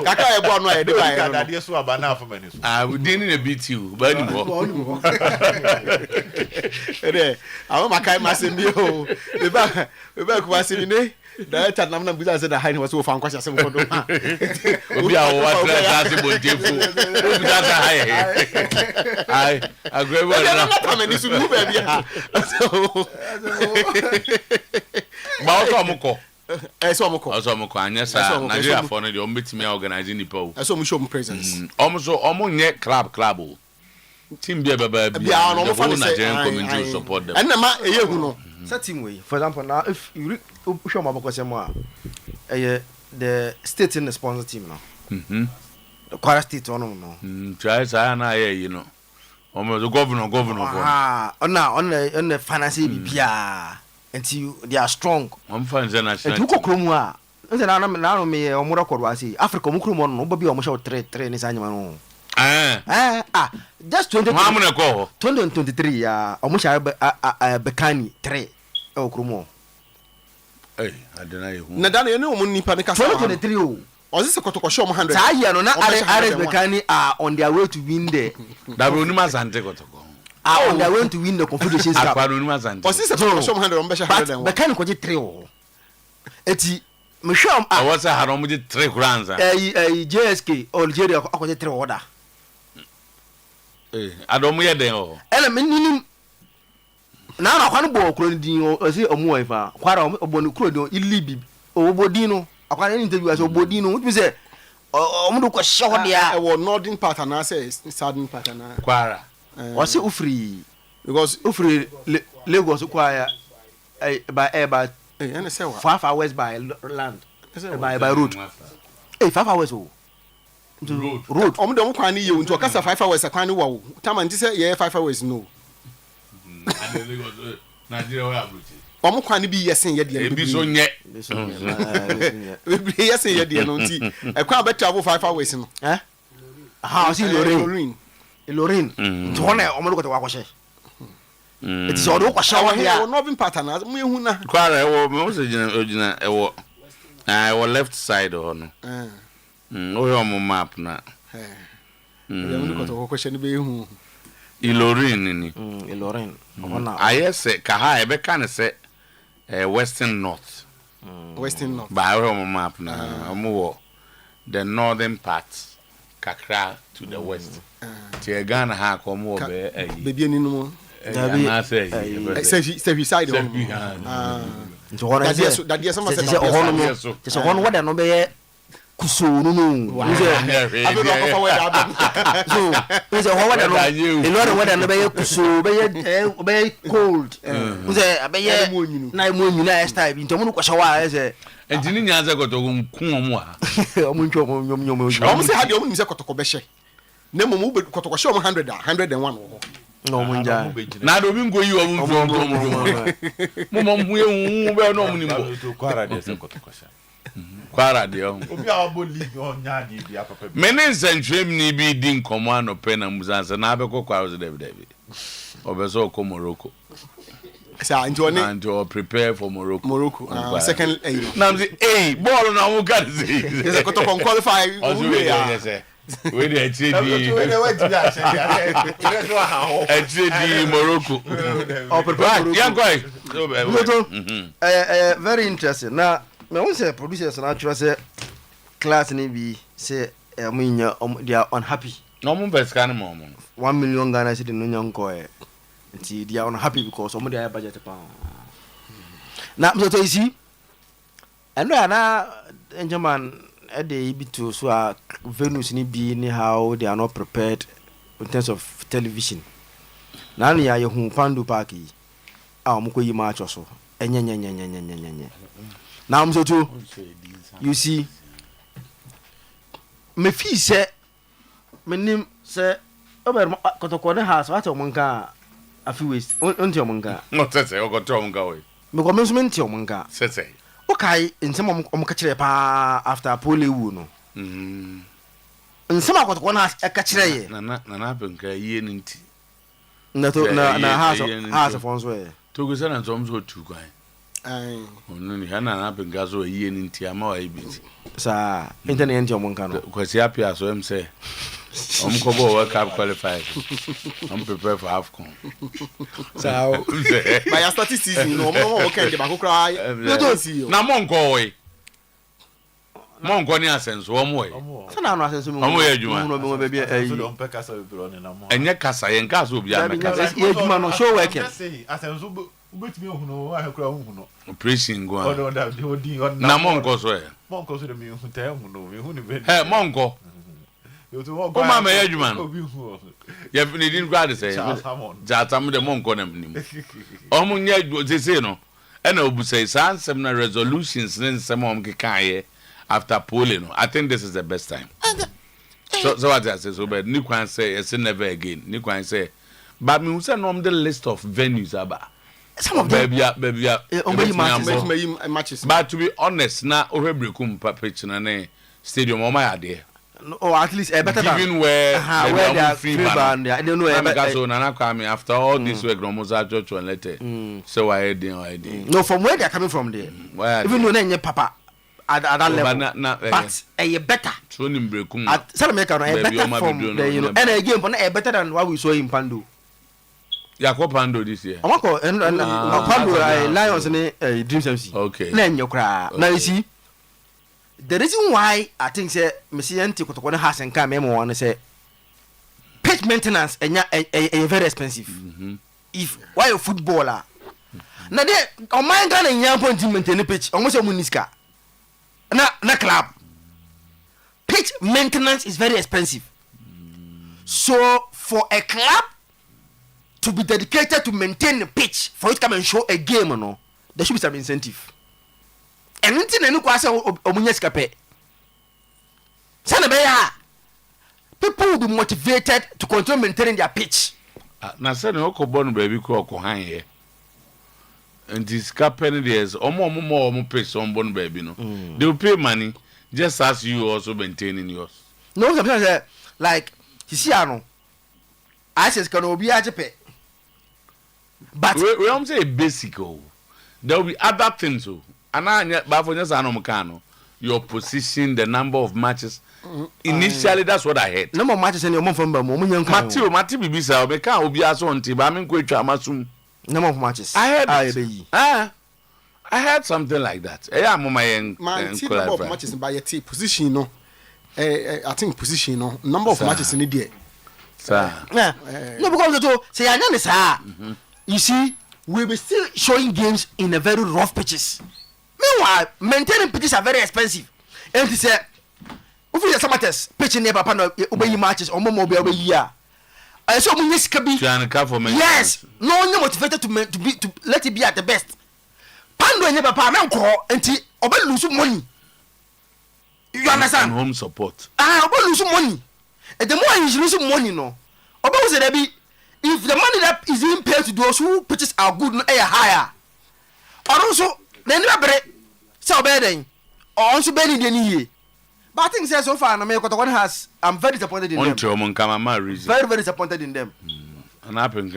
kaka e bo no e de ba ka dade so aba na afọ mani so we dey in a beat you ba ni mo ere awu makai masembi o be ba Kumasi ni ne da ta namna buza se da haini wasu fa nkwasha se mkodo obi a wo atra ta se bontefu obi ta ta ai agrebo na ta me ni su mu ba bia ba o to amko so amko anya sa Nigeria for no de ombetimi organize ni pa o so mu show presence omo nye club o team bia baba bia no for Nigerian community to support them and na ma eye hu no set team way for example now if you show my because the state in the sponsor team now the Kwara state one no try say na you know the governor on the finance bia until they are strong I'm fine national you go kromu a nse na me omo record wa say Africa mo kromu no obi omo show 3 ni sanyama no just 2023 ya omo sha Bekani 3 e okromo adena ye hu na dana ye ne omo nipa ne kasa 2023 o ozise kotoko show 100 ta ye no na Ares Bekani are on their way to win the da bro ni mazante kotoko on their way to win the Confederations Cup akwa no ni mazante ozise kotoko show 100 ombe sha 100 Bekani ko je 3 o eti me show I was a harom je 3 kranza JSK Algeria akoje 3 order adomu ye den o ele menini na kwanu bo kro din o se omu wan fa kwara obo ni kro din ilibi obo din no akwara ni interview as obo din no which say omu do ko show dia e wo northern part na say southern part na kwara o se ufri because ufri Lagos kwa ya by air by 5 hours by land by road 5 hours road om de kwan ni ye nti okasa 5 hours kwan ni wo tama nti say ye 5 hours no Nigeria we abuti om kwan bi yesen ye de bi so nye bi yesen ye de no nti e kwan be travel 5 hours no ha si Lorraine nti hona om do ko wa kwahye it is all ko shawa here no bin pattern mu ehu na kwara ewo me so gina ewo ewo left side ho no o map na mu ko kwahye ni be ehu Ilorin ni Ilorin ayese ka ha ebe kan se western north ba o map na omo the northern part kakra to the west tie Ghana ha ko mo be be ni no na say side nti hona dadie sama se hono mo ti so hono wada no be kuso no abi do ko fa wada so nze ho wada no ilore wada no be kuso be cold nze abeye na mo nyina style bi ntomo no kwasha wa eze enti ni nyanza koto nku omo a omo ntwo nyom omo se hade omo nimse kotoko be hye na mo mu kotoko hye omo 101 wo no mo nja na do bi ngo yi omo ntwo mo mu ye be no omo nimbo kwara de se kotoko hye kwara de obi a bo league on nya ni bia papa menen sentwem ni bi di nkomo anope na muzansa na abekọ kwara zo David obeso ko Morocco sa Anthony and to prepare for Morocco second now say ball na wo got say is ko to qualify we dey HD Morocco prepare yeah go very interesting now me won say producers na actually say class ni bi say munya they are unhappy no mo best kan mo 1 million Ghana cedi no nyanko nti they are unhappy because some their budget pa na me to isi eno ya na enjaman e dey bi to so a Venus ni bi ni how they are not prepared in terms of television na ya ye hu pandu park yi a mo ko yi ma cho so enyenyenyenyenyenyenyenye na am so too you see me fi se menim se ober kotoko ne house what omonka afi waste onti omonka no tete o go to omonka we me ko menso menti omonka tete o kai nsem omonka kire pa after polewu no nsem akotoko na ka kire ye na penka yie nti na to na house for so e to go sana ntom so tu kwan onu ni hana na penka so yie nti ama wa ibiti sa internet nti omonka no kwasi apia so em say ko bo World Cup qualified I'm prepare for AFCON so by your statistics no mo okay de ba ko kra na monko ni asenso wo mo sana no asenso mo mo ye adwuma no mo be bi so on pekasa be bro ni na mo enye kasa ye nka so obi ameka ye adwuma no show working asenso ubetimi ohuno ahekura ohuno operation go on na monko so e monko so de mi hunta ohuno mi hu ni be monko o ma me ye adwuma no ye fini din grad say jatam de monko na nim o mo nya sese no e na obusai sansem na resolutions ne nsem o mkeka ye after polling I think this is the best time so what I say so but ni kwan say it's never again ni kwan say but me say no the list of venues aba some of them baby matches but to be honest na ohebrekum pitch na ne stadium o my ade or at least better than even where they are free band I don't know because so nana come after all this work no moza church and later so why dey no from where they are coming from there even though na papa at that level but better so nimbrekum at Salamanca no better from the you know and again but better than what we saw in Pando Yakob Pando this year amako Pando Lions ni Dreams MC okay na nyokra na you see the reason why I think say Messianti kotoko na has and come memo one say pitch maintenance a very expensive if why a footballer na de o man Ghana nyampo team maintain pitch almost a muniska na club pitch maintenance is very expensive so for a club to be dedicated to maintain the pitch for it to come and show a game no there should be some incentive. And anything any kwase omunya sika pe. Sana be ya. People will be motivated to continue maintaining their pitch. Na say no ko bonu baby ko han here. And this company there's omo pay some bonu baby no. They will pay money just as you also maintaining yours. No, sometimes like you see ano. I says can obi ajepe. But we am say basic there will be other things but for just anomkano your position, the number of matches. Initially that's what I heard. Number of matches in your month from Matthew bibisa we can obi aso nti ba me ko atwa amasum. Number of matches. I heard something like that. Yeah, mama yen. Number of matches by your team position no. I think position no. Number of matches in the day. Sir. No, because say I you see, we'll be still showing games in a very rough pitches. Meanwhile, maintaining pitches are very expensive. And he said, if you have some pitching never obey matches or more over year. I saw me yes, no one motivated to let it be at the best. Pando never payment call until obey lose money. You understand? Home support. Obey lose money. And the more you lose money, no. Obey was there be. If the money that is being paid to those who pitches are good and higher, or also then never so bad or also bad in the year. But I think so far, I'm very disappointed in them. Very disappointed in them. And I think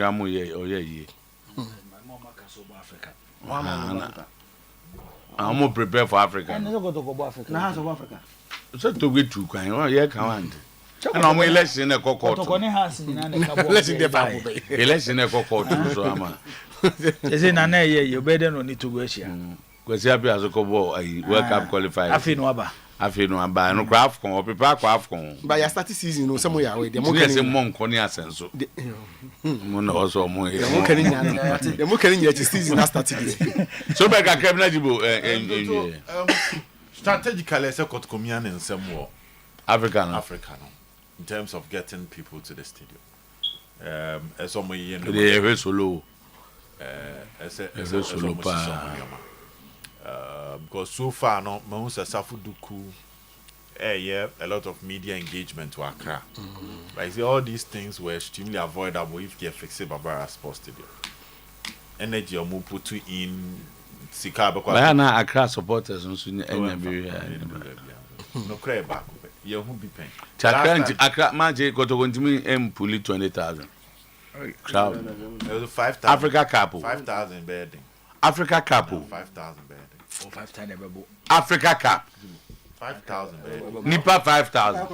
I'm more prepared for Africa. So to get to and I'm election a cocoa. Election a cocoa. So I'm is in an area you better no need to go here. Because you as a cobo, I World Cup qualified. I feel no about no craft or prepare craft. By your status season, no somewhere away. The monk on your sense. Also, more. The more can you season started. So back a cabinet strategically, I got Comian in some war. African. In terms of getting people to the stadium. As some way very solo. As a solo because so far no Mahunsa Safuduku a lot of media engagement to Accra. Like see, all these things were extremely avoidable if you fix it Barbara Sports Stadium. Energy or move put in Sikaba. Why are Accra supporters no cry back. You won't be paying. Accra Magic got to continue pull 20,000. Crowd. There was 5,000. Africa Cup. 5,000 bedding. Africa Cup. 5,000 bedding. 5,000 Africa Cup. 5,000 bedding. Nipa 5,000.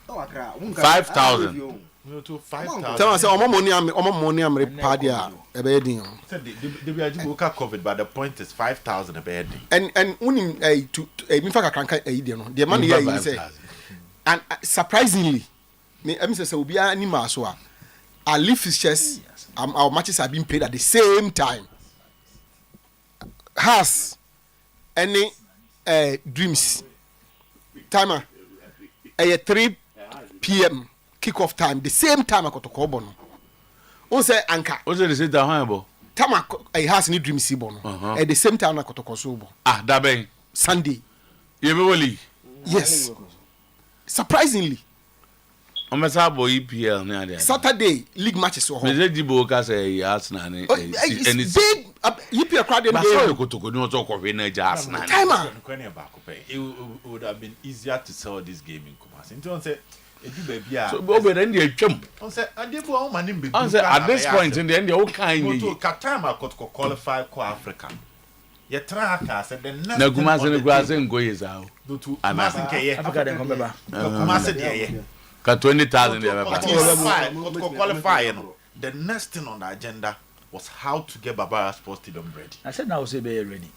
5,000. No, to 5,000. Tell us, money I'm repadia a bedding. They were COVID, but the point is 5,000 a bedding. And winning a Mifaka Kanka Aidian, the money I say. And surprisingly, Mrs. Obia Nimaswa, our leaf fixtures, our matches are being played at the same time. Has any dreams? Timer, a 3 p.m. kick-off time, the same time I got to Cobono. Who say Anka? What's the same time? Tama has any dream Sibono. At the same time I got to Kosobo. Dabe. Sunday. You yes. Surprisingly. EPL Saturday league matches so home. Big EPL crowd them Timer. It would have been easier to sell this game in Kumasi. Don't say at this point in the end, you can't Katama could qualify for Africa. You try to say the next. Nagumas grass and go is out. Got 20,000 qualify. The next thing on the agenda was how to get Barbara Sports Stadium ready. I said now say be ready.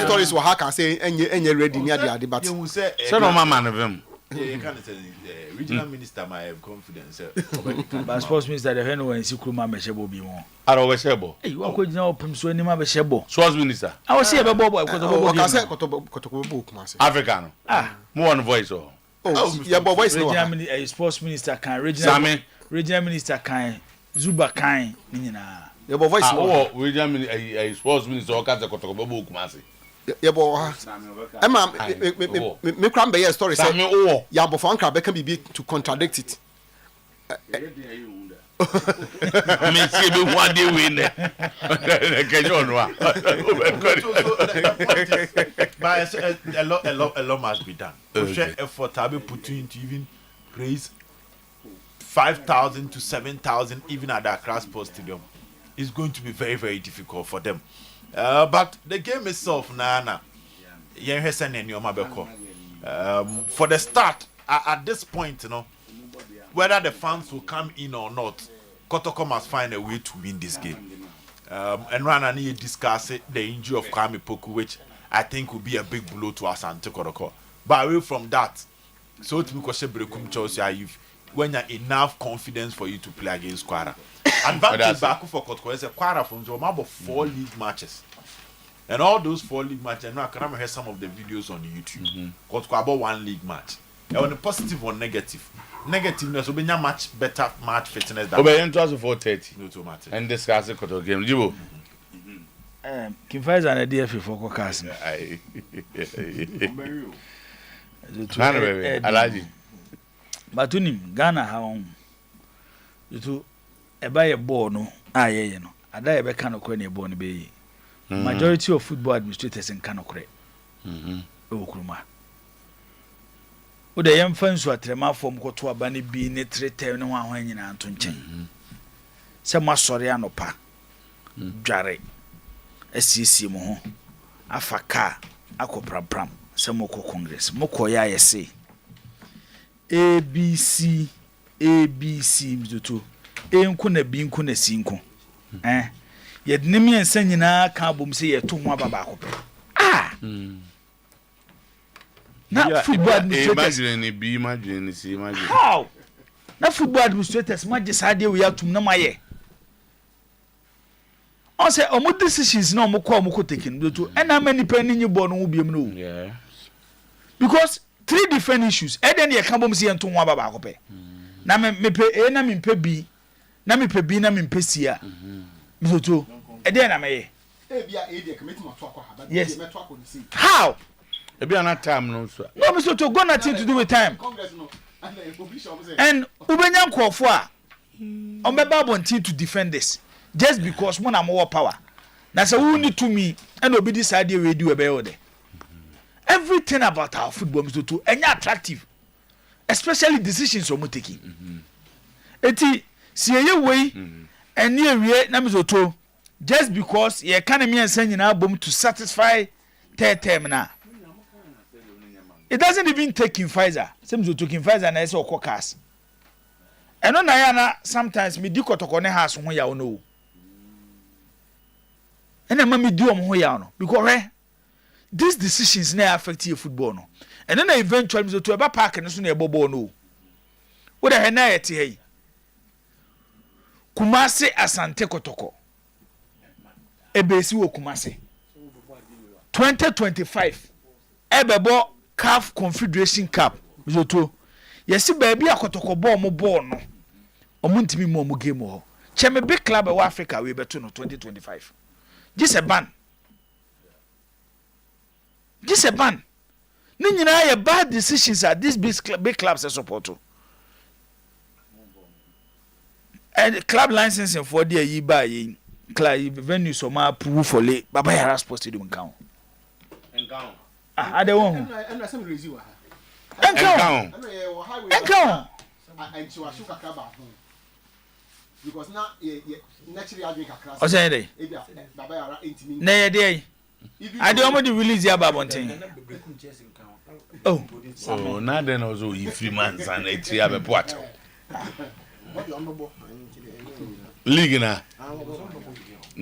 Stories were hack and say and you're ready near the debate. You will say so no man of him. You can say regional minister might have confidence. But sports minister the when when Sikruma Meshebo be one. Aroweshebo. Hey, you are going now pim so any ma Meshebo. Sports minister. I was say Bobo African. More on voice or. Oh, yeah, but voice no. Sports minister can regional minister can Zuba Kain nina. Your voice. Oh, we jam a sports minister or can't talk about Kumasi. Your boy. Emma, me cram be a story. Say, ya bofanka be can be to contradict it. I mean, see me one day win. But a lot must be done. Okay. Effort I be putting into even raise 5,000 to 7,000 even at the Accra Sports Stadium. It's going to be very, very difficult for them. But the game itself, for the start, at this point, you know, whether the fans will come in or not, Kotoko must find a way to win this game. And Rana need to discuss the injury of Kwame Poku, which I think will be a big blow to Asante Kotoko. But away from that, so to me, when you have enough confidence for you to play against Kwara. Advantage back for Kotoko is a Kwara from the about 4 league matches. And all those 4 league matches, now I can hear some of the videos on YouTube. Kotoko about 1 league match. And on a positive or negative. Negativeness will be a much better match fitness than Obey into 4:30. No to matter. And discuss the Koto game. Jibo. Kimfai's an idea for Kokas. Alaji. Batunim, Ghana, how you two a buy a ball, no, you know. I die a canoe when you're born, baby. Majority of football administrators in Kanokre. Okruma. Ude yem fans wa trema fom koto abane bi ne 3 term ne ho ahwan nyina anto nchen se masori anopa dware asisi mu ho afaka akopram se moko congress moko ya yese abc mzuto enku na bi nku na sinko ye de ne miensa nyina ka bom se ye to ho ababa akopɛ na football administrators imagine. How? Na football administrators maje sade we atum na maye. On say omo decisions na omo ko taking do to and how many penny ni ball no biem no. Yes. Because 3 different issues. E den ye kan bom se ento ho ababa akopɛ. Na me pe na me pe bi. Na me pe bi na me pe sia. Me to e den na maye. E bia e dey committee to akwa ha but yes. Me to akwa ni How? Maybe another time no so. No, Mr. To go nothing to do with time. And Ubenya Kwofo a ombeba bontin to defend this just because one am more power. Na say we need to me and obi this idea we do about there. Everything about our football Mr. To enya attractive. Especially decisions we taking. Eti siye way and near we na Mr. To just because ye can me and send na bom to satisfy third term na. It doesn't even take in Pfizer. Seems to take in Pfizer na eso caucus. And on na sometimes me di kotoko ne house ho ya no. And am me di om ho ya no because these decisions na affect your football no. And then eventually me to eba park no so na ebobo no. Wo da he na yeti hey. Kumasi Asante Kotoko. Ebesi wo Kumasi. 2025. Ebebo CAF Confederation Cup Zoto yesi baabi akotoko ball mo ball no omuntimi mo game ho cheme big club of Africa we beto no 2025 just a ban ni nyina ye bad decisions at these big clubs support and club licensing for the yi ba yi club venue so ma approve for le baba yara sports stadium count I don't want. Because now, naturally, I drink a class. What's that? I don't want to release your babonting. Oh, now then also in 3 months and 8 have a pot. League na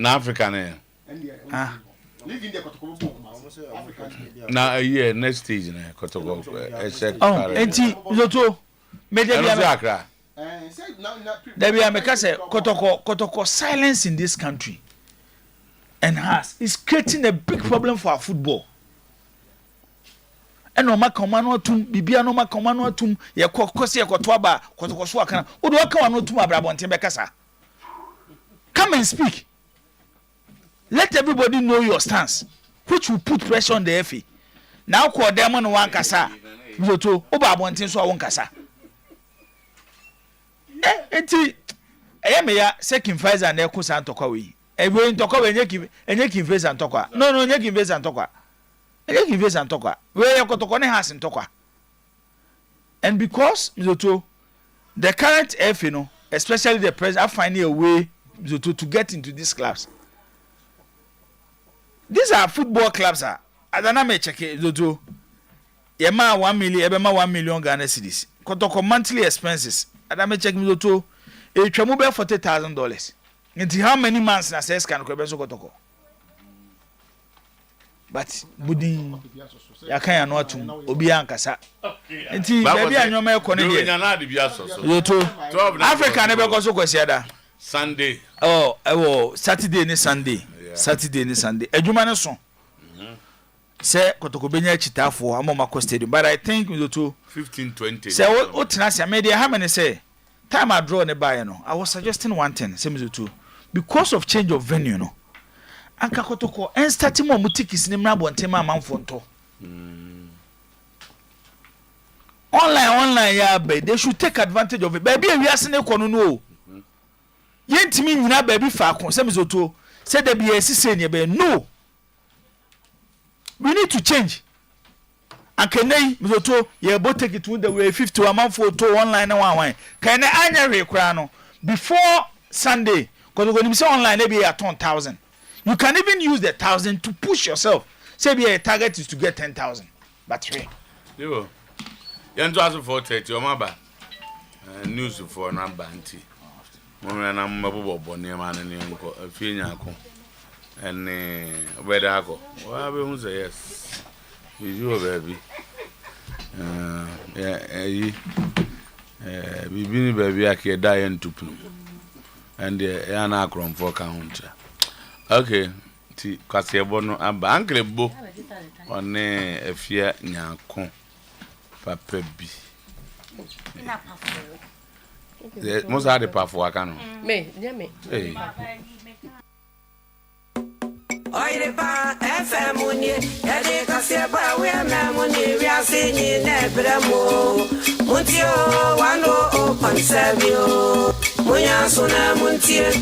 African. Now a year next stage na Kotoko. Enti Zoto media Debi Ameka say Kotoko silence in this country and is creating a big problem for our football. And no makomano tum bibia no makomano tum ye kokosi ye kotwa ba Kotoko so aka. Odo aka wano tum abrabonten bekasa. Come and speak. Let everybody know your stance, which will put pressure on the FA. Now call them on one kasa. Zoto, oba abontin so awon kasa. Enti eya second phase and eko san tokwa we. Ewe ntokwa we enye ki phase and tokwa. No, enye ki phase and tokwa. Enye ki phase and tokwa. We yakotokwa ne has ntokwa. And because Zoto, the current FA, especially the president, are finding a way to get into these clubs. These are football clubs. I don't know, check it. Yema 1 million, ebema 1 million Ghana cedis. Kotoko monthly expenses. I don't know, check me to a tramube $40,000. Into how many months na says can Kwebeso Kotoko? But Budi Yakaya no atum Obian Kasa. Enti baby anyoma ekone de. Africa never go so kwesiada. Sunday. Oh, Saturday ni Sunday. Saturday ni Sunday. Ejuma no so. Say Kotoko benya chitafo amoma ko stadium. But I think we to 15-20. Say what tenase media how many say time I draw ne buy no. I was suggesting one thing same to because of change of venue no. Anka Kotoko en start mo mutikis ni mra bontema amanfo nto. Online ya be they should take advantage of it. Baby we are sene kono no. Yentimi nyina baby fa kon same to say there be asise ne be no. We need to change. And can they to ye both take it to the way 50 a month for to online and one. Can I anya before Sunday? Because when you say online, maybe a 10,000. You can even use the 1,000 to push yourself. Say your target is to get 10,000. But three. You to ask for 30 or my news for number anti. When I'm a bobo near man and a few and where I go. Well, I will say yes. You baby. We been baby I can die and to plum. And the for counter. Okay. Because you're born a bank bo on a fear nyakon. Papa B. Most had the puff for a Me. Hey. Oyerepa FM munye yade kaseba we amamuni we are singing nebramo muntio 101.7 munya sona muntie